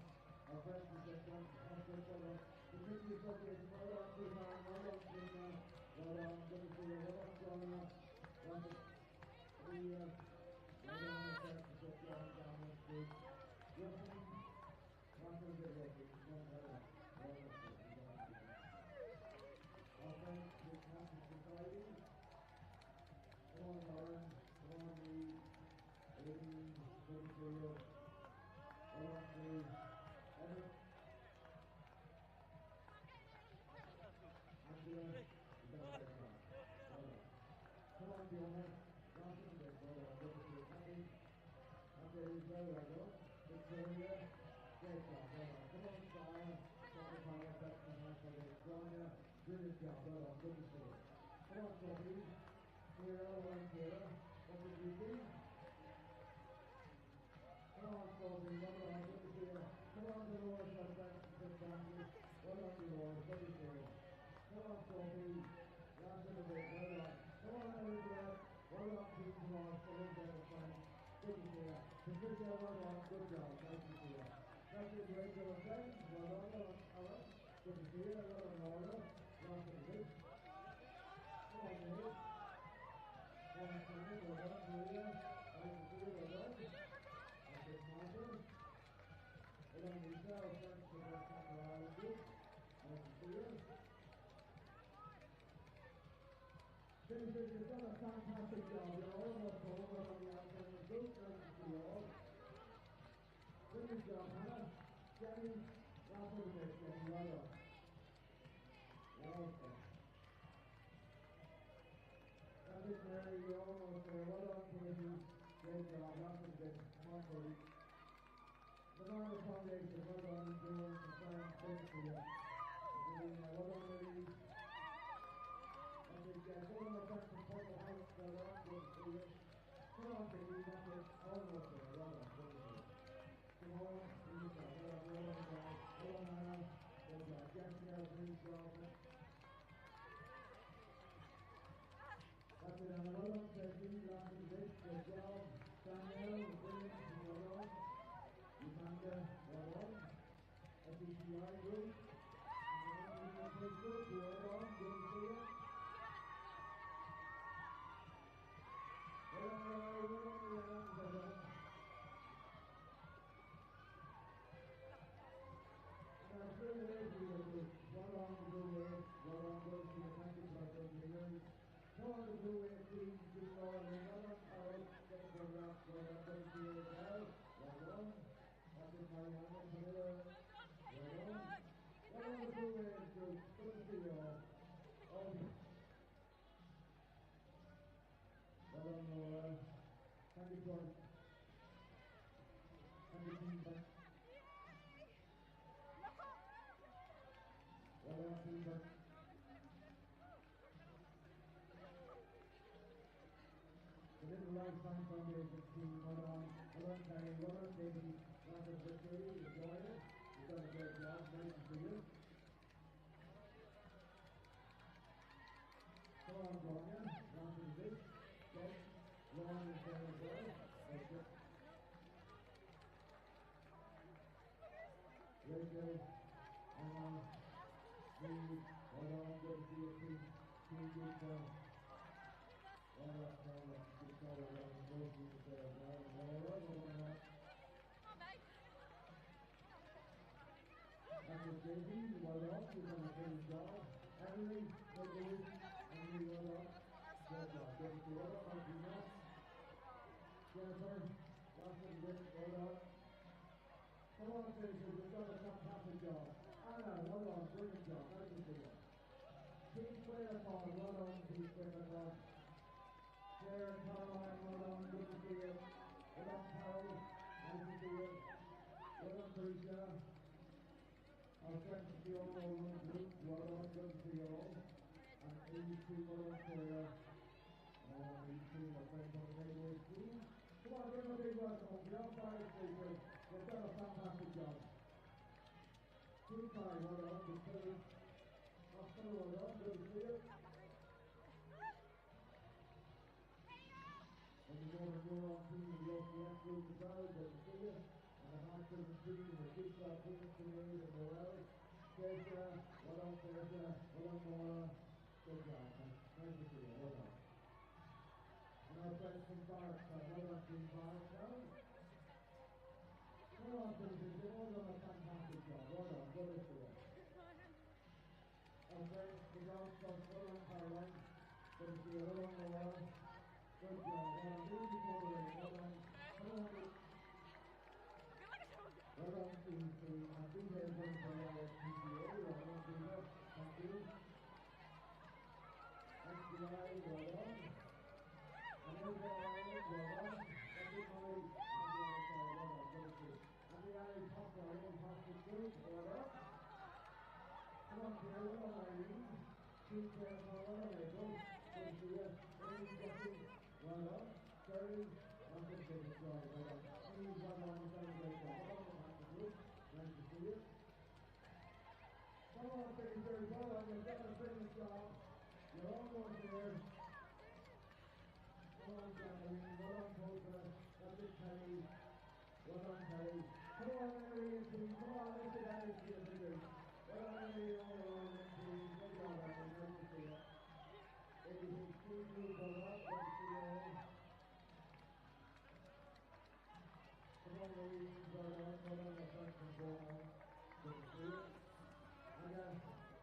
Our friends from the front. Well done. The picture association. Well done, Suzanne. Well done, Suzanne. Well done. Good to see you. Well done, Joanna. Well done. Leah. Well done, our friends from the John down the street. Justin. Welcome to the Rugby. Well done. Well done. Our friends from the Catholic Society. Come on, Lauren. Come on, Lee. Aileen. Good to see you. Well done, Lee. Evan. Angela. You've done a great job. Well done. Come on, Fiona. Welcome to this. Well done. Good to see you. Patty. That's it as well. Well done. Victoria. Great job. Well done. Come on, Sarah. Dr. Power. That's fantastic. Sonia. Brilliant job. Well done. Good to see you. Come on, Sophie. Kira. Well done, Kira. What did you do? Come on, Sophie. Well done. Good to see you. Come on, Dolores. Our friends from St. Francis. Well done, Dolores. Good to see you. Come on, Sophie. Last little bit. Well done. Come on, Elizabeth. Well done, Pete Ross. Elizabeth, friends. Good to see you. Patricia, well done. Good job. Nice to see you. That's it, Rachel and friends. Well done. All right. Good to see you. Well done, Laura. Decisive, you've done a fantastic job. You're almost over on the outside of the group. Nice to see you all. Brilliant job, Hannah. Jenny, last of the bit, Jenny. Well done. Well done. That's it, Mary. You're almost there. Well done, Katie. Great job. Last of the bit. Come on, Katie. The Marble Foundation, well done. Doing some fine things for you. Well done, Louise. Go on, my friend from Purple House, well done, good to see you. Come on, baby, that's it, almost there, well done, good to see you. Come on, please, well done, guys. Well done, Hannah, good job. Jessica, please, job. That's it, Hannah, well done, Tracy, last of this, good job. Danielle, brilliant, well done. Uganda, well done. SECI group, well done, good to see you. Thank you, George. Thank you, Peter. Well done, Peter. The Little Lifetime Foundation team, well done. Well done, Terry. Well done, Katie. Last of the Katie, you enjoyed it. You've done a great job. Nice to see you. Come on, Gloria. Last of the bit. Yes. Long is there as well. Thank you. Rachel, Anna, Steve, well done, good to see you, team good job. Well done, Carla, good job, well done, both teams there as well. Well done. That was Daisy, well done, you've done a great job. Emily, well done, Emily, well done. Good job, good to see you, well done, Gina. Jennifer, last of the bit, well done. Come on, Tracy, you've done a fantastic job. Anna, well done, brilliant job, nice to see you. Team Square Paul, well done, Team Square Paul. Sarah and Caroline, well done, good to see you. Well done, Carol, nice to see you. Well done, Teresa. Our friends at the All Road Group, well done, good to see you all. And 82, well done, Sarah. And 82, our friends on the neighborhood team. Come on, give them a big welcome. The Umpire Station, they've done a fantastic job. Team Kai, well done. The Philly Hospital, well done. Good to see you. And the Northern Neuron team, the OCS group as well. Good to see you. And the Hospital team, the Jigsaw team, Sinead and Noel. Teresa, well done, Teresa. Well done, Nora. Good job. Nice to see you. Well done. And our friends from Barracks, well done, Team Barracks. Come on, citizens, you've all done a fantastic job. Well done, good to see you. Our friends, the ground stuff, well done, Caroline. Good to see you. Well done, Noel. Good job. Well done, Lucy, well done. Come on, well done, team. And details in for our PCA. Well done, Peter. Thank you. XDI, well done. And overall Ireland, well done. That's it, Molly. Well done, good to see you. And the Irish Hospital, our own hospital group, well done. Come on, Pierre, well done, Irene. Team Pierre, well done, April. Good to see you. Amy, Jackie, well done. Shirley, well done, good job, well done. Amy, well done, you've done a great job. Well done, hospital group. Nice to see you. Come on, Secretary, well done, you've done a brilliant job. You're almost there. Come on, Jacqueline, well done, Coulter. That's it, Kelly. Well done, Kelly. Come on, Emily and team. Come on, let's get Emily to the figures. Well done, Emily, all around and team. Good job, Emily.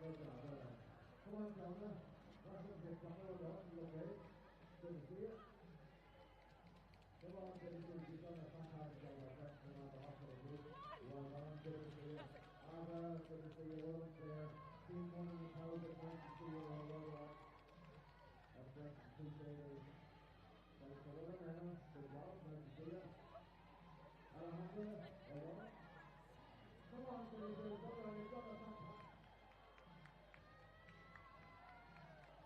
Good job, well done. Come on, Donna. That's a big one. Well done. You okay? Good to see you. Come on, Decisive. You've done a fantastic job. That's come on the hospital group. Well done. Good to see you. Ava, good to see you. Well done there. Team 1,000. Nice to see you. Well done. That's great to see you. Thanks for well done, Anna. Good job. Nice to see you. Alejandra, well done. Come on, Decisive. Well done. You've done a fantastic.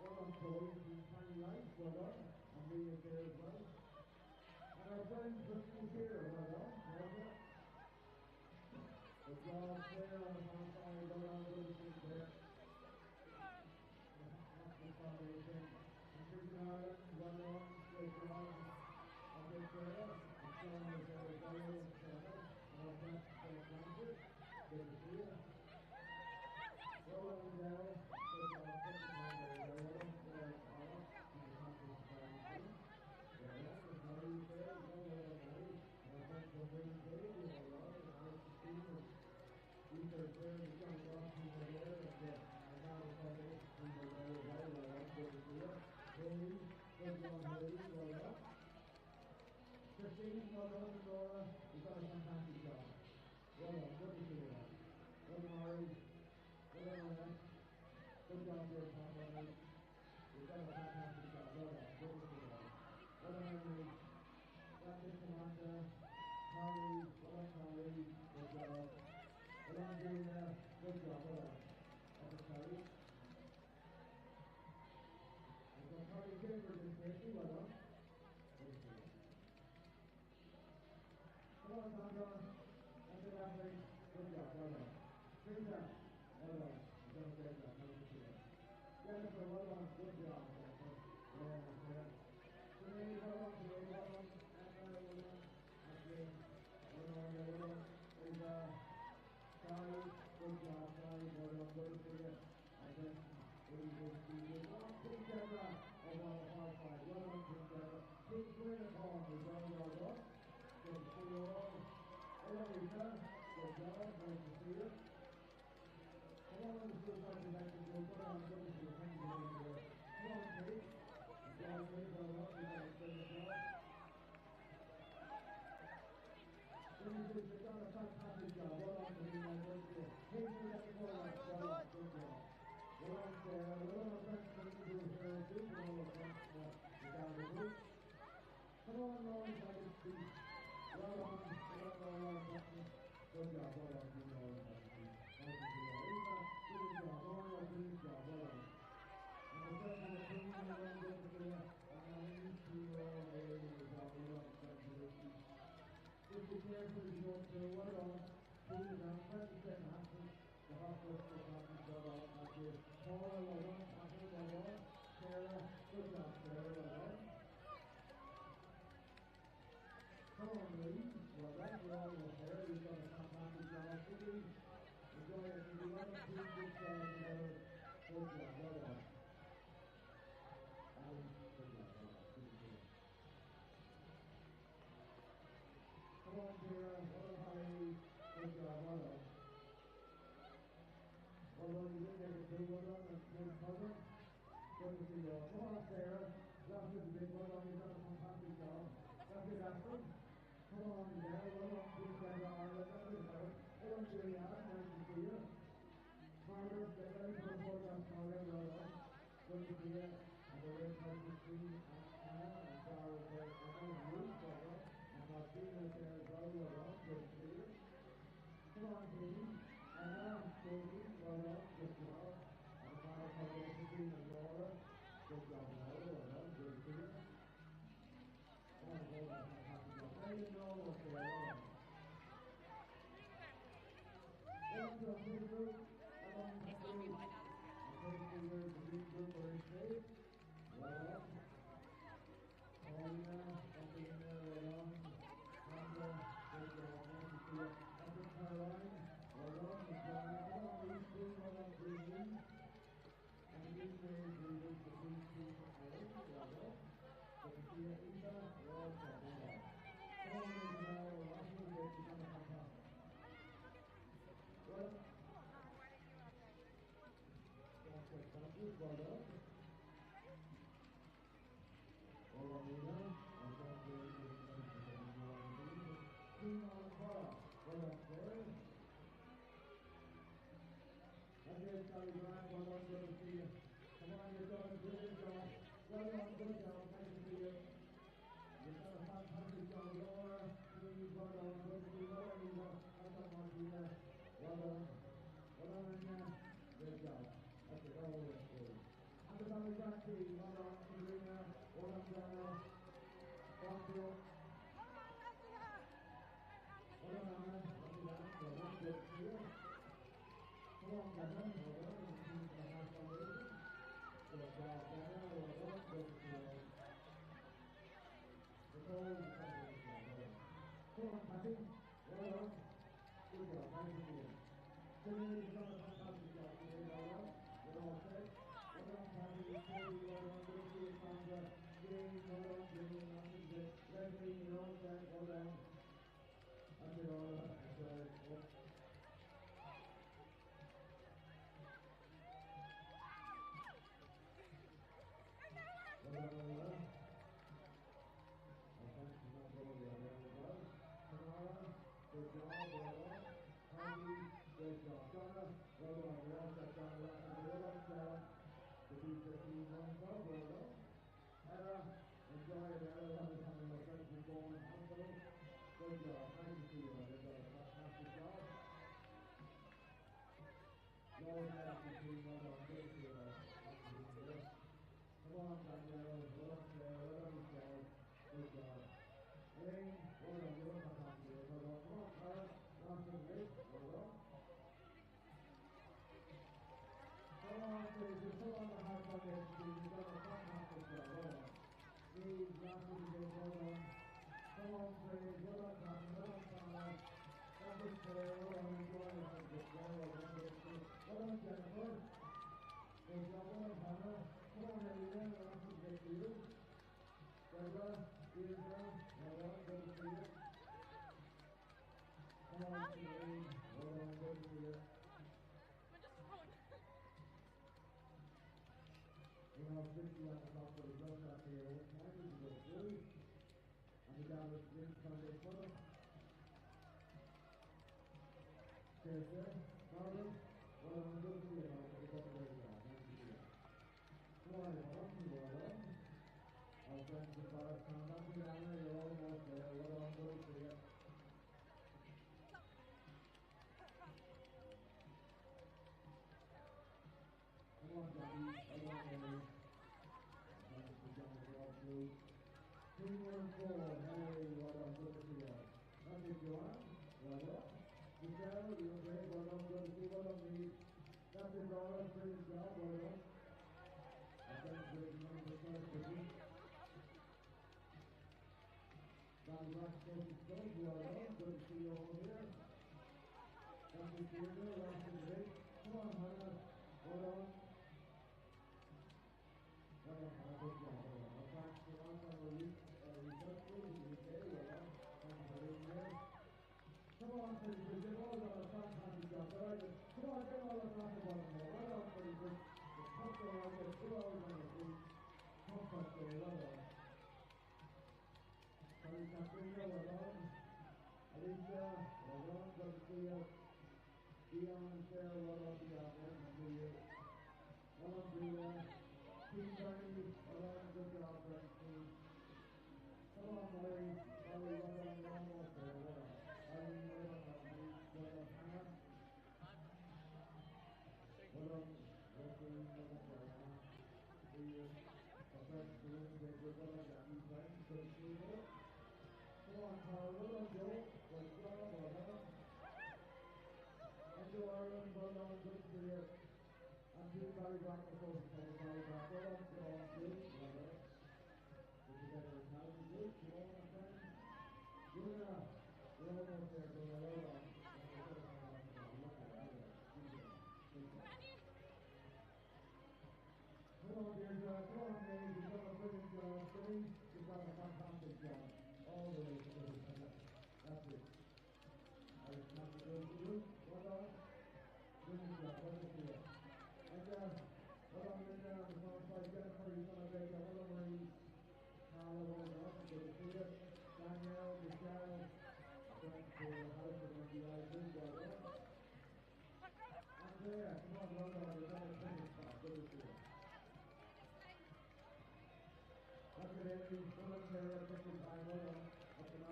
Well done, Chloe. She's tiny light. Well done. And me is there as well. And our friend Christmas here. Well done. Well done. Good job there on the front side. Well done. Good to see you there. That's the foundation. And Christian Ireland. Well done. Good job. And good there. And Sean is there as well. And Sarah. And our friend Francis. Good to see you. Well done, Dale. Good job. Christine, well done, Laura. You've done a fantastic job. Well done. Good to see you. Well done, Mary. Well done, Annette. Good job there, Tom. You've done a fantastic job. Well done. Good to see you. Well done, Emily. That's it, Samantha. Carly. Well done, Carly. Good job. Well done, Julia. Good job. Well done. That's it, Carly. And so Carly Chambers is safety. Well done. Good to see you. Come on, Sandra. That's it, Ashley. Good job. Well done. Teresa. Well done. You've done a great job. Nice to see you. Jennifer, well done. Good job, Jennifer. Yeah, that's it. Today, well done. Today, well done. Emma, well done. Ashley, well done. Well done. Eva, Sally, good job. Sally, well done. Good to see you. And then, really good to see you. Well done, Team Deborah. Well done, the hard fight. Well done, Team Deborah. Team Swinnerton as well. Well done. Good to see you all. Well done, Lisa. Good job. Nice to see you. Come on, the suicide prevention group. Well done. Good to see you. Thank you for being here. Come on, Kate. Well done, Kate. Well done. You've done a great job. You've done a fantastic job. Well done to you. Good to see you. Kate, you got the ball. Well done. Good job. Well done, Sarah. Well done, friends. Good to see you here. Good to all the friends. You're down the group. Come on, Lauren. Try to speak. Well done. Well done, Lauren. Good job. Well done. Good job. Nice to see you. Lisa, good job. Laura, good job. Well done. And the rest of the team, well done. Good to see you. And these two are very good job. Well done. Thank you. Just be careful as you go through. Well done. Pull it down. 27 Hampton. The hospital for Hampton. Well done. Thank you. Paula, well done. Hampton, well done. Sarah, good job. Sarah, well done. Come on, Lee. Well done. You're all over there. You've done a fantastic job. Please enjoy it. You want to keep this job together. Good job. Well done. Alan, good job. Well done. Good to see you. Come on, Kira. Well done, Harry. Good job. Well done. Well done. You did make it through. Well done. And good cover. Good to see you all. Come on, Sarah. That's just a big well done. You've done a fantastic job. That's it, Ashley. Come on, there. Well done, Team Deborah Ireland. That's it, Sarah. Well done, Juliana. Nice to see you. Carter, get ready for the program, Carter. Well done. Good to see you. And the red carpet team, Anna, and Sarah is there. And Ruth, well done. And Martina is there as well. Well done. Good to see you. Come on, team. Anna, Katie, well done. Good job. And the fire foundation team and Laura. Good job, Laura. Well done. Good to see you. Come on, hold on. There you go. Okay, well done. Welcome to the big group. He's going to be my dad's the big group very safe. Well done. Paulina, Paulina, well done. Sandra, good job. Nice to see you. That's it, Caroline. Well done. Come on, these two. Well done, Green. And these two, Green, the big team. Well done. Good to see you, Eva. Well done. Well done. Come on, Isabel. Washington, you've done a fantastic. Well,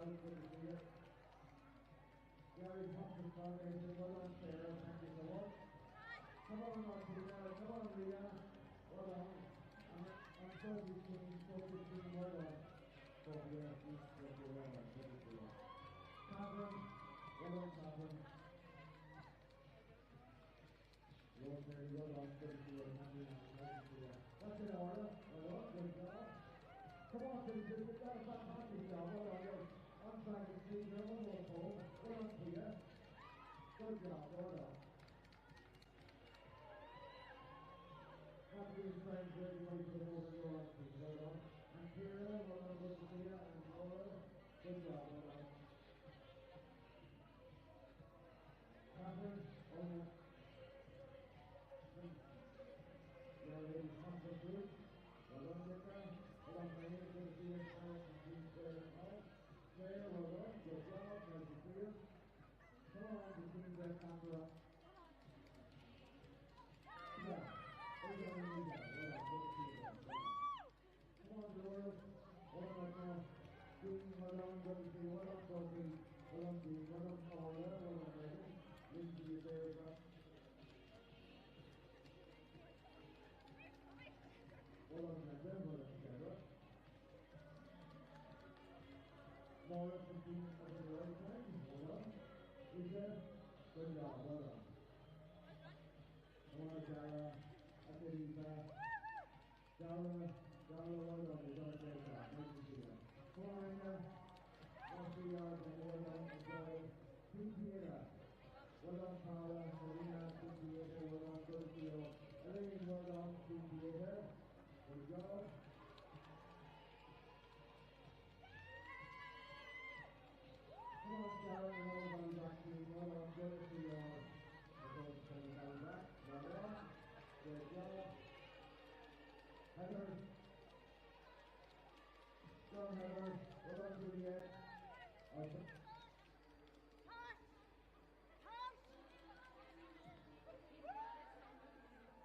Miles, good to see you. Gary Thompson Foundation, well done, Sarah, thank you so much. Come on, Martina, come on, Rita, well done. I'm Sophie King, well done. Sophie, yes, Sophie, well done, good to see you. Catherine, well done, Catherine. Rosemary, well done, good to see you. That's in order, well done, good job. Come on, Susan, you've done a fantastic job, well done, yes. On track to see you, one more pole, well done, Peter. Good job, well done. Happy and friends, everybody for the moment you're on, please, well done. And Kira, well done, good to see you, and Laura, good job, well done. Catherine, Ona, yeah, ladies, comfort group, well done, Victor, well done, Maria, good to see you, Alex, and Claire, and all. Claire, well done, good job, nice to see you. Come on, the team there, Canberra. Yeah. Come on, Doris. Well done, Dean, well done, good to see you. Well done, Sophie. Well done, Dean. Well done, Paula. Well done, Megan. Lindsay is there as well. Well done, Linda. Well done, Deborah. Morris and Dean are the right time. Well done. Lisa, good job. Well done. Come on, Dara. That's it, Eva. Dara, well done. You've done a great job. Nice to see you. Come on, Raina. 3 yards and well done. Enjoy. Team Theatre. Well done, Paula. Marina, Team Theatre. Well done. Good to see you. Elaine, well done. Team Theatre. Good job. Come on, Sharon. Well done, back team. Well done. Good to see you all. Back. Well done. Good job. Heather. Go, Heather. Well done, Juliet. Awesome.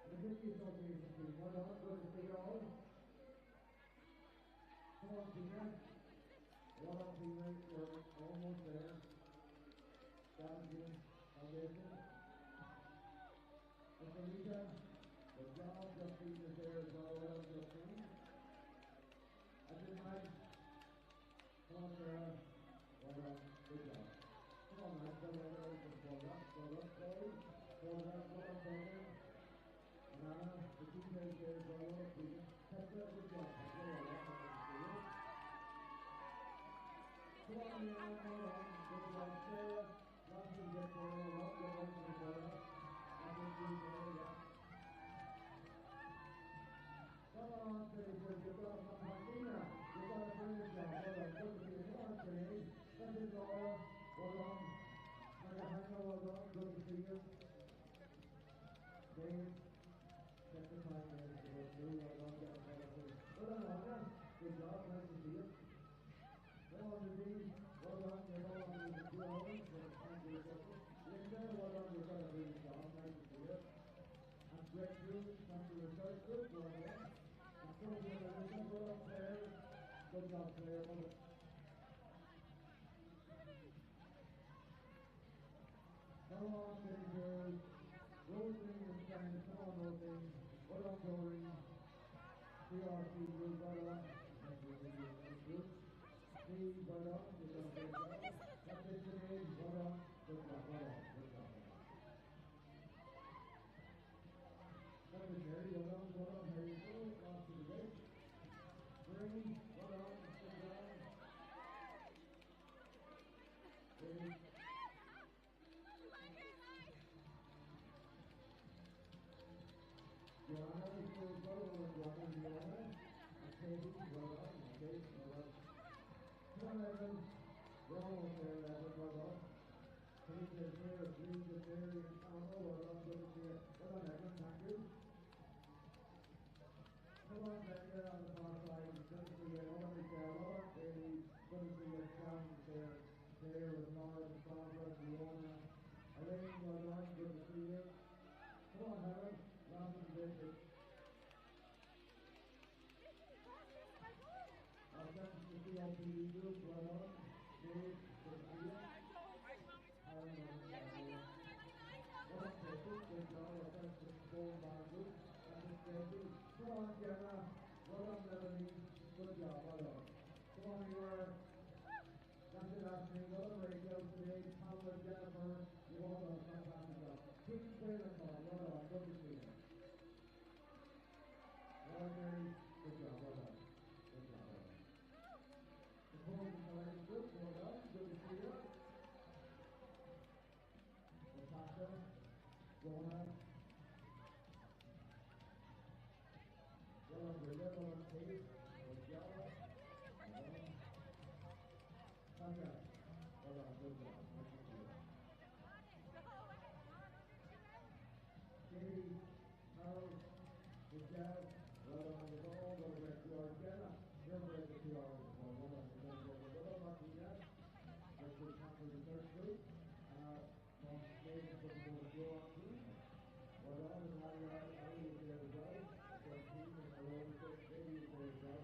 The 50 Association team. Well done. Good to see you all. Come on, Tina. Well done, Tina. You're almost there. Foundation. Mr. Lisa, good job. Justine is there as well. Well done, Justine. That's it, Mike. Come on, Sarah. Well done. Good job. Come on, Mike. Well done. Well done. Well done. Well done, Brendan. And Anna, the team is there as well. Well done, Peter. Tessa, good job. Well done. Come on, Leon. Well done. Good job, Sarah. Last one, get there. Well done. Well done. Come on, Teresa, you've got a Martina, you've got a brilliant job. Well done, good to see you. Come on, Teresa. That's it, Laura. Well done. Hannah, well done, good to see you. Dave, check the time there. Well done, get the better. Well done, Hannah. Good job, nice to see you. Come on, Nadine. Well done, you're all on the 2 hours. Thank you, Linda, well done, you've got a brilliant job. Nice to see you. And Breakthrough, thank you, research group, well done. And Sophie and Elizabeth, well done, Claire. Good job, Claire. Well done. Come on, David. Rosemary and friends, come on, Rosemary. Well done, Doreen. PRC group, well done. Thank you, group. Steve, well done. You've done a great job. That's it, Sinead. Well done. Good job, well done. Good job. That's it, Mary. Well done, well done. Here you go. Last to the race. Green, well done. Good job. Dave. Joanna, you still well done. Joanna. And Katie, well done. And Kate, well done. Come on, Evan. We're almost there, Evan. Well done. Kate is there. Lee is there. And Carmel, well done. Good to see you. Well done, Evan. Thank you. Come on, Becca, on the far side. Good to see you. Well done, Michelle. Well done, Katie. Good to see you. John there. There with Laura and Barbara, Leona. Elaine, well done. Good to see you. Come on, Helen. Last and basic. Thanks to the CLPD group, well done. Dave, Stacey. Come on, Gemma. Well done, Melanie. Good job, well done. Come on, you are. That's it, Ashley. Well done, Rachel. Today, Pamela, Jennifer. You all done a fantastic job. Keep playing the call. Well done. Good to see you. Well done, Mary. Good job, well done. Good job, well done. The polls are selected good. Well done. Good to see you. Natasha. Donna. Well done, Brenda. Well done, Kate. Good job. Well done. Tasha. Well done. Good job. Nice to see you. Katie. Harold. Michelle. Well done. You've all got to get 2 hours. Jenna. You're going to get 2 hours. Well done, Martina. Let's just come to the third group. From Katie from the floor on team. Well done, and Ali is there as well. The team and the role of Katie is there as well.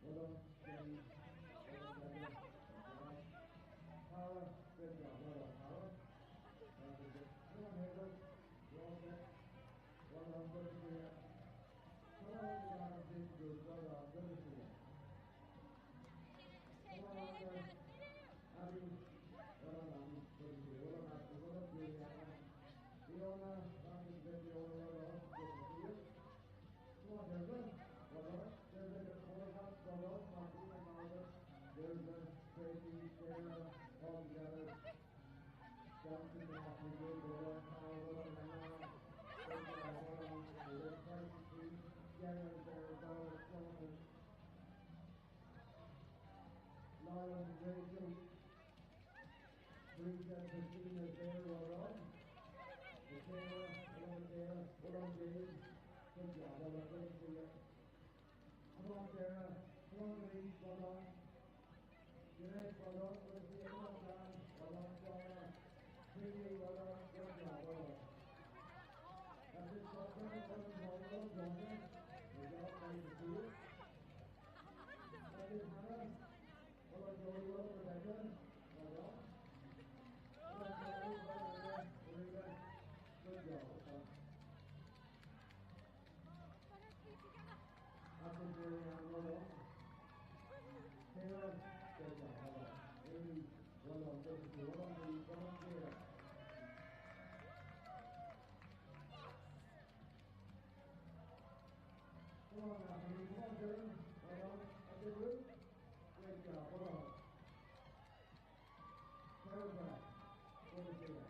Well done, Jenny. Well done, Jenny. Tara, good job. Well done, Tara. Come on, Hazel. You're all set. Well done, good to see you. Come on, the conversation group. Well done, good to see you. Come on, Abby. Well done, Abby. Good to see you. Well done, Ashley. Well done, Juliana. Fiona, Dr. Fiona, well done. Good to see you. Come on, Desmond. Well done. There's a Cormac, well done. Martina, Margaret. Desmond, Tracy, Sarah, all together. Johnson, Matthew, good, well done. Carl, well done. Hannah. Well done. Well done. Price, Jenna, Sarah, well done. Jonathan. Laura and Rachel. Teresa and Christina is there, well done. Michaela, well done, Dale. Well done, Dave. Good job, well done, good to see you. Come on, Sarah. Come on, Lee, well done. Jeanette, well done, good to see you. Come on, Dan. Well done, Donna. Tracy, well done, good job, well done. That's it, Dr. Well done, Donna. Good job, nice to see you. That's it, Hannah. Well done, Joey, well done, Rebecca. Well done. Well done, Joey, well done, Rebecca. Good job, well done. That's it, Marianne, well done. Taylor, good job, well done. Amy, well done, good to see you. Well done, Lee, well done, Taylor. Come on, Anthony, come on, Dylan. Well done. That's it, Luke. Great job, well done. Sarah, good to see you.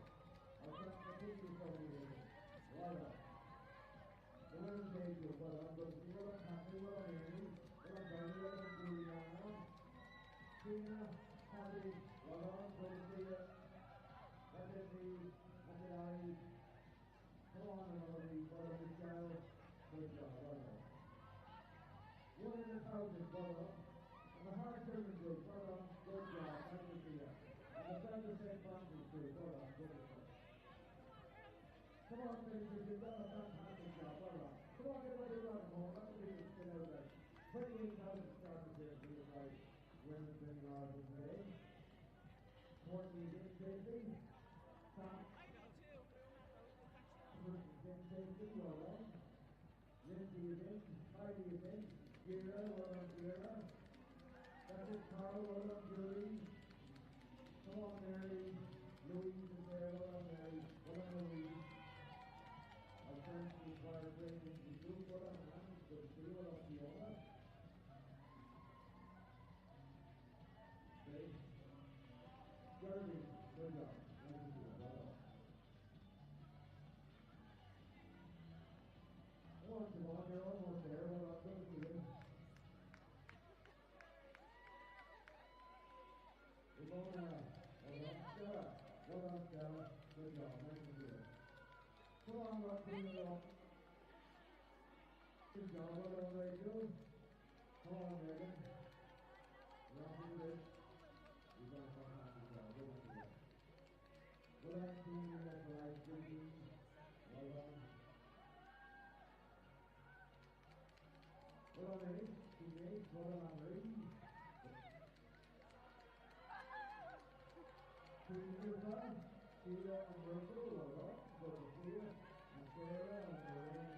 I'll try to keep you from you. Well done. The women's age group, well done. Good to see you. Well done, Kathy, well done, Amy. Well done, Bernie, well done, Juliana. Tina, Kathy, well done. Good to see you. That's it, Lee. That's it, Ali. Come on, another Lee. Well done, Michelle. Good job, well done. 100,000, well done. And the hard children group, well done, good job, nice to see you. And the Santa St. Francis group, well done, good to see you. Come on, ladies, you've done a fantastic job, well done. Come on, everybody around the home, that's what we can get out there. 28,000 starters here for you guys, women's winning marathon today. Courtney is in safety. Sam. Safety, well done. Lindsay is in, Heidi is in. Gira, well done, Gira. That's it, Carl, well done, Julie. Come on, Mary. Louise is there, well done, Mary. Well done, Louise. Our friends who require training in the group, well done, Anne. Good to see you, well done, Fiona. Okay. Jeremy, good job. Nice to see you, well done. Come on, Siobhan, you're almost there. Well done, good to see you. Ramona, well done, Stella. Well done, Stella. Good job, nice to see you. Come on, let's bring it up. Good job, well done, Rachel. Come on, Megan. Well done, this. You've done a fantastic job, good to see you. Well done, team, that's right, good team. Well done. Well done, Ace. Teammates, well done, Anne-Marie. Team Newton, Sheila and Rachel, well done. Good to see you. And Sarah and Lorraine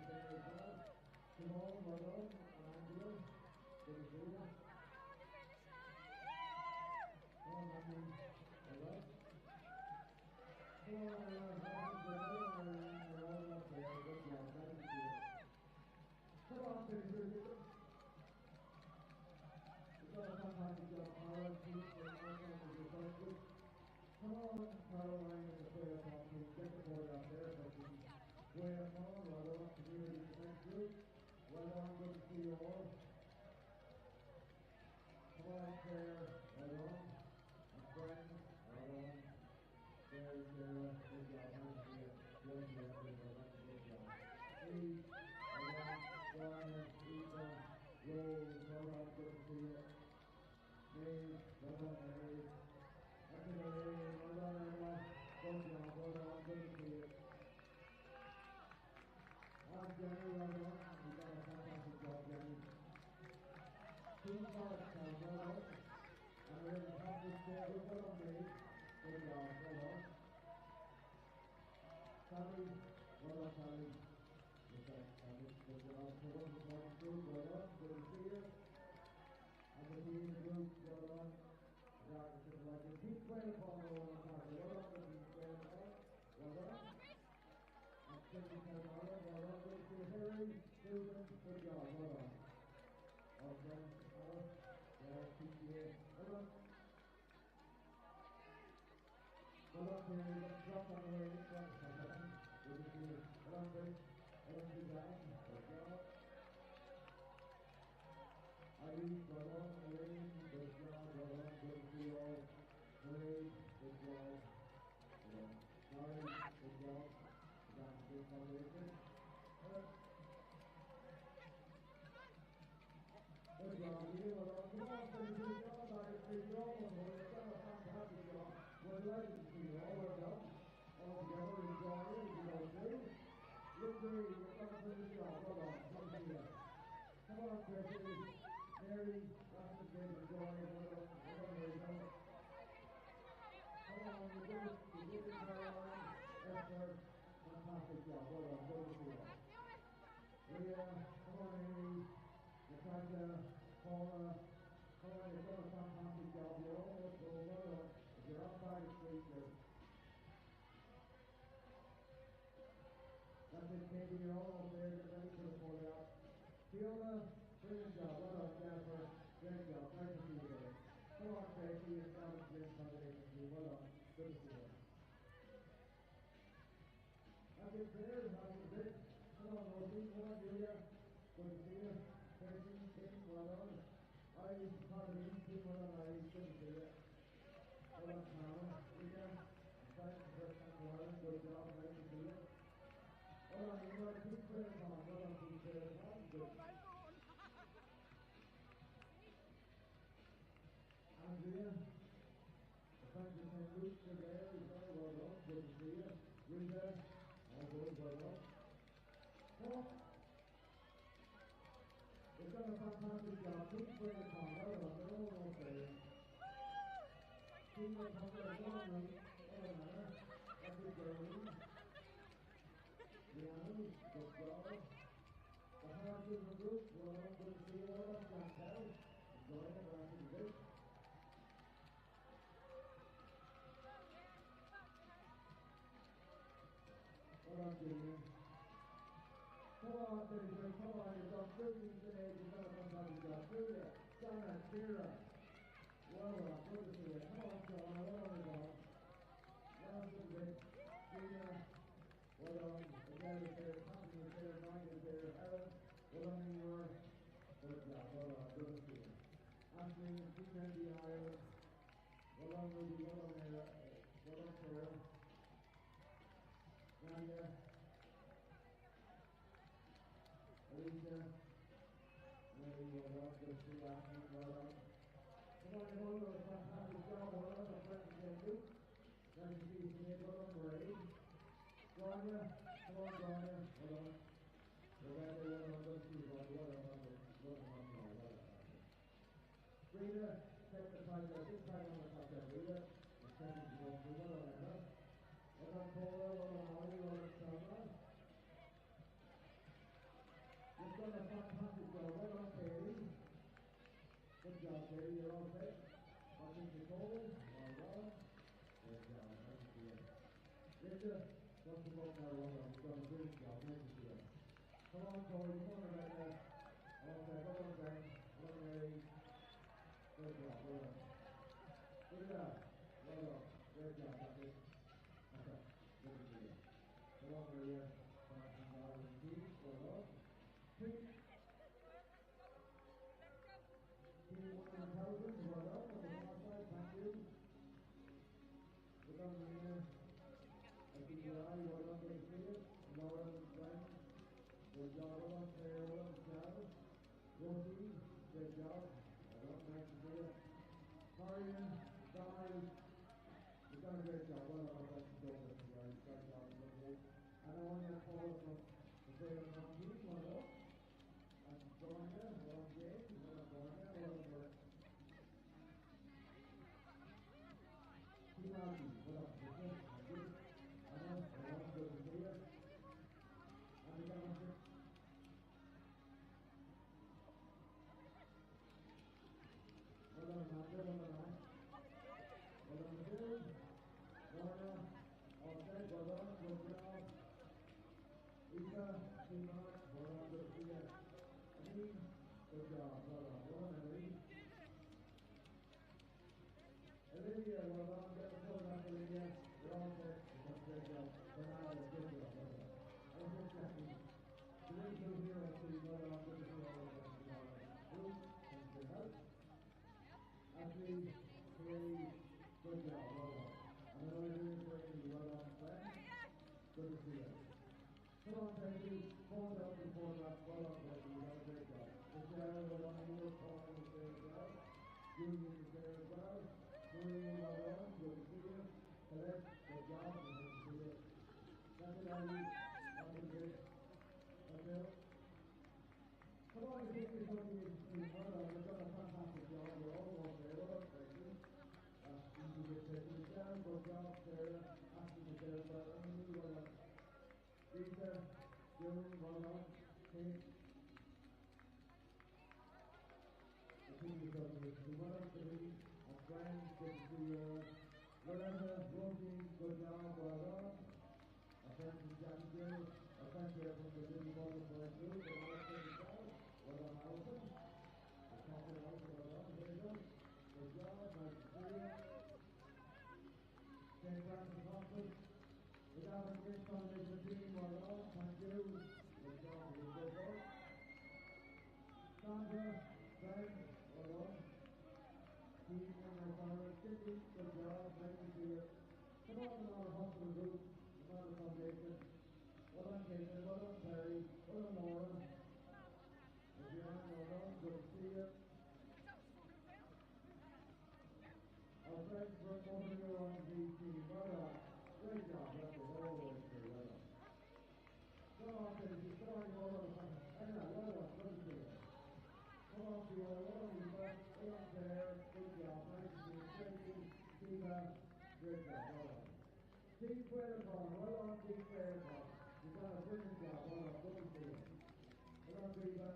Caroline in the player top team. Get the board out there. But the way I'm on, well done, community defense group. Well done, good to see you all. Come on, Claire. Well done. And friends, well done. There is Sarah. Good job. Nice to see you. Good to everybody. Good job. Please, well done. Brian, Lisa, Rose, well done. Good to see you. Maeve, well done, Maeve. That's it, Maeve. Well done, Emma. Good job. Well done. Good to see you. And Jenny, well done. You've done a fantastic job, Jenny. Team Forest Town, well done. And we're in the top of the table, well done, Maeve. Good job, well done. Sally, well done, Sally. Good job, Sally. Good job. So what's the point group? Well done. Good to see you. And the team group, well done. Yeah, it's like a keep playing upon the one on top. Well done, the team playing upon. Well done. And Cindy Carolina, well done. Good to see you. Harry, Susan, good job, well done. Our friends, Alice, yeah, PTA, well done. Well done, Terry. Let's drop on the way in front. Good to see you. Well done, Chris. Well done, Suzanne. Good job. Irene, well done. Irene, good job. Well done. Good to see you all. Marie, good job. Well done. Mary, good job. Suzanne, good combination. Good job, you well done. Come on, finish your job. I can you all. You've done a fantastic job. We're delighted to see you all. Well done. All together, enjoy it as you go through. Look great. You've done a good job. Well done. Good to see you. Come on, Chrissy. Mary, that's the game. Enjoy it. Well done. Well done, Rachel. Come on, you did it, Caroline. Esther. Fantastic job. Well done. Good to see you. Leah, come on, Amy. Natasha, Paula, come on, you've done a fantastic job. You're almost over. If you're outside the street, that's it, Katie. You're almost there. Get ready for the podium. Fiona, brilliant job. Well done, Jennifer. Great job. Nice to see you there. Come on, Tracy. It's not a great combination team. Well done. Good to see you. That's it, Claire. That's it. Come on, Rosie. Come on, Julia. Good to see you. Tracy, Kim, well done. I part of the team, well done. I good to see you. Well done, Mama. Rita. Thanks for coming. Good job. Nice to see you. Well done, you know, keep playing on. Well done, keep playing on. Good. Andrea, thank you, St. Luke, you're there. Very well done. Good to see you. Rita, all good, well done. Paul, you've done a fantastic job. Keep playing on. Well done. They're all almost there. Keep playing on. Well done. That's it, girlie. Leanne, good job. The hard to the group, well done, good to see you all. Chantel, enjoy it, we're happy to do. Well done, Julian. Come on, Julian, come on, you've done 13 today, you've done a fantastic job. Julia, Donna, Kira, well done, good to see you. Come on, Joanna, well done, Joanna. Well done, good. Gina, well done. Again, is there, Tommy is there, Mike is there, Ellen, well done, you were. Good job, well done, good to see you. Ashley, T10D Ireland, well done, Ruby, well done, well done, Sarah. Nadia, Alicia, Mary, well done, good to see you. Ashley, well done. Come on, you all done a fantastic job, well done, the friends can do. Nice to see you today, well done, Ray. Gloria, come on, Gloria, well done. Rebecca, well done, good to see you, well done, well done. Rita, take the time there, big time on the top there, Rita. The second to go through, well done, Emma. Well done, Paula, well done, Molly, well done, Selma. You've done a fantastic job, well done, Katie. Good job, Katie, you're all set. Watching Nicole, well done. Good job, nice to see you. Linda, what's the book now, well done, you've done a brilliant job, nice to see you. Come on, Corey, come on, Rebecca. All set, well done, Ben, well done, Mary. Good job, well done. Good job, well done, great job, that's it. area from Ireland team. Well done. Team 1000, well done. On the far side, thank you. Well done, Nina. I think you're right, well done for the field. Laura and Frank. Good job, well done, Claire, well done, Charles. Rosie, great job. Well done, nice to see you. Marion, Donald. You've done a great job. Well done, that's the goal, guys. Great job, lovely. And I want to call from the favorite on team, well done. And Dorna, well done, James. Well done, Dorna. Well done, Dorna. Team Alfie, well done, Patricia. Thank you. Anna, well done, good to see you. And the government. Well done, Amanda. Well done, Anna. Well done, Matilda. Lorna, all set. Well done, good job. Eva, team Mark, well done, good to see you. Annie, good job, well done. Well done, Ellie. Olivia, well done, get the photograph, Olivia. We're all set. You've done a great job. Bernardo, good job, well done. And just checking. The little hero team, well done, good to see you all. Bruce, thanks for your help. Ashley, Haley, good job, well done. And another good training, well done, friend. Good to see you. Come on, Tracy, hold up the photograph, well done, Tracy, you done a great job. Michelle, well done, Neil, Paul was there as well. Julie was there as well. Maureen, well done, good to see you. Colette, good job, and good to see you. That's it, Andy. That was great. That's it. Come on, you think you're going to be well done, you've done a fantastic job, you're all on there, well done, Tracy. You get to Michelle, good job, Sarah, Ashley was there as well, Amy, well done. Lisa, June, well done, Kate. I think you've done this. Well done to me, and friends, good to see you. Loretta, Rosie, good job, well done. Our friends from Jackie Jill, our friends here from the Disney Model for our group, and Alex as well. Well done, Alison. The captain, Alison, well done, very good. Good job, nice to see you. St. Francis Hospice. We got a great foundation team, well done, thank you. Good job, you good work. Sandra, friends, well done. Team Emma Farmer, Cindy, good job, nice to see you. Come on, our hospital group, the foundation. Well done, Caitlin, well done, Terry, well done, Laura. Adrienne, well done, good to see you. Our friends from Motor on the team, well done. Great job, that was always very well done. Come on, Timothy, come on, well done. Anna, well done, good to see you. Come on, Fiona, well done, Eva, well done, Claire, good job, nice to see you. Tracy, Eva, great job, well done. Team Faircon, well done, Team Faircon. You've done a brilliant job, well done, good to see you. Well done, Eva.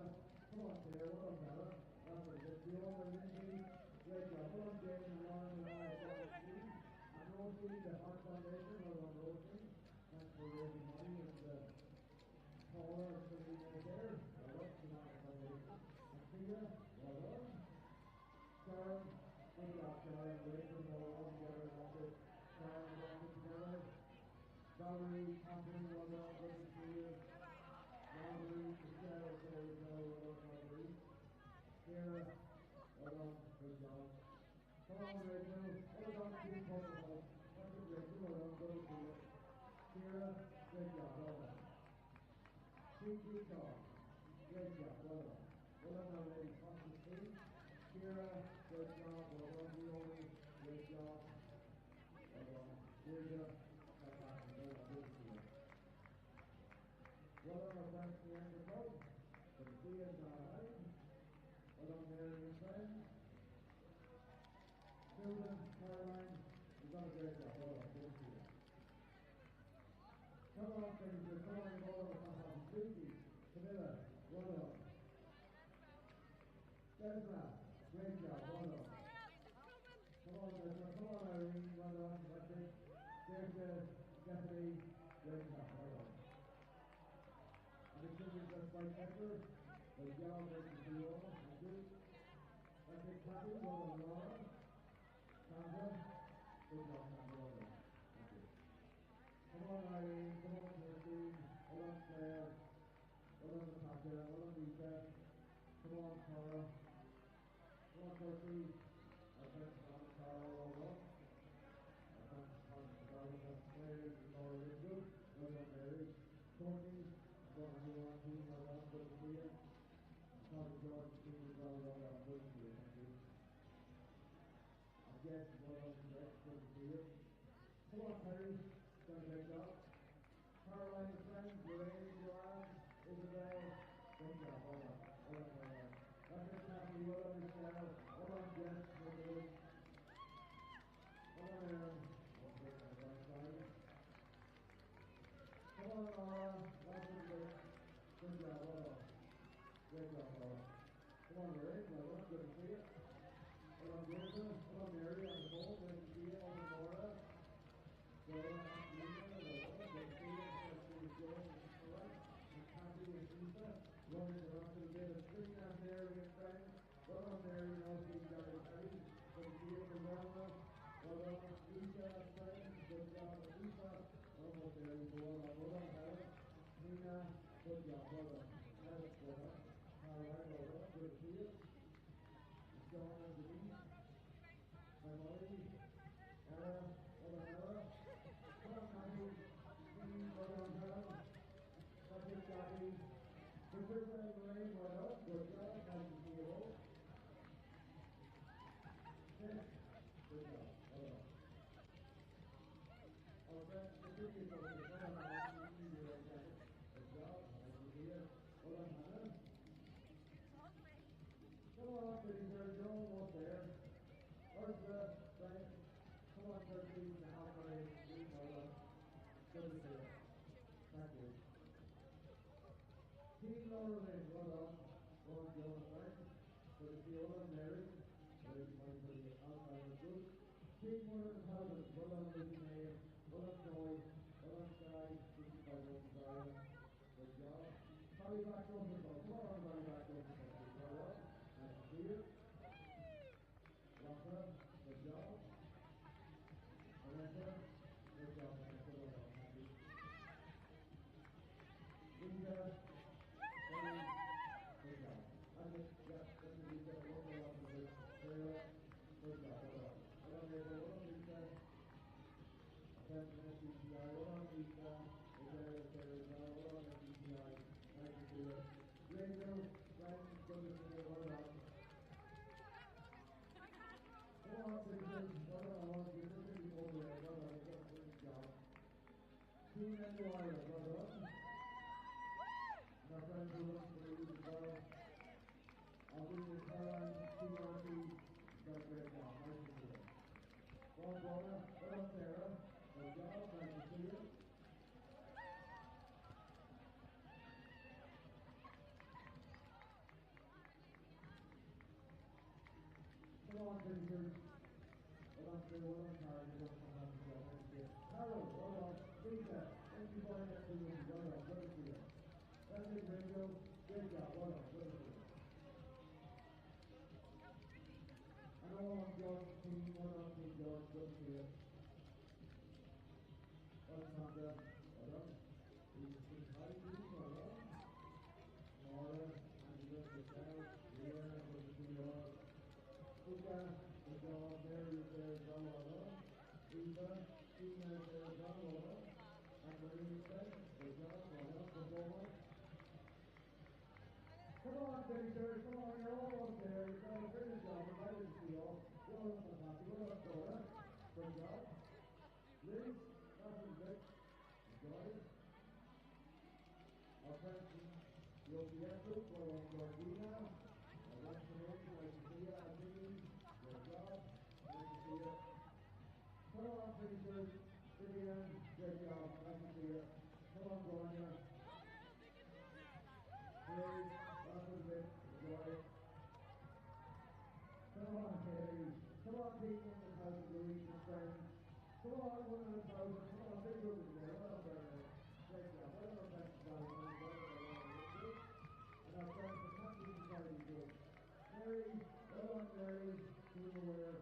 Come on, Claire, well done, Bella. That's very good. Fiona, Lindsay, great job. Well done, Jane and Lauren and all the team. And Rosie, the Heart Foundation, well done, Rosie. Thanks for raising money and Paula and Selena there. Well done, the Heart Foundation. And Tia, well done. Sharon, good job, Sharon. Rachel, all together in office. Sharon and Rachel together. Valerie, Catherine, well done, good to see you. Valerie, Michelle, there you go, well done, Valerie. Sarah, well done, good job. Come on, Rachel, well done, Team Portugal. That's it, Rachel, well done, good to see you. Sarah, great job, well done. Team Utah, great job, well done. Well done, our ladies, hospice team. Sarah, good job, well done, Leonie, great job. Well done, Deirdre, fantastic, well done, good to see you. Well done, our friends from the end of the club. Good to see you, alright. Well done, Mary and friends. Susan, Caroline, you've done a great job, well done, good to see you. Come on, Fraser, come on, well done, fantastic. Susie, Camilla, well done. Desna, great job, well done. Come on, Desna, come on, Irene, well done, that's it. There's Stephanie, great job, well done. And the children just by Hector, good job, great to see you all, thank you. That's it, Kathy, well done, Laura. Sandra, good job, Sandra, well done, thank you. Come on, Irene, come on, Kirsty. Well done, Natasha. Well done, Lisa. Come on, Cara. Come on, Kirsty. Our friends on Cara, well done. Our friends on Cara, Mary, Laura Ridgewood. Well done, Mary. Courtney. Well done, team. Well done, good to see you. Tommy George, team as well done, good to see you. Thank you. Yes, well done, Rex, good to see you. Come on, Terry. Done a great job. Caroline, the friends, Lorraine, Joanne, Isabel. Great job, well done. Well done, Caroline. That's it, Kathy. Well done, Michelle. Well done, Jess. Well done. Well done, Aaron. Okay, on the right side. Come on, Laura. That's it, great. Good job, well done. Great job, Laura. Come on, Lorraine. Well done, good to see you. Well done, Jason. Well done, Mary on the phone. Great to see you. Well done, Laura. Well done, Lisa. Well done, good to see you. Good to see you, Joe. And Kathy and Lisa. Running around to the bit of screen out there with friends. Well done, Mary. And also, you got it ready. Good to see you, Rosanna. Well done, Lisa. Friends. Good job, Lisa. Almost there. Well done, Helen. Nina. Good job. Well done. Helen, well done. All right, well done. Good to see you. John and Denise, Emily, Ella, well done, Ella. Come on, Matthew, Steve, well done, Helen. That's it, Jackie. Patricia and Lorraine, well done. Good job, nice to see you all. Good job, well done. Our friends, Patricia, well done, good job, nice to see you. Well done, Hannah. Come on, please, there's no almost there. Ursula, Frank, come on, Kirsty, now, Mary, Steve, well done. Good to see you. Thank you. Team Laura Lynn, well done. Well done, Joe and Frank. Good to see you, well done, Mary. Very fine for the outside of the group. Team Warner and Howard, well done, Lucy Mayer. Well done, Joy. Well done, Sky. 65 votes, Zion. Good job. Holly back over the ball. Come on, Holly back over the ball. Well done. Nice to see you. Rafa, good job. Vanessa, good job. Vanessa, well done. Happy. Lisa, Eddie, good job. That's it. Yeah, that's it. Lisa, well done. Sarah, good job. Well done. Well done, Lisa. Well done, Lisa. Thanks for the CCI. Well done, Lisa. Well done, CCI. Nice to see you. Rachel, Frank, good to see you. Well done. Come on, citizens. Well done. You're looking over there. Well done. You've done a great job. Team Eduardo, well done. And our friends who are looking for you as well. I'll give you a Caroline, Team Archie. You've done a great job. Nice to see you. Well done, well done, Sarah. Good job. Nice to see you. Come on, citizens. Well done, Phil. Well done, Karen. You're going to come back to the job. Carol, well done. Lisa, thank you for that. Well done. Good to see you. That's it, Rachel. Great job. Well done. Good to see you. And all on George, team. Well done, Team George. Good to see you. Well done, Sandra. Well done. Team Heidi, well done. Laura, Angela, Michelle, Leah, good to see you all. Luca, good job. Mary is there as well, well done. Eva, Tina is there as well, well done. And Marie is there, good job, well done. Performer. Come on, finishers, come on, you're almost there. You've done a brilliant job. I'm delighted to see you all. You're all fantastic. Well done, Dora. Good job. Liz, that was great. Enjoy it. Our friends from the OPS group, well done, Georgina. Nice to see you, Anthony. Good job. Nice to see you. Come on, finishers. Vivian, great job. Nice to see you. Come on, Gloria. Hey, that was it. Enjoy it. Come on, Terry. Come on, people in the house, Louise and friends. Come on, 100,000. Come on, big group in there. Well done, great job. Well done, thanks for that. And our friends from Country Society Group. Mary, well done, Mary, team aware.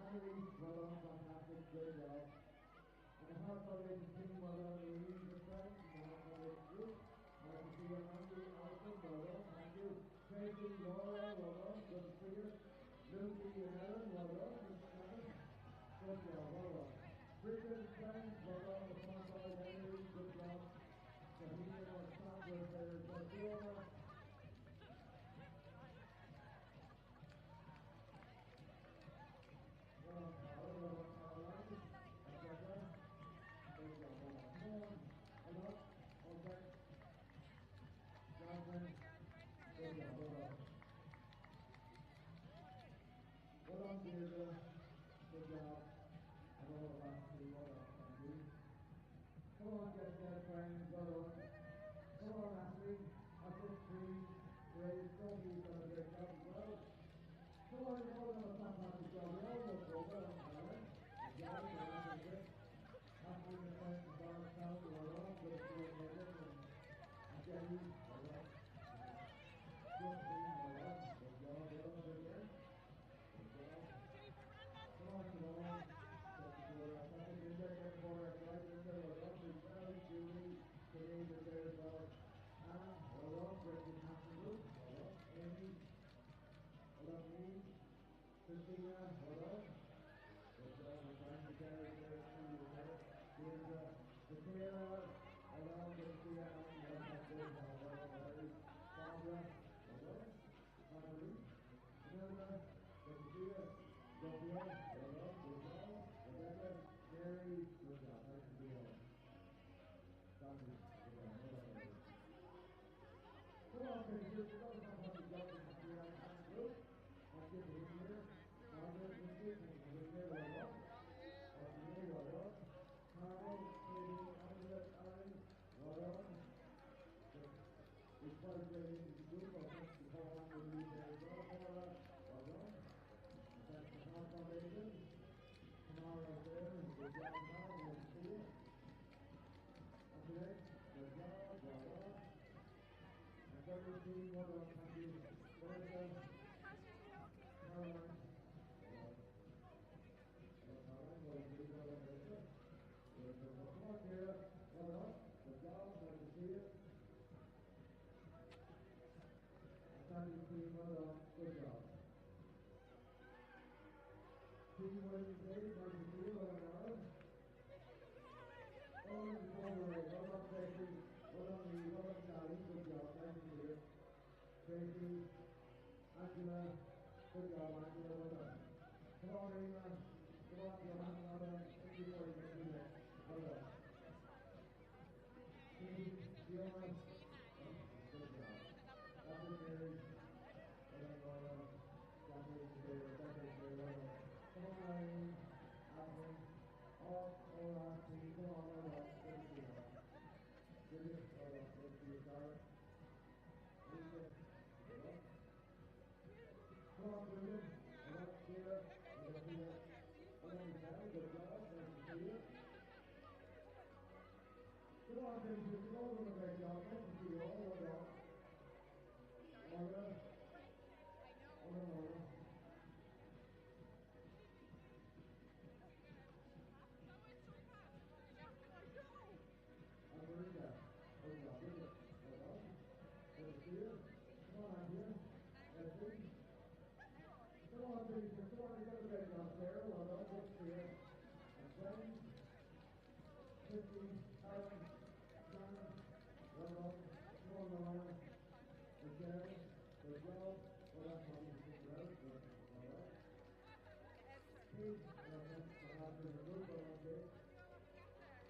Annie, well done, fantastic, great job. And the Heart Foundation team, well done, Louise and friends, and the Heart Foundation Group. Nice to see you, Andy, Tracy, Laura, well done, good to see you. Lucy and Ellen, well done, good job, well done. Richard, Frank, well done, the front side, Henry, good job. Sabrina, Sandra, there's Fiona. Well done, Carol, well done, Caroline, etc. Good job, well done. Come on, well done, okay. Jasmine, good job, well done. Well done, Deirdre. Good job. And all of us too, well done, thank you. Come on, get that, friends, well done. Come on, Ashley. Assist, please. Ray, Sophie's done a great job as well. Come on, you've all done a fantastic job. We all look good, well done, Caroline. Good job, well done, David. Ashley and friends from Darnestown, well done. Good to see you, David. And Jenny, well done. Good team, well done. Good job, well done, David. Good job. Come on, Siobhan. That's a good day, get more right in there. Well done, Michelle, Julie, Denise is there as well. Anne, well done, Brendan Hampton, well done, Amy, well done, me, Christina, well done. Good job, we're trying to carry there, too, Deirdre, Michaela, well done, good to see you, Anne, well done, good, well done, Mary, Barbara, well done, Marguerite, Imelda, good to see you. Sophia, well done, good job. Rebecca, Mary, good job. Nice to see you all. Thank you. Good job. Well done, Mary. Come on, Christian. You've done a fantastic job in the Ireland group. That's good to be here. Margaret, Christian, well done. Martin, well done. Carol, Katie, Angela, Aaron, well done. It's quite a great into the group. I'll thank you for all the lead there as well. Paula, well done. Thanks to Health Foundation. Tomorrow there, good job now, we'll see you. And today, good job, well done. And every team, well done, thank you. Vanessa, Caroline, well done, Vanessa. Good job, come on, Kira, well done, good job, nice to see you. And thank you, team, well done, good job. Team Wednesday, nice to see you, well done. Well done, well done, Tracy, well done, Lee, well done, Sally, good job, nice to see you. Tracy, Angela, good job, Angela, well done. Come on, Rima, come on, Johan, well done. Thank you for your next, well done. Team Fiona, good job. That's it, Mary, well done, well done. Jasmine is there, Rebecca is there, well done. Come on, Irene, Ashley, all our team, come on, well done, good to see you all. Brilliant, well done, good to see you, Sarah. Lisa, well done. Come on, Brilliant, well done, Sheila, well done, Sheila. Well done, Michelle, good job, nice to see you. Come on, Brilliant, you've all done a great job, nice to see you all, well done. Maura, well done, Maura. Margarita, good job, Bridget, well done. Good to see you. Come on, Andrea. Leslie. Come on, Teresa. Come on, you've done a great job, Sarah. Well done, good to see you. And Frank, Christy, Aaron, Shannon, well done. Come on, Laura. Michelle, good job. Well done, Tommy, well done. Well done. Kate, well done. After the group, well done, Kate.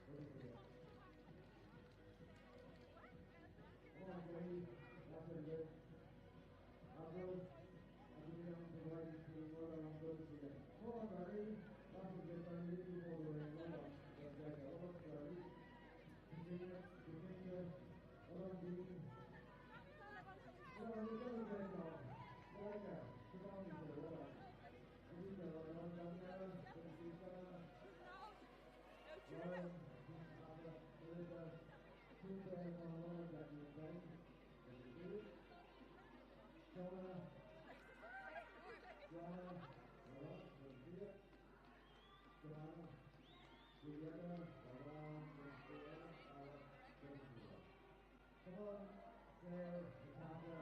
Good to see you. Come on, Jenny. That's it, good. Abdul, I'm going to provide you to well done, good to see you. Come on, Barry. That's it, good. I'm leaving you all the way. Well done. That's right. Well done, Barry. Continue. Well done, Dean. Well done, you've done a great job. Well done. Come on, Lisa. Well done. Lisa, well done. Daniela, good to see you, Sarah. Lauren, Melissa, Tuesday, Mama, Jackie, and Ben. Good to see you. Jonah, well done, good to see you. Joanna, Julietta, well done, good to see you. Alex, good to see you. Come on, Sarah, Natasha,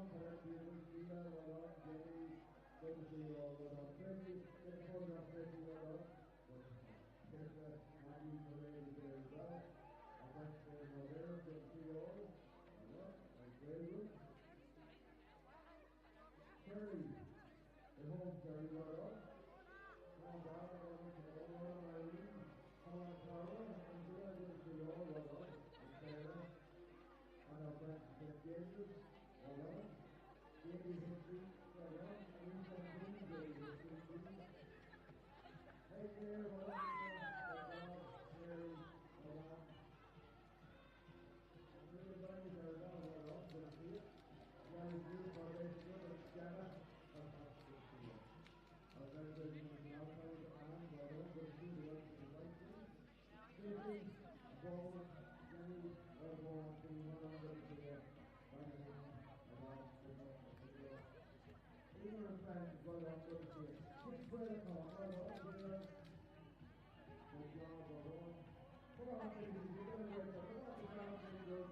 on, Tracy, well done, Jenny, good to see you all, well done. Tracy, get the photograph, Tracy, well done. Here's Maggie Moretti there as well. And that's there, good to see you all. Well done, and very good. Terry, the home, Terry, well done. Come on down, well done, Irene. Come on, Carla, and good to see you all, well done. And Sarah, and our friends, St. James, well done. Jamie Hinckley, well done. Lisa Green, Jamie Hinckley. Hey there, well done. Terry, well done. Everybody, well done, good to see you. Very good, Foundation, good, Jenna, fantastic to see you. Our friends are doing the outside, and well done, good to see you, the rest of the right team. Tracy, Paul, Jenny, everyone, team, well done, good to see you. Even and friends, well done, good to see you. Six well done, good job, well done. Come on, ladies, you're doing a great job. Come on, the crowd's really good.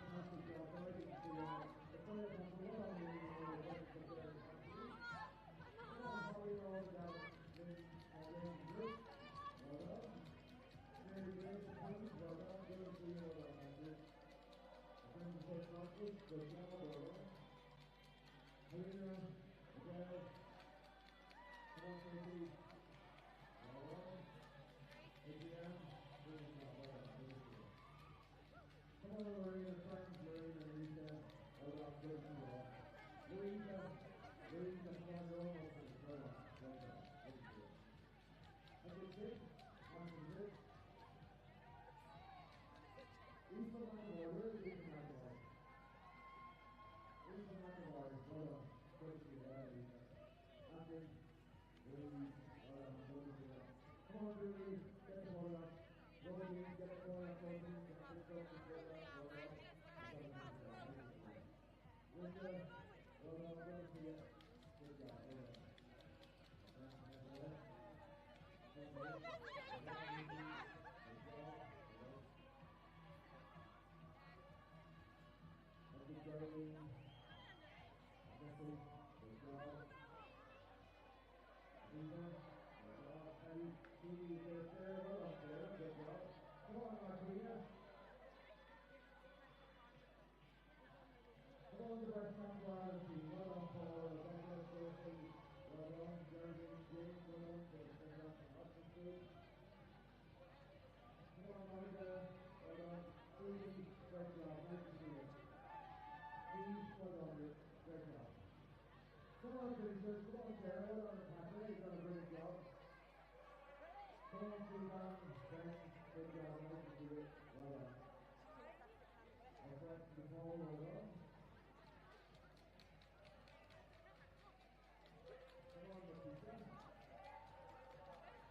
Fantastic job, very good to see you. The players have a lot on the come on, Holly, all down, Lynn, Bruce, well done. Very good, well done, good to see you, well done. Thank you so much. Good job, well done. Helena, Adele, come on, Tracy. Well done. Adrienne, good job, well done. Come on, Lorena, friends, Lorena, Lisa, well done, good job. Louisa, come on, you're almost in, well done, well done. That's it. That's it. Lisa McAvoy, where is Lisa McAvoy? Lisa McAvoy, well done. Good to see you, Lisa. Andy, Louise, well done, good to see you. Come on, Louise, get the ball up. Rosie, get the ball up, Rosie. Get the ball up, well done. Linda, well done, good to see you. Good job, well done. Good job. Good Darlene, Jeffrey, good job. Lisa, good job. Ellie, Stevie, there, well up there, good job. Come on, Martina. Come on, the West Ham Quality, well done, Paul, Rebecca, Sophie, well done, Jeremy, James, well done, for the second round from Hutchinson. Come on, Monica, well done. Susie, great job, nice to see you. Please, well done, great job. Come on, Vincent, come on, Sarah, well done, Patrick, you've done a great job. Come on, Suzanne, Ben, good job, nice to see you, well done. Our friend Nicole, well done. Come on, Nikita.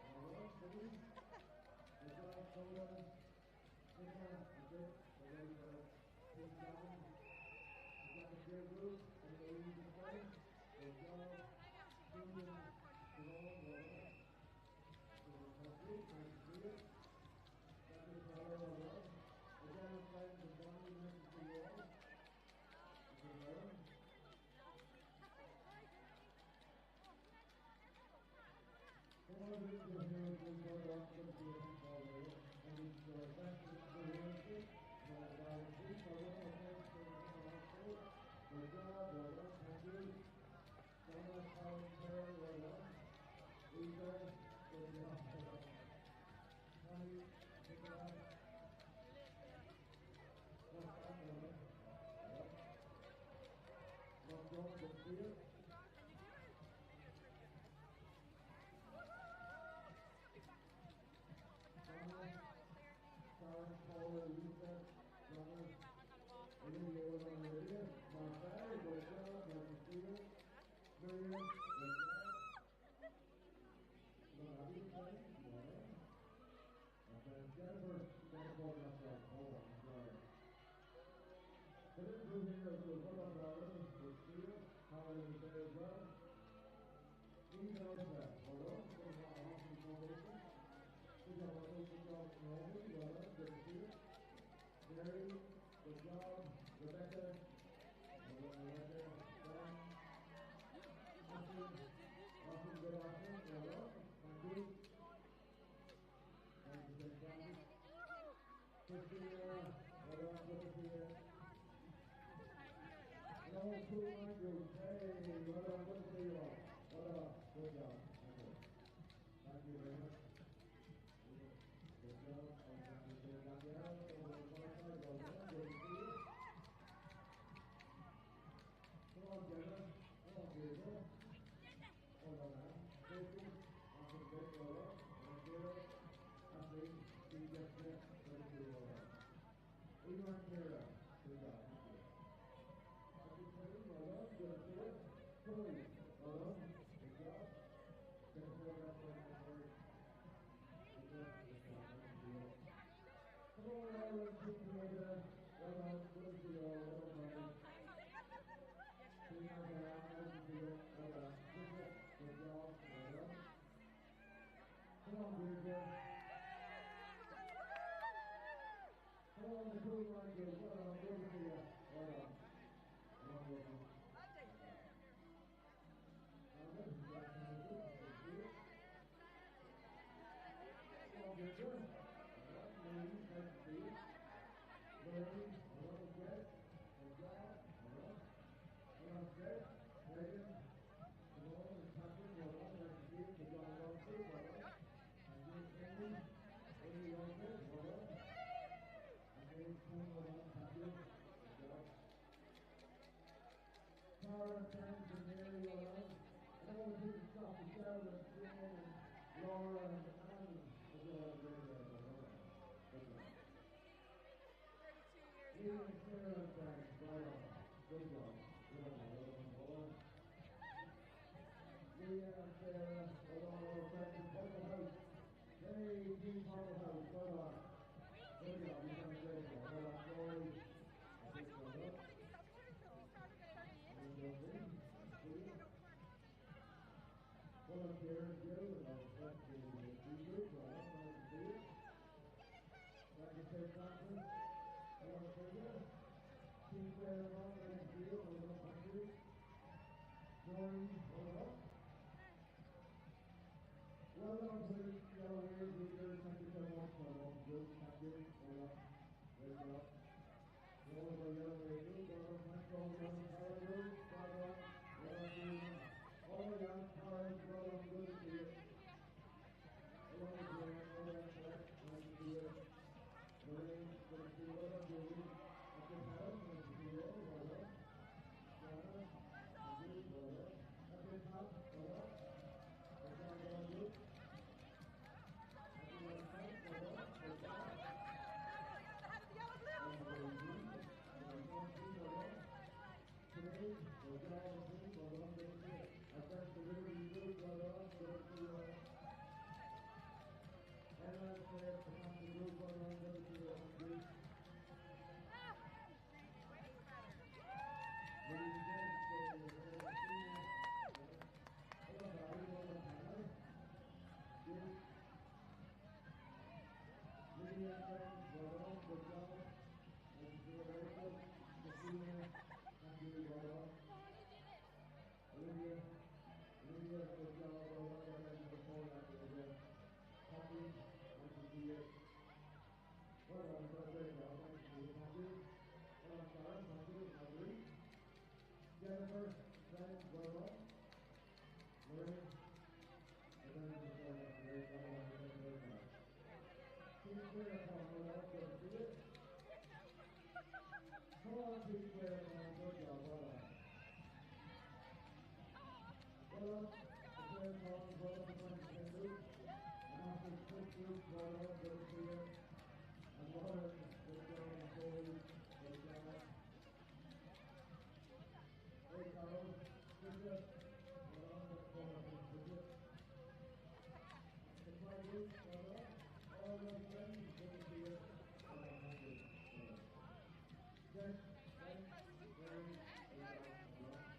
Well done, Cindy. Good job, Colin. Nicola, good, well done, Steve Down. Got the great group, and the ladies and friends. Good job. Julian, Jerome, well done. Nice to see you. Got the Carla, well done. Again, friends and Bonnie, nice to see you all. Good job. Come on, we're here with you, well done, good to see you all there. And it's thanks to the community. Good job, well done, thank you. Donna, Colin, Sarah, well done. Lisa, good job, well done. Connie, Nicola, well done. Well done, good to see you. Donna, Sarah, Paula, Lisa, Donna, Olivia, well done, Olivia. Marcel, good job, nice to see you. Maria, good job. Well done, and Jennifer, got the ball outside. Hold on, sorry. So this group here is well done, Darlene, good to see you. Howard is there as well. Eve and Elsa, well done, good job, Hospital Foundation. Good job, good job, Naomi, well done, good to see you. Mary, good job. Rebecca, well Hello, cool mind group. Hey, well done, good to see you all. Well done, good job. Thank you very much. Good job. Thank you, Danielle. Over the far side, well done, good to see you. Come on, Gemma. Come on, Gabriel. Hold on now. Casey, after the break, well done. And Gabriel, Ashley, Steve, Jessica, good to see you, well done. Eva and Kara, good job, thank you. Well done, good to see you. Chloe, well done, good job. Jennifer, that's right. Good job, thank you. Come on, Ireland, keep together. Well done, good to see you all, well done, Brian. Team out there, good to see you, well done. Good job, well done. Come on, Bridget. Come on, the cool mind group, well done, good to see you, well done. Come on, Bridget. Tara, Frank, and Mary, well done. And all the people stop and shout and Jim and Laura and Anne as well as great job. Good job. 32 years ago. And Sarah and Frank, right on. Good job. Good on, well done, boy. Leah and Sarah, well done, our friends in Purple House. Hey, Team Purple House, well done. Good job, you've done a great job. Well done, Joy. I think well done. Volunteers, Jill, and our friends in the group, well done, nice to see you. Like you said, Francis, well done, Trigger. Team Claire, well done, nice to see you, well done, thank you. Maureen, well done. Well done to the yellow wave leaders, thank you so much, well done, good, thank you, well done, great job. All of our yellow wave group, well done, thanks, well done, Power Group, well done, well done, Susan. All the young powers, well done, good to see you. Hello, Graham, well done, Claire, nice to see you. Lorraine, good to see you, well done, Julie. At this house, nice to see you all, well done. Jana, thank you, well done. At this house, well done. Good job, well done, Luke. At the other house, well done, good job. Today, well done, well done, good to see you. Our friends, the Liberty Group, well done, good to see you all. Emma, Claire, the group, well done, good to see you all. Ladies and gentlemen, Lydia and friends, well done, good job. Nice to see you, Rachel, Christina, thank you, well done. Olivia, good job, well done, well done, before that, Poppy, nice to see you. Well done, you've done a great job, nice to see you, Poppy. Well done, Karen, thank you, Marguerite. Jennifer, friends, well done. Lorraine, well done, before that, great, well done, you've done a great job. Team Claire, well done, good to see you. Come on, Team Claire, good job, well done. Well done, Claire, well done, Frank, Group. And after the quick group, well done, good to see you. And Lauren, good job, and Joey, good job. Hey, Carol, Bridget, well done, good job, Bridget. The Pride Group, well done. All those friends, good to see you. Well done, thank you. Well done. Jess, Frank, Gary, well done, well done.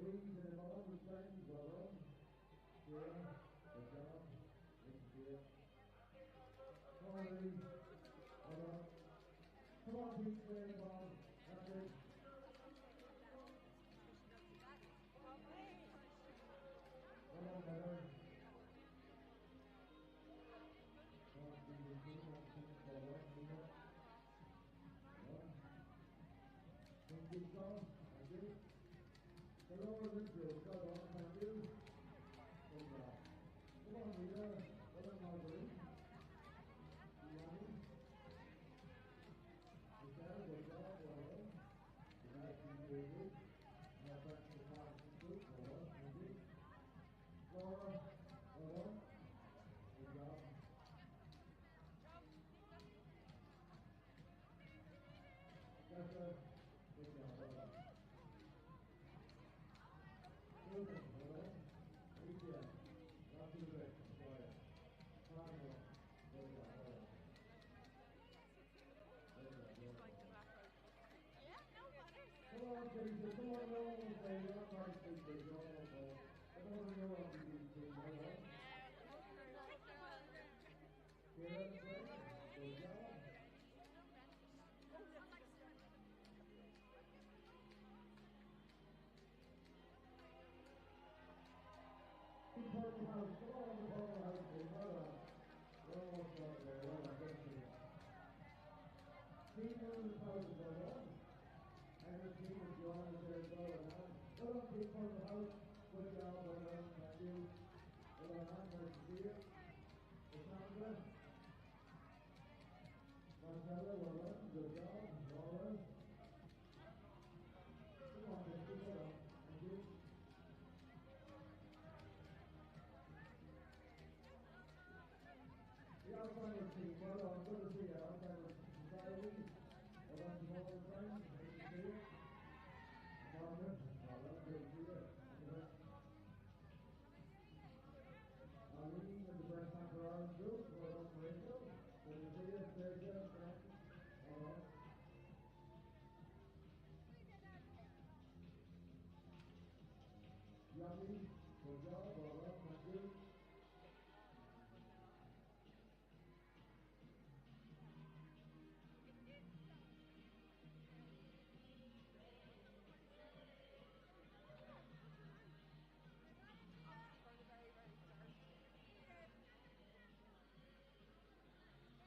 Arlene and all the friends, brother. Yeah, good job. Thank you. Come on, Arlene. Brother. Come on, Pete, play ball. That's it. Come on, brother. Come on, Pete, forward. Thank you, Tom. Thank you. Hello, Richard. Come on, thank you. Good job. Come on, Rita. Come on, Marguerite. Is that a good job? Well, you guys can do it. Now back to the top of the group. Well, thank you. Laura, well, good job. That's a good job. Well. Children, well, Alicia, not too big, quiet. Connor, good job. Well. Come on, Teresa, come on, no one will say you're not trying to speak big, you're all okay. I don't want to know what you do to me, right? Good job. Purple House, come on, the Purple House, please, hold on. We're almost done there, hold on, good to you. People in the house, hold on. And the team is joining there as well, hold on, people in the house, good job, hold on, thank you. Hold on, nice to see you. Cassandra. Marcella, well done, good job, Laura. Come on, thank you, hold on, thank you. The Alzheimer's team, well done, good to see you, Alzheimer's Society. Well done to all the friends, good to see you. Margaret, well done, good to see you. Arlene and the Breast Cancer Ireland Group, well done, Rachel. Good to see you, Sergio, friends. Well done. Yummy, good job, well done, thank you.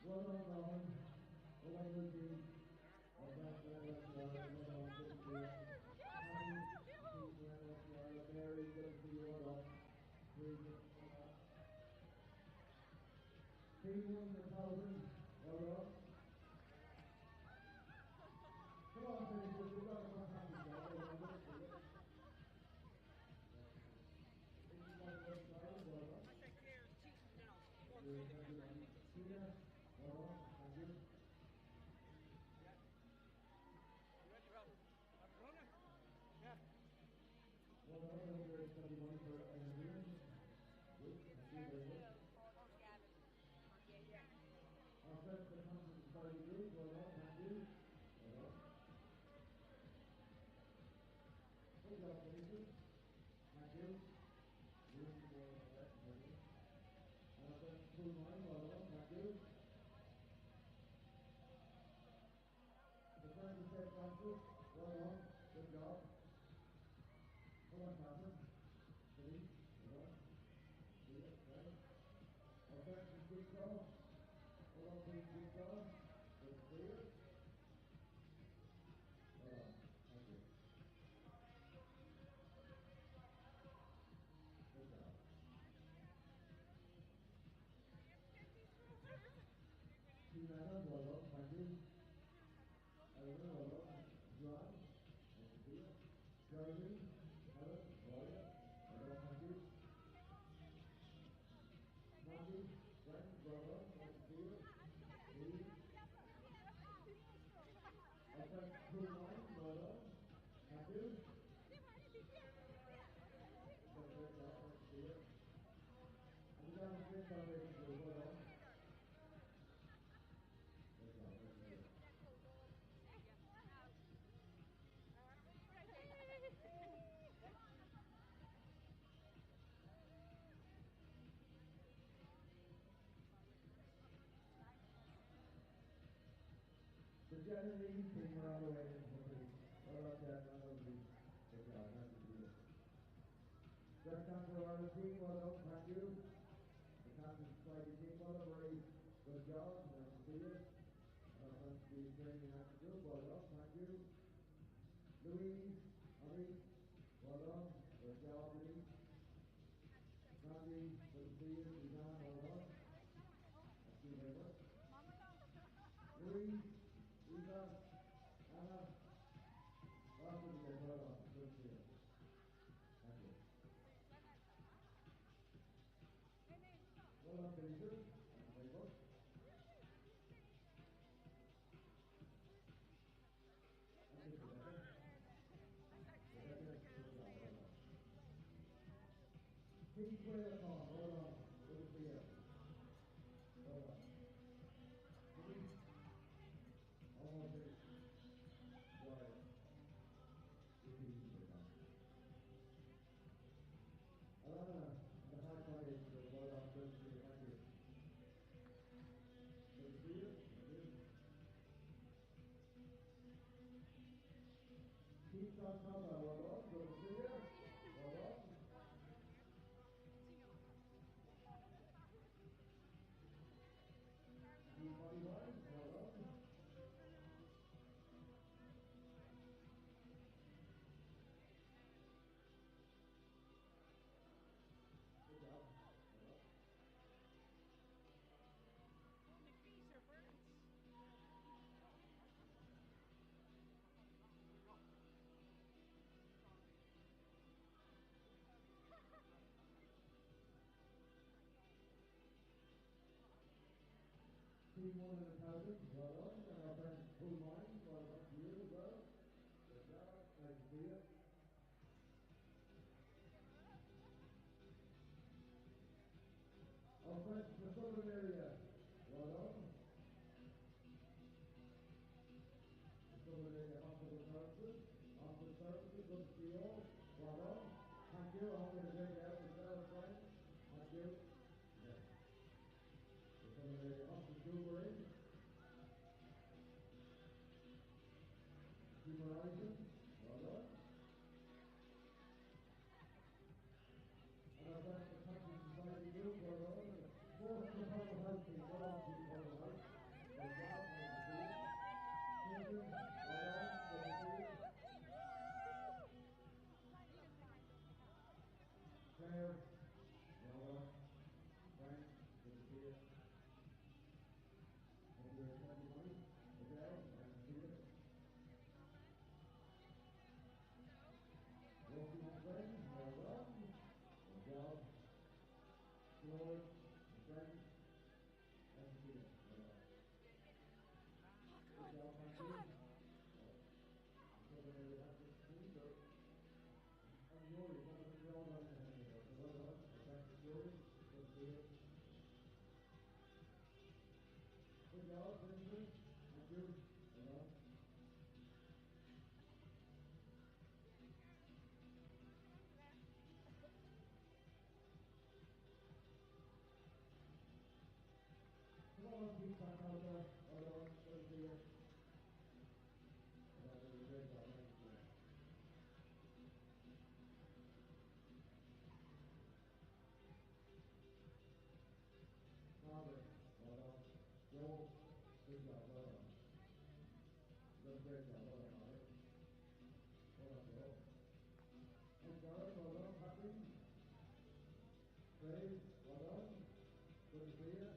Well done, Robin. Well done, Lucy. Well done, well done, good to see you. Happy, Mary, good to see you, well done. People in the thousands, well done. Come on, Teresa, we've got a fantastic job, well done, good to see you. Well done. I said Claire's cheating now. Tina, well done, thank you. Yeah. Well done, there's 71 for Irene. Good, thank you very much. Our friends at the Conference Society Group, well done, thank you. Well done. Good job, Teresa. Thank you. Our friends at Full Mind, well done, thank you. The friends at St. Francis, well done, good job. Well done, Catherine. Denise, well done. See you, right. Our friends at Jigsaw, well done, please, Jigsaw. Good to see you. Well done, thank you. Good job. Team Anna, well done, thank you. Eleanor, well done. John, nice to see you. Jeremy, Helen, Gloria, well done, thank you. Mandy, Frank, well done, nice to see you. Lee, our friend Cool Mind, well done, thank you. Done a great job, nice to see you. And the Down Street Foundation Group, well done. Good job, nice to see you. Genuine team are on the way in. Well done, Jen. Well done. Good job. Nice to see you. Just time for our team. Well done. Thank you. The Captain Society team. Well done, Marie. Good job. Nice to see you. Thanks to the training after group. Well done. Thank you. Louise, Marie. Well done. Good job, Louise. Sandy, good to see you. Suzanne, well done. Thank you very much. Louise, Eva, Anna, welcome to your brother. Good to see you. Thank you. Well done, Felicia. Thank you very much. Thank you, Rebecca. Rebecca, good job. Well done. Team Quail Con, well done. Good to see you. Well done. Louise, almost finished. Right. Good to see you. Alana, the high party, well done. Good to see you. Thank you. Good to see you. Thank you. Team Santana, well done. Good to see you. Well done. Team Body Wine, well done. Good job. Well done. Team 1 and Intelligence, well done. And our friends Full Mind, well done to you as well. Good job. Nice to see you. Our friends from the southern area, well done. The southern area hospital services, good to see you all. Well done. Thank you. I hope you had a great day out as well, friends. Thank you. Yeah. The southern area hospital we're in. Team Horizon, well done. And our friends from the Captain Society group, well done. Fourth in the public health team, well done to the public health. Good job, nice to see you. Children, well done, good to see you. Claire, well done. Frank, good to see you. Hope you're happy money. Adele, nice to see you. Walking and friends, well done. Good job. Floyd and friends, nice to see you. Well done. Good job, thank you. So we have this team, so I'm Rory, one of the all done in here. So well done. Thanks to Rory. Good to see you. Good job, Vincent. Thank you. Well done. Come on, team back out there. Well done. Good to see you. Well done. Great job. Thank you. Margaret, well done. Joe, good job, well done. You done a great job, well done, Margaret. Well done, Joe. And Gareth, well done. Patrick. Dave, well done. Good to see you.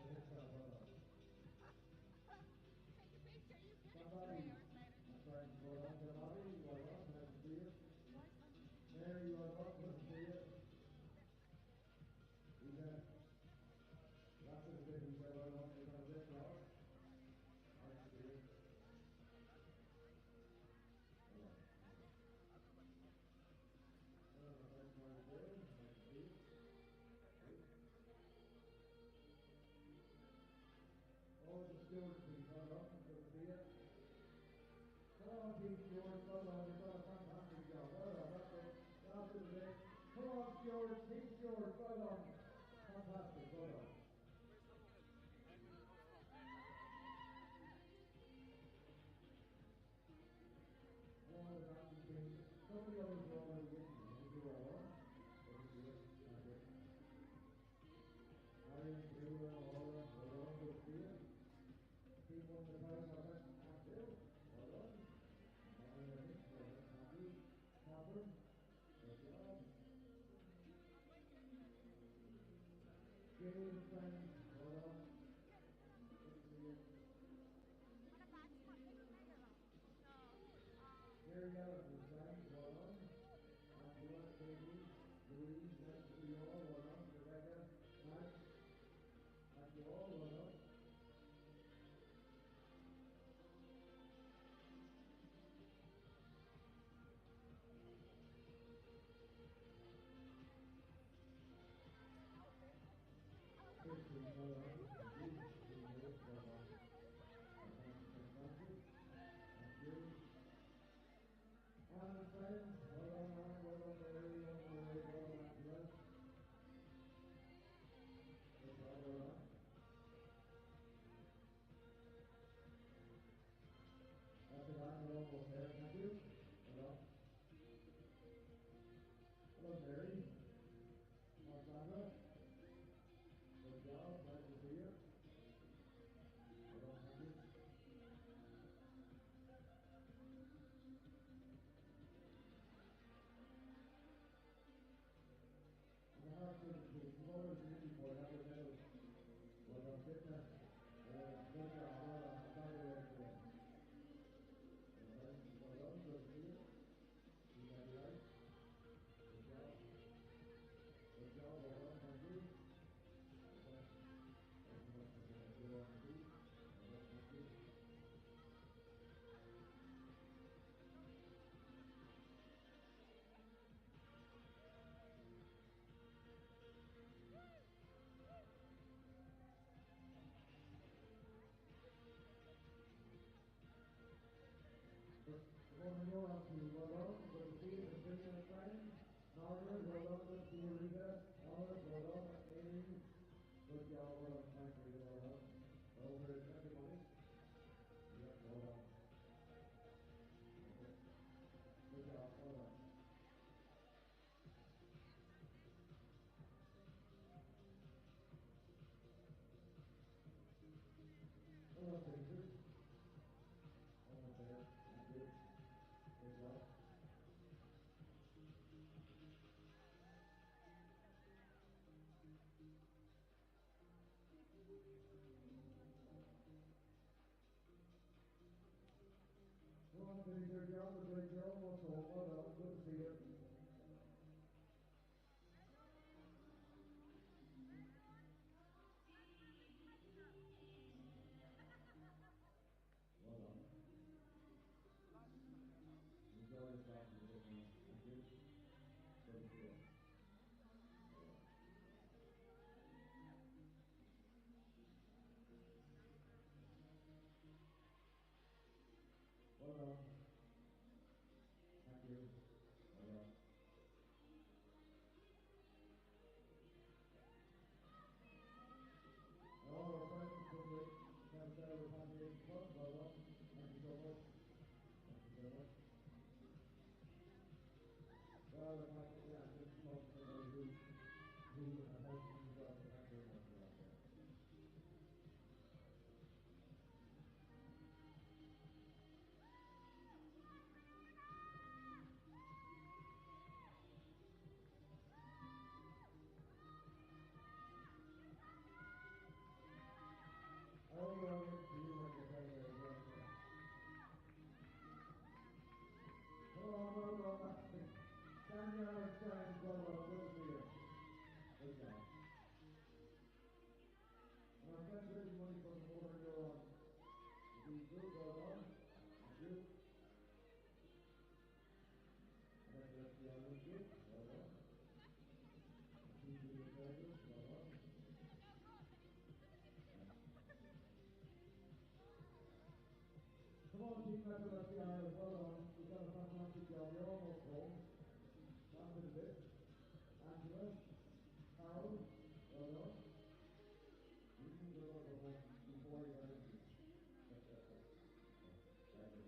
Good job, well done. Somebody, my friend, well done. Somebody, well done. Nice to see you. Mary, well done. Good to see you. Eva, lots of things that well done. You've done a great job. Nice to see you. Well done. Well done, my friend, Dave. Nice to see you. All the stewards, please, well done. Good to see you. Come on, team stewards, well done. You've done a fantastic job. Well done, that's it. That's it. Come on, stewards, team stewards, well done. Fantastic, well done. Ladies and friends, well done. Good to see you. Very good, friends, well done. Angela, Katie, Louise, nice to see you all, well done. Rebecca, Max, thank you all, well done. Christian, well done. Thank you. Julius, well done. Francis, thank you. And friends, well done, Anne, well done, Mary, well done, Angela. Good job, well done. That's it, I'm almost there, thank you. Well done. Hello, Mary. How's Sandra? Good job, nice to see you. Well done, thank you. And the heart is always really for that medal. Well done, fitness. Good job, well done. I'm glad you're ready for it. Well done, good to see you. You got it right. Good job. Good job, well done, thank you. Okay. Thank you much for your feet. Well done, thank you. Well done, good to see you, Christian and friends. Margaret, well done, good to see you, Rita. Alice, well done, Amy. Good job, well done, thank you, well done. Over, everybody. Yep, well done. Okay. Good job, well done. Well done, David. Almost there, thank you. Good job. Go on, finish your job, a great job, also, well done, good to see you. Well done. Enjoy yourself in the business. Thank you. Good to see you. Well done. Thank you. Well done. All our friends from the Canada Repatriation Club, well done. Thank you so much. Thank you so much. Well, the fact that this is most of everybody who has helped me as well, so thank you very much for that. Oh, well, to you when you're down there as well. Come on, well done. Stand your own stand, well done. Good to see you. Good job. And our friends raising money for the motor you're on. Be good, well done. Thank you. And that's the rest of the island group. Well done. And keep doing the treasures. Well done. Come on, team member of the Ireland, well done. You've done a fantastic job. You're almost home. Last little bit. Angela, Carol, well done. You can go home before you get into it. Thank you.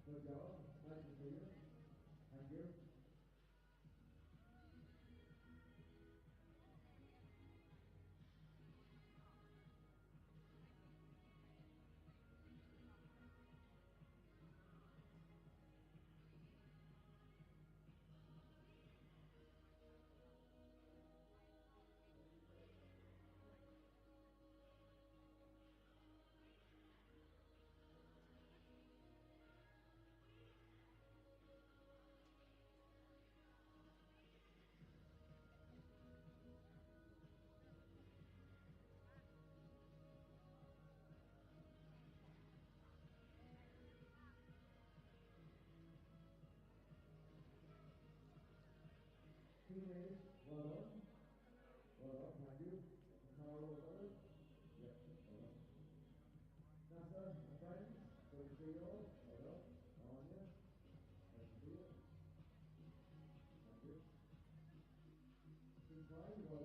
Good job. Nice to see you. Thank you. Teammates, well done. Well done, thank you. Carlo, well done. Yeah, well done. NASA and friends, good to see you all. Well done. Anya, nice to see you. Thank you. Team 5, well